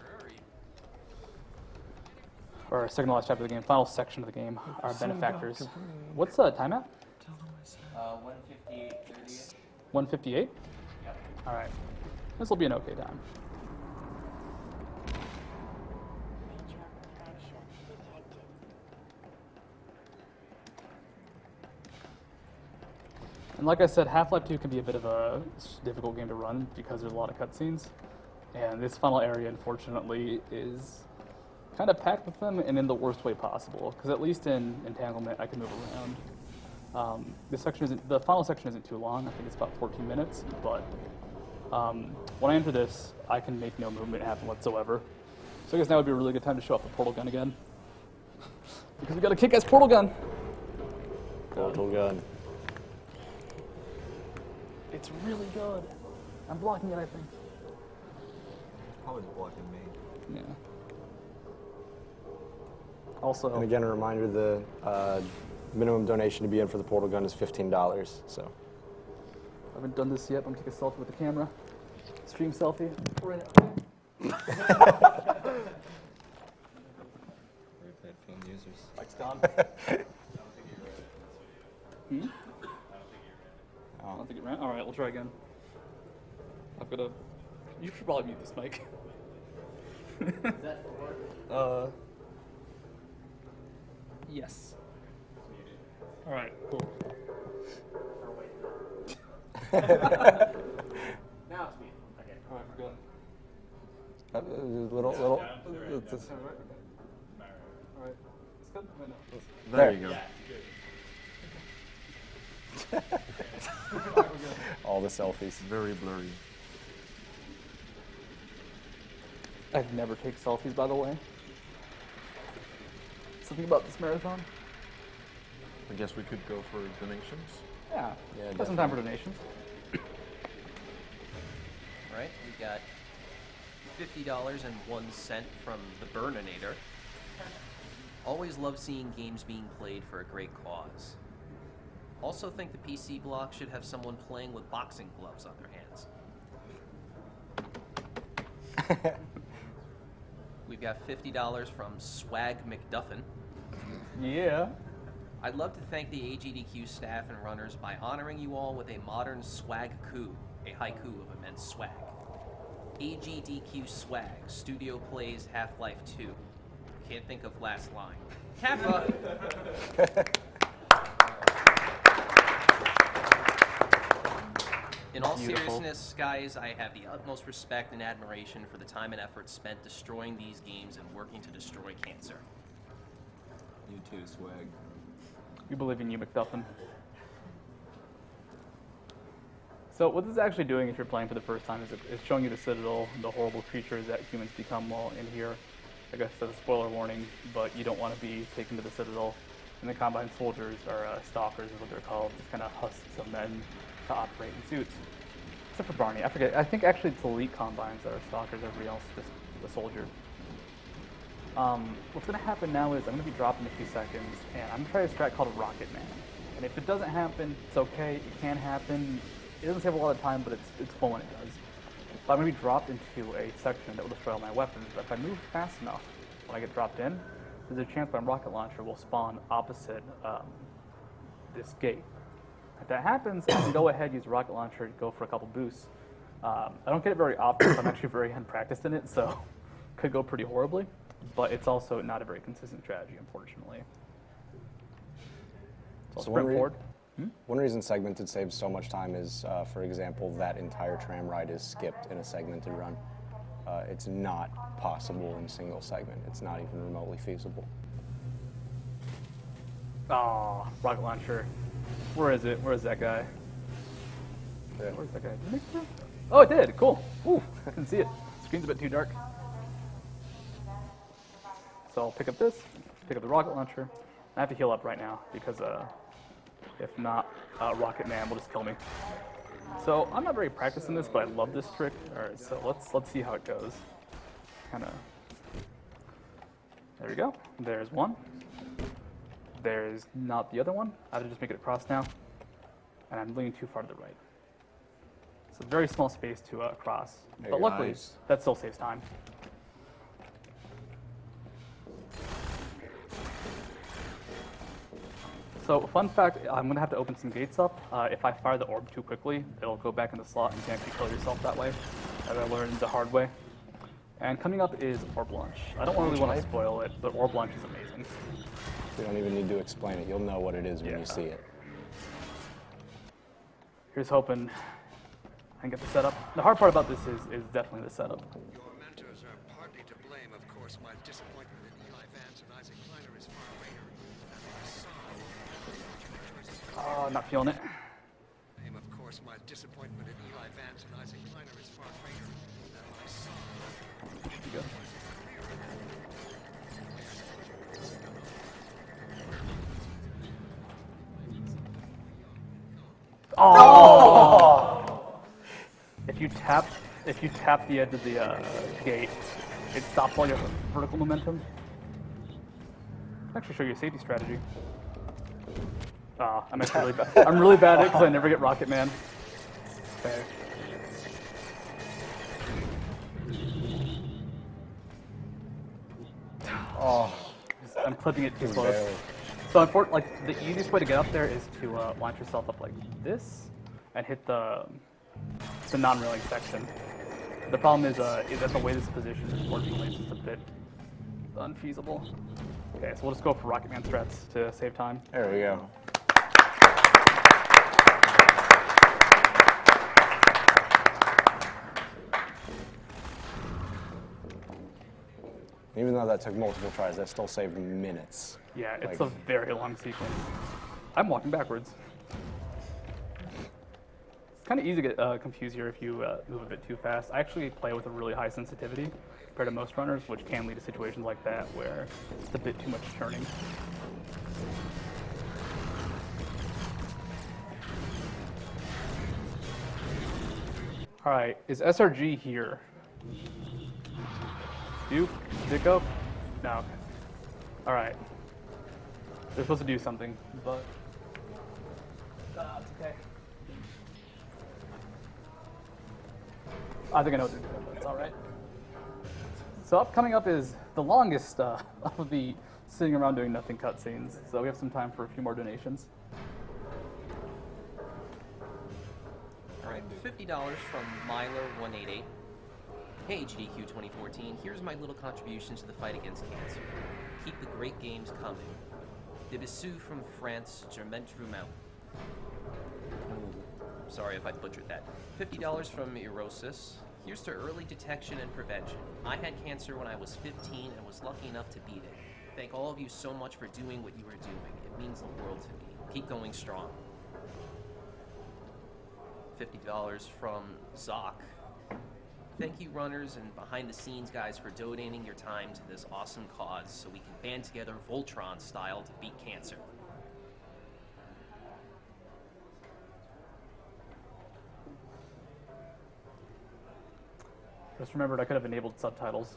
Or second to last chapter of the game, final section of the game, our benefactors. What's the time at? 158.30-ish. 158? Yep. Alright. This will be an okay time. And like I said, Half-Life 2 can be a bit of a difficult game to run because there's a lot of cutscenes. And this final area, unfortunately, is kind of packed with them and in the worst way possible. Because at least in Entanglement, I can move around. The final section isn't too long. I think it's about 14 minutes. But when I enter this, I can make no movement happen whatsoever. So I guess now would be a really good time to show off the portal gun again. Because we got a kick-ass portal gun. Portal gun. It's really good. I'm blocking it, I think. Probably blocking me. Yeah. Also, And again, a reminder: the minimum donation to be in for the portal gun is $15. So. I haven't done this yet. I'm gonna take a selfie with the camera. Stream selfie. We're in it. Phone users. Mike's gone. I don't think it ran. All right, we'll try again. I've got to. You should probably mute this mic. Is that for? Yes. All right, cool. Now it's me. Okay. All right, we're good. Little. All right. It's good. Wait, no. There you go. All the selfies. Very blurry. I've never taken selfies, by the way. Something about this marathon? I guess we could go for donations. Yeah. Yeah, Got some time for donations. All right, we got $50.01 from the Burninator. Always love seeing games being played for a great cause. Also think the PC block should have someone playing with boxing gloves on their hands. We've got $50 from Swag McDuffin. Yeah. I'd love to thank the AGDQ staff and runners by honoring you all with a modern swag coup, a haiku of immense swag. AGDQ swag, studio plays Half-Life 2. Can't think of last line. Kappa! In all seriousness, guys, I have the utmost respect and admiration for the time and effort spent destroying these games and working to destroy cancer. You too, Swag. We believe in you, McDuffin. So what this is actually doing if you're playing for the first time is it's showing you the Citadel, the horrible creatures that humans become while in here. I guess that's a spoiler warning, but you don't want to be taken to the Citadel. And the Combine soldiers, or stalkers is what they're called, just kind of husks of men to operate in suits. Except for Barney. I forget. I think actually it's elite Combines that are stalkers, everybody else is just a soldier. What's going to happen now is I'm going to be dropped in a few seconds, and I'm going to try a strat called Rocket Man. And if it doesn't happen, it's okay. It can happen. It doesn't save a lot of time, but it's fun when it does. But I'm going to be dropped into a section that will destroy all my weapons. But if I move fast enough when I get dropped in, there's a chance my rocket launcher will spawn opposite this gate. If that happens, I can go ahead, use a rocket launcher, go for a couple boosts. I don't get it very often, so I'm actually very unpracticed in it, so could go pretty horribly. But it's also not a very consistent strategy, unfortunately. So I'll sprint forward. One reason segmented saves so much time is, for example, that entire tram ride is skipped in a segmented run. It's not possible in single segment. It's not even remotely feasible. Oh, rocket launcher. Where is it? Where is that guy? Yeah. Where's that guy? Did it make it through? Oh, it did. Cool. Ooh, I can see it. Screen's a bit too dark. So I'll pick up this, pick up the rocket launcher. I have to heal up right now because if not, Rocket Man will just kill me. So I'm not very practiced in this, but I love this trick. All right, so let's see how it goes. There we go. There's one. There's not the other one. I have to just make it across now. And I'm leaning too far to the right. It's a very small space to cross, Hey, but luckily guys. that still saves time. So, fun fact, I'm going to have to open some gates up. If I fire the orb too quickly, it'll go back in the slot and you can actually kill yourself that way, as I learned the hard way. And coming up is orb launch. I don't really want to spoil it, but orb launch is amazing. You don't even need to explain it. You'll know what it is when you see it. Here's hoping I can get the setup. The hard part about this is definitely the setup. Your mentors are partly to blame, of course. My disappointment in Eli Vance and Isaac Kleiner is far greater than my sorrow. Not feeling it. Of course, my disappointment in Eli Vance and Isaac Kleiner is far greater than my sorrow. There you go. Oh! If you tap the edge of the gate, it stops all your vertical momentum. I'll actually show you a safety strategy. I'm actually really bad. I'm really bad at it because I never get Rocket Man. Okay. Oh, I'm clipping it too Just close. barely. So unfortunately, like the easiest way to get up there is to launch yourself up like this and hit the non-railing section. The problem is that the way this is positioned, unfortunately, is just a bit unfeasible. Okay, so we'll just go for Rocket Man strats to save time. There we go. Even though that took multiple tries, that still saved minutes. Yeah, it's Like- a very long sequence. I'm walking backwards. It's kind of easy to get confused here if you move a bit too fast. I actually play with a really high sensitivity compared to most runners, which can lead to situations like that where it's a bit too much turning. All right, is SRG here? Duke? Did it go? No. Okay. All right. They're supposed to do something, but it's okay. I think I know what they're doing, but it's all right. So coming up is the longest of the sitting around doing nothing cutscenes. So we have some time for a few more donations. All right, $50 from Myler188. Hey, AGDQ 2014, here's my little contribution to the fight against cancer. Keep the great games coming. De Bissou from France, Germain Drumeau. Sorry if I butchered that. $50 from Erosis. Here's to early detection and prevention. I had cancer when I was 15 and was lucky enough to beat it. Thank all of you so much for doing what you are doing. It means the world to me. Keep going strong. $50 from Zoc. Thank you, runners and behind-the-scenes guys, for donating your time to this awesome cause so we can band together Voltron style to beat cancer. Just remembered I could have enabled subtitles,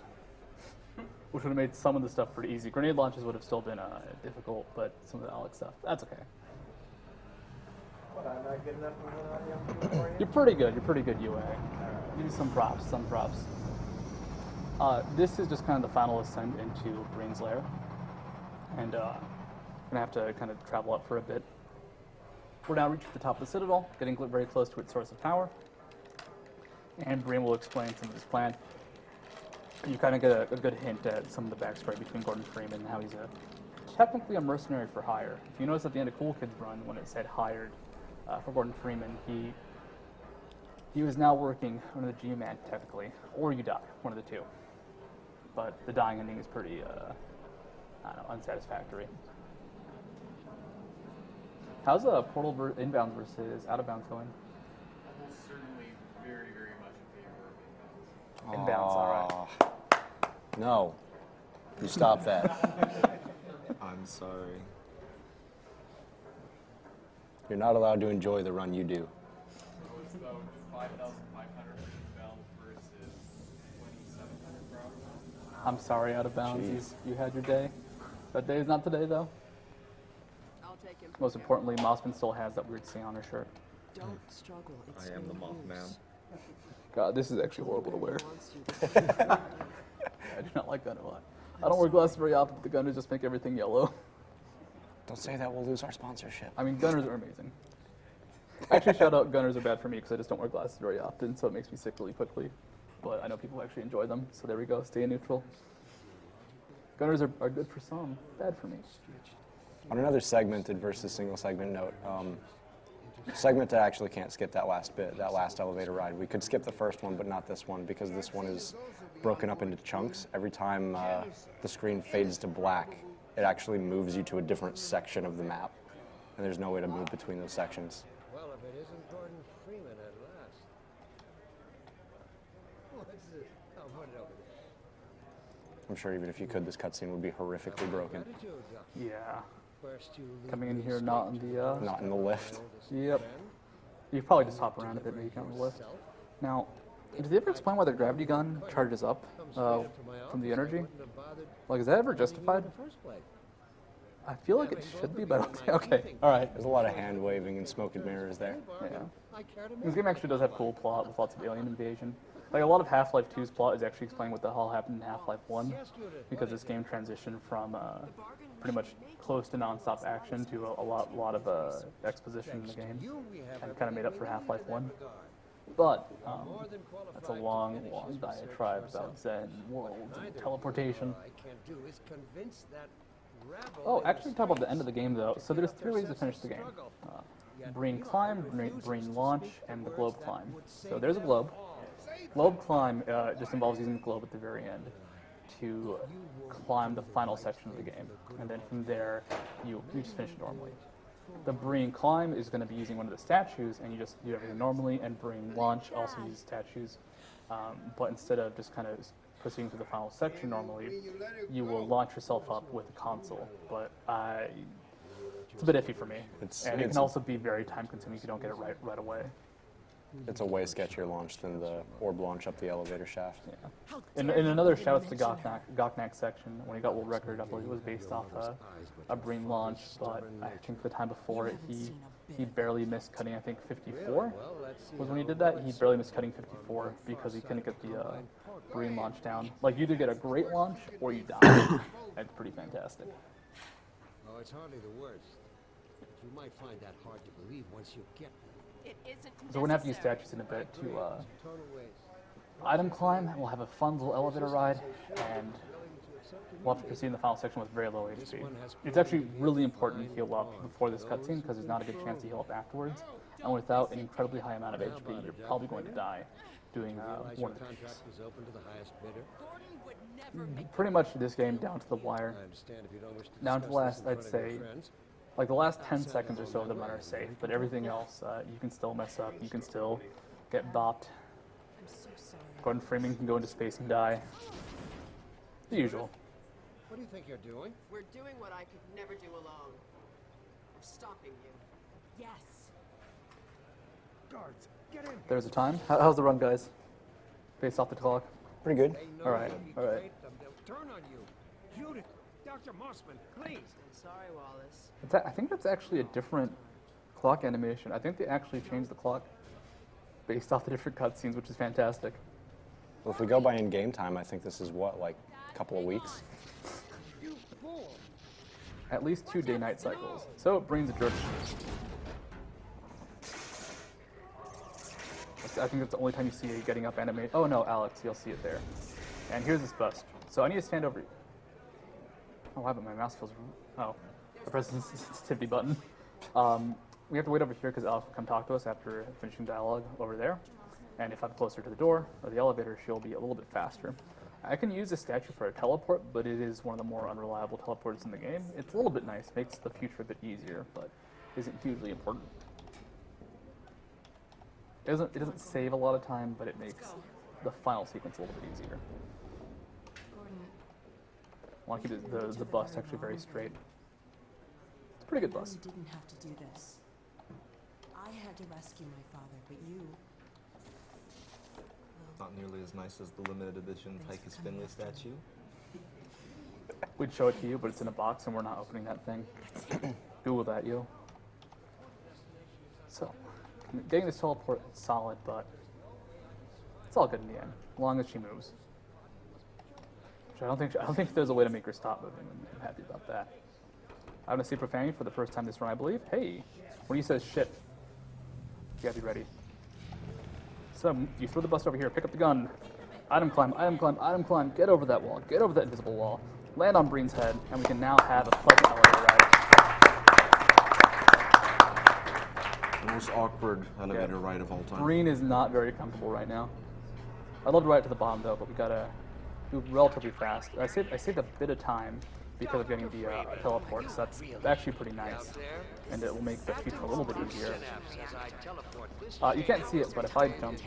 which would have made some of the stuff pretty easy. Grenade launches would have still been difficult, but some of the Alex stuff, that's okay. What, I'm not good enough of an audio for you? You're pretty good. You're pretty good UA. Give you some props. Some props. This is just kind of the final ascent into Brain's Lair, and I'm gonna have to kind of travel up for a bit. We're now reaching the top of the Citadel, getting very close to its source of power, and Brain will explain some of his plan. You kind of get a good hint at some of the backstory between Gordon Freeman and how he's technically a mercenary for hire. If you notice at the end of Cool Kids Run, when it said hired for Gordon Freeman, he was now working under the G-Man technically, or you die, one of the two. But the dying ending is pretty, I don't know, unsatisfactory. How's Portal inbounds versus out of bounds going? Almost certainly very, very much in favor of inbounds. Inbounds, all right. No. You stop that. I'm sorry. You're not allowed to enjoy the run you do. So it's about 5,500 for inbound versus 2,700 for out of bounds. I'm sorry, out of bounds. You had your day. That day is not today, though. I'll take him. Most importantly, Mossman still has that weird C on her shirt. Don't struggle. It's I am the no Mothman. use. God, this is actually horrible to wear. I do not like gunner a lot. I don't wear glasses very often, but the gunners just make everything yellow. Don't say that, we'll lose our sponsorship. I mean, gunners are amazing. Actually, shout out, gunners are bad for me because I just don't wear glasses very often, so it makes me sick really quickly. But I know people actually enjoy them, so there we go, stay neutral. Gunners are good for some, bad for me. On another segmented versus single segment note, segmented actually can't skip that last bit, that last elevator ride. We could skip the first one, but not this one, because this one is broken up into chunks. Every time the screen fades to black, it actually moves you to a different section of the map, and there's no way to move between those sections. Well, if it isn't Gordon Freeman at last. What's this? I'll put it over there. I'm sure even if you could, this cutscene would be horrifically broken. Yeah. Coming in here, not in the not in the lift. Yep. You probably just hop around a bit, maybe on the lift. Now, did they ever explain why the gravity gun charges up from the energy? Like, is that ever justified? I feel like it should be, but okay. All right. There's a lot of hand waving and smoke and mirrors there. Yeah. This game actually does have cool plot with lots of alien invasion. Like, a lot of Half-Life 2's plot is actually explaining what the hell happened in Half-Life 1, because this game transitioned from pretty much close to non-stop action to a lot of exposition in the game, and kind of made up for Half-Life 1. But that's a long, long diatribe about Zen, worlds, and teleportation. Oh, actually talk about the end of the game, though. So there's 3 ways to finish the game. Breen Climb, Breen Launch, and the Globe Climb. So there's a globe. Globe Climb just involves using the globe at the very end to climb the final section of the game. And then from there, you just finish normally. The Breen Climb is going to be using one of the statues, and you just do everything normally, and Breen Launch also uses statues. But instead of just kind of proceeding to the final section normally, you will launch yourself up with a console. But it's a bit iffy for me. And it can also be very time-consuming if you don't get it right away. It's a way sketchier launch than the orb launch up the elevator shaft. Yeah. In another shout out to Goknak section, when he got world record, I believe it was based off a Breen launch, but I think the time before it, he barely missed cutting, I think 54 was when he did that. He barely missed cutting 54 because he couldn't get the Breen launch down. Like, you either get a great launch or you die. That's pretty fantastic. Oh, it's hardly the worst. You might find that hard to believe once you get there. So we're going to have to use statues in a bit to item climb. We'll have a fun little elevator ride, and we'll have to proceed in the final section with very low HP. It's actually really important to heal up before this cutscene because there's not a good chance to heal up afterwards. And without an incredibly high amount of HP, you're probably going to die doing one of the things. Pretty much this game down to the wire. Down to the last, I'd say, like the last 10 seconds or so of the run are safe, but everything else, you can still mess up. You can still get bopped. Gordon Freeman can go into space and die. The usual. What do you think you're doing? We're doing what I could never do alone. We're stopping you. Yes. Guards, get in. There's a time. How's the run, guys? Based off the clock? Pretty good. All right. All right. They'll turn on you. Judith, Dr. Mossman, please. I'm sorry, Wallace. I think that's actually a different clock animation. I think they actually changed the clock based off the different cutscenes, which is fantastic. Well, if we go by in-game time, I think this is what, like a couple of weeks? You fool. At least 2 day-night cycles. So Breen's a jerk. I think that's the only time you see it getting up animated. Oh no, Alex, you'll see it there. And here's this bust. So I need to stand over. Oh wow, but my mouse feels. Oh, I pressed the sensitivity button. We have to wait over here because Alex will come talk to us after finishing dialogue over there. And if I'm closer to the door or the elevator, she'll be a little bit faster. I can use this statue for a teleport, but it is one of the more unreliable teleports in the game. It's a little bit nice, makes the future a bit easier, but isn't hugely important. It doesn't save a lot of time, but it makes the final sequence a little bit easier. I want to keep the bus actually very straight. It's a pretty good bus. You didn't have to do this. I had to rescue my father, but you... Not nearly as nice as the limited edition Tychus Finley statue. We'd show it to you, but it's in a box and we're not opening that thing. Google that, yo. So, getting this teleport is solid, but It's all good in the end, as long as she moves. Which I don't think there's a way to make her stop moving. I'm happy about that. I'm gonna see profanity for the first time this run, I believe. Hey, when he says shit, you gotta be ready. So you throw the bus over here, pick up the gun, item climb, item climb, item climb, get over that wall, get over that invisible wall, land on Breen's head, and we can now have a pleasant elevator ride. The most awkward elevator ride of all time. Breen is not very comfortable right now. I'd love to ride to the bottom though, but we gotta move relatively fast. I saved a bit of time because of getting the teleport, so that's actually pretty nice. And it will make the future a little bit easier. You can't see it, but if I jump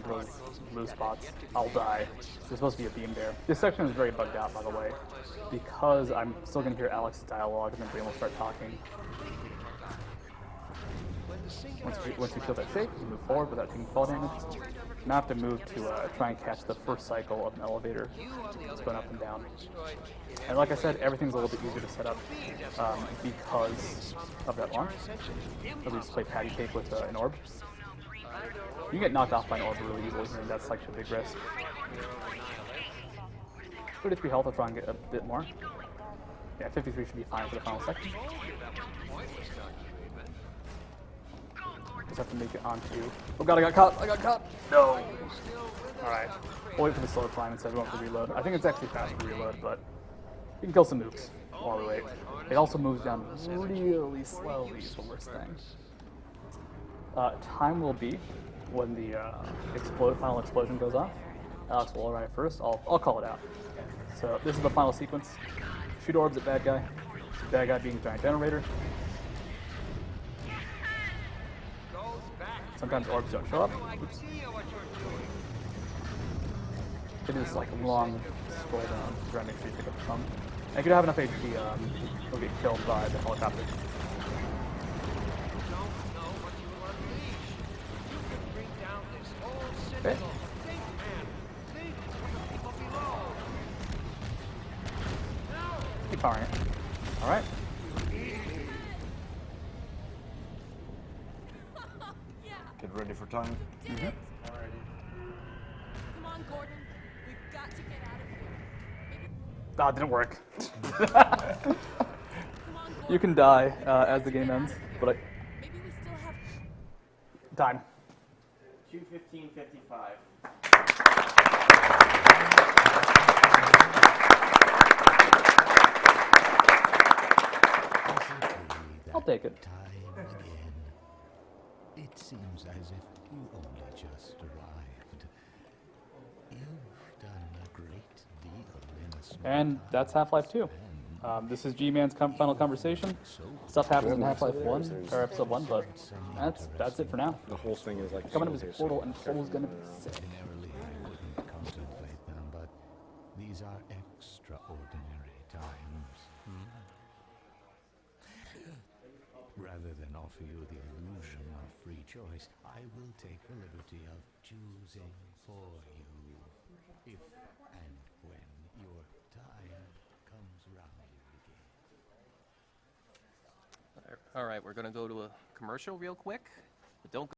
those blue spots, I'll die. There's supposed to be a beam there. This section is very bugged out, by the way, because I'm still going to hear Alex's dialogue, and then Breen will start talking. Once you feel that shake, you move forward without taking fall damage. Now I have to move to try and catch the first cycle of an elevator. It's going up and down. And like I said, everything's a little bit easier to set up because of that launch. So we just play patty cake with an orb. You can get knocked off by an orb really easily, and that's like a big risk. 33 health, I'll try and get a bit more. Yeah, 53 should be fine for the final section. Just have to make it onto... Oh god, I got caught! I got caught! No! Alright. We'll wait for the slow climb instead of going for reload. I think it's actually faster to reload, but you can kill some nukes while we wait. It also moves down really slowly is the worst thing. Time will be when the final explosion goes off. Alex will arrive first. I'll call it out. So this is the final sequence. Shoot orbs at bad guy. Bad guy being giant generator. Sometimes orbs don't show up. Oops. It is like a long scroll down to try and make sure you pick up some. And if you don't have enough HP, you'll get killed by the helicopter. Okay. Keep firing it. Alright. Get ready for time. Come on, Gordon. We've got to get out of here. Ah, it didn't work. You can die as the game ends, but Maybe we still have time. 2:15:55. I'll take it. Time again. It seems as if you only just arrived. You've done a great deal in a small And that's Half-Life 2. This is G-Man's final conversation. Stuff happens in Half-Life 1, or Episode 1, but that's it for now. The whole thing is like coming up with Portal, and Portal's gonna be sick. Ordinarily, I wouldn't contemplate them, but these are extraordinary times. Rather than offer you the illusion of free choice, I will take the liberty of choosing for you, if and when your time comes round again. All right, we're going to go to a commercial real quick, but don't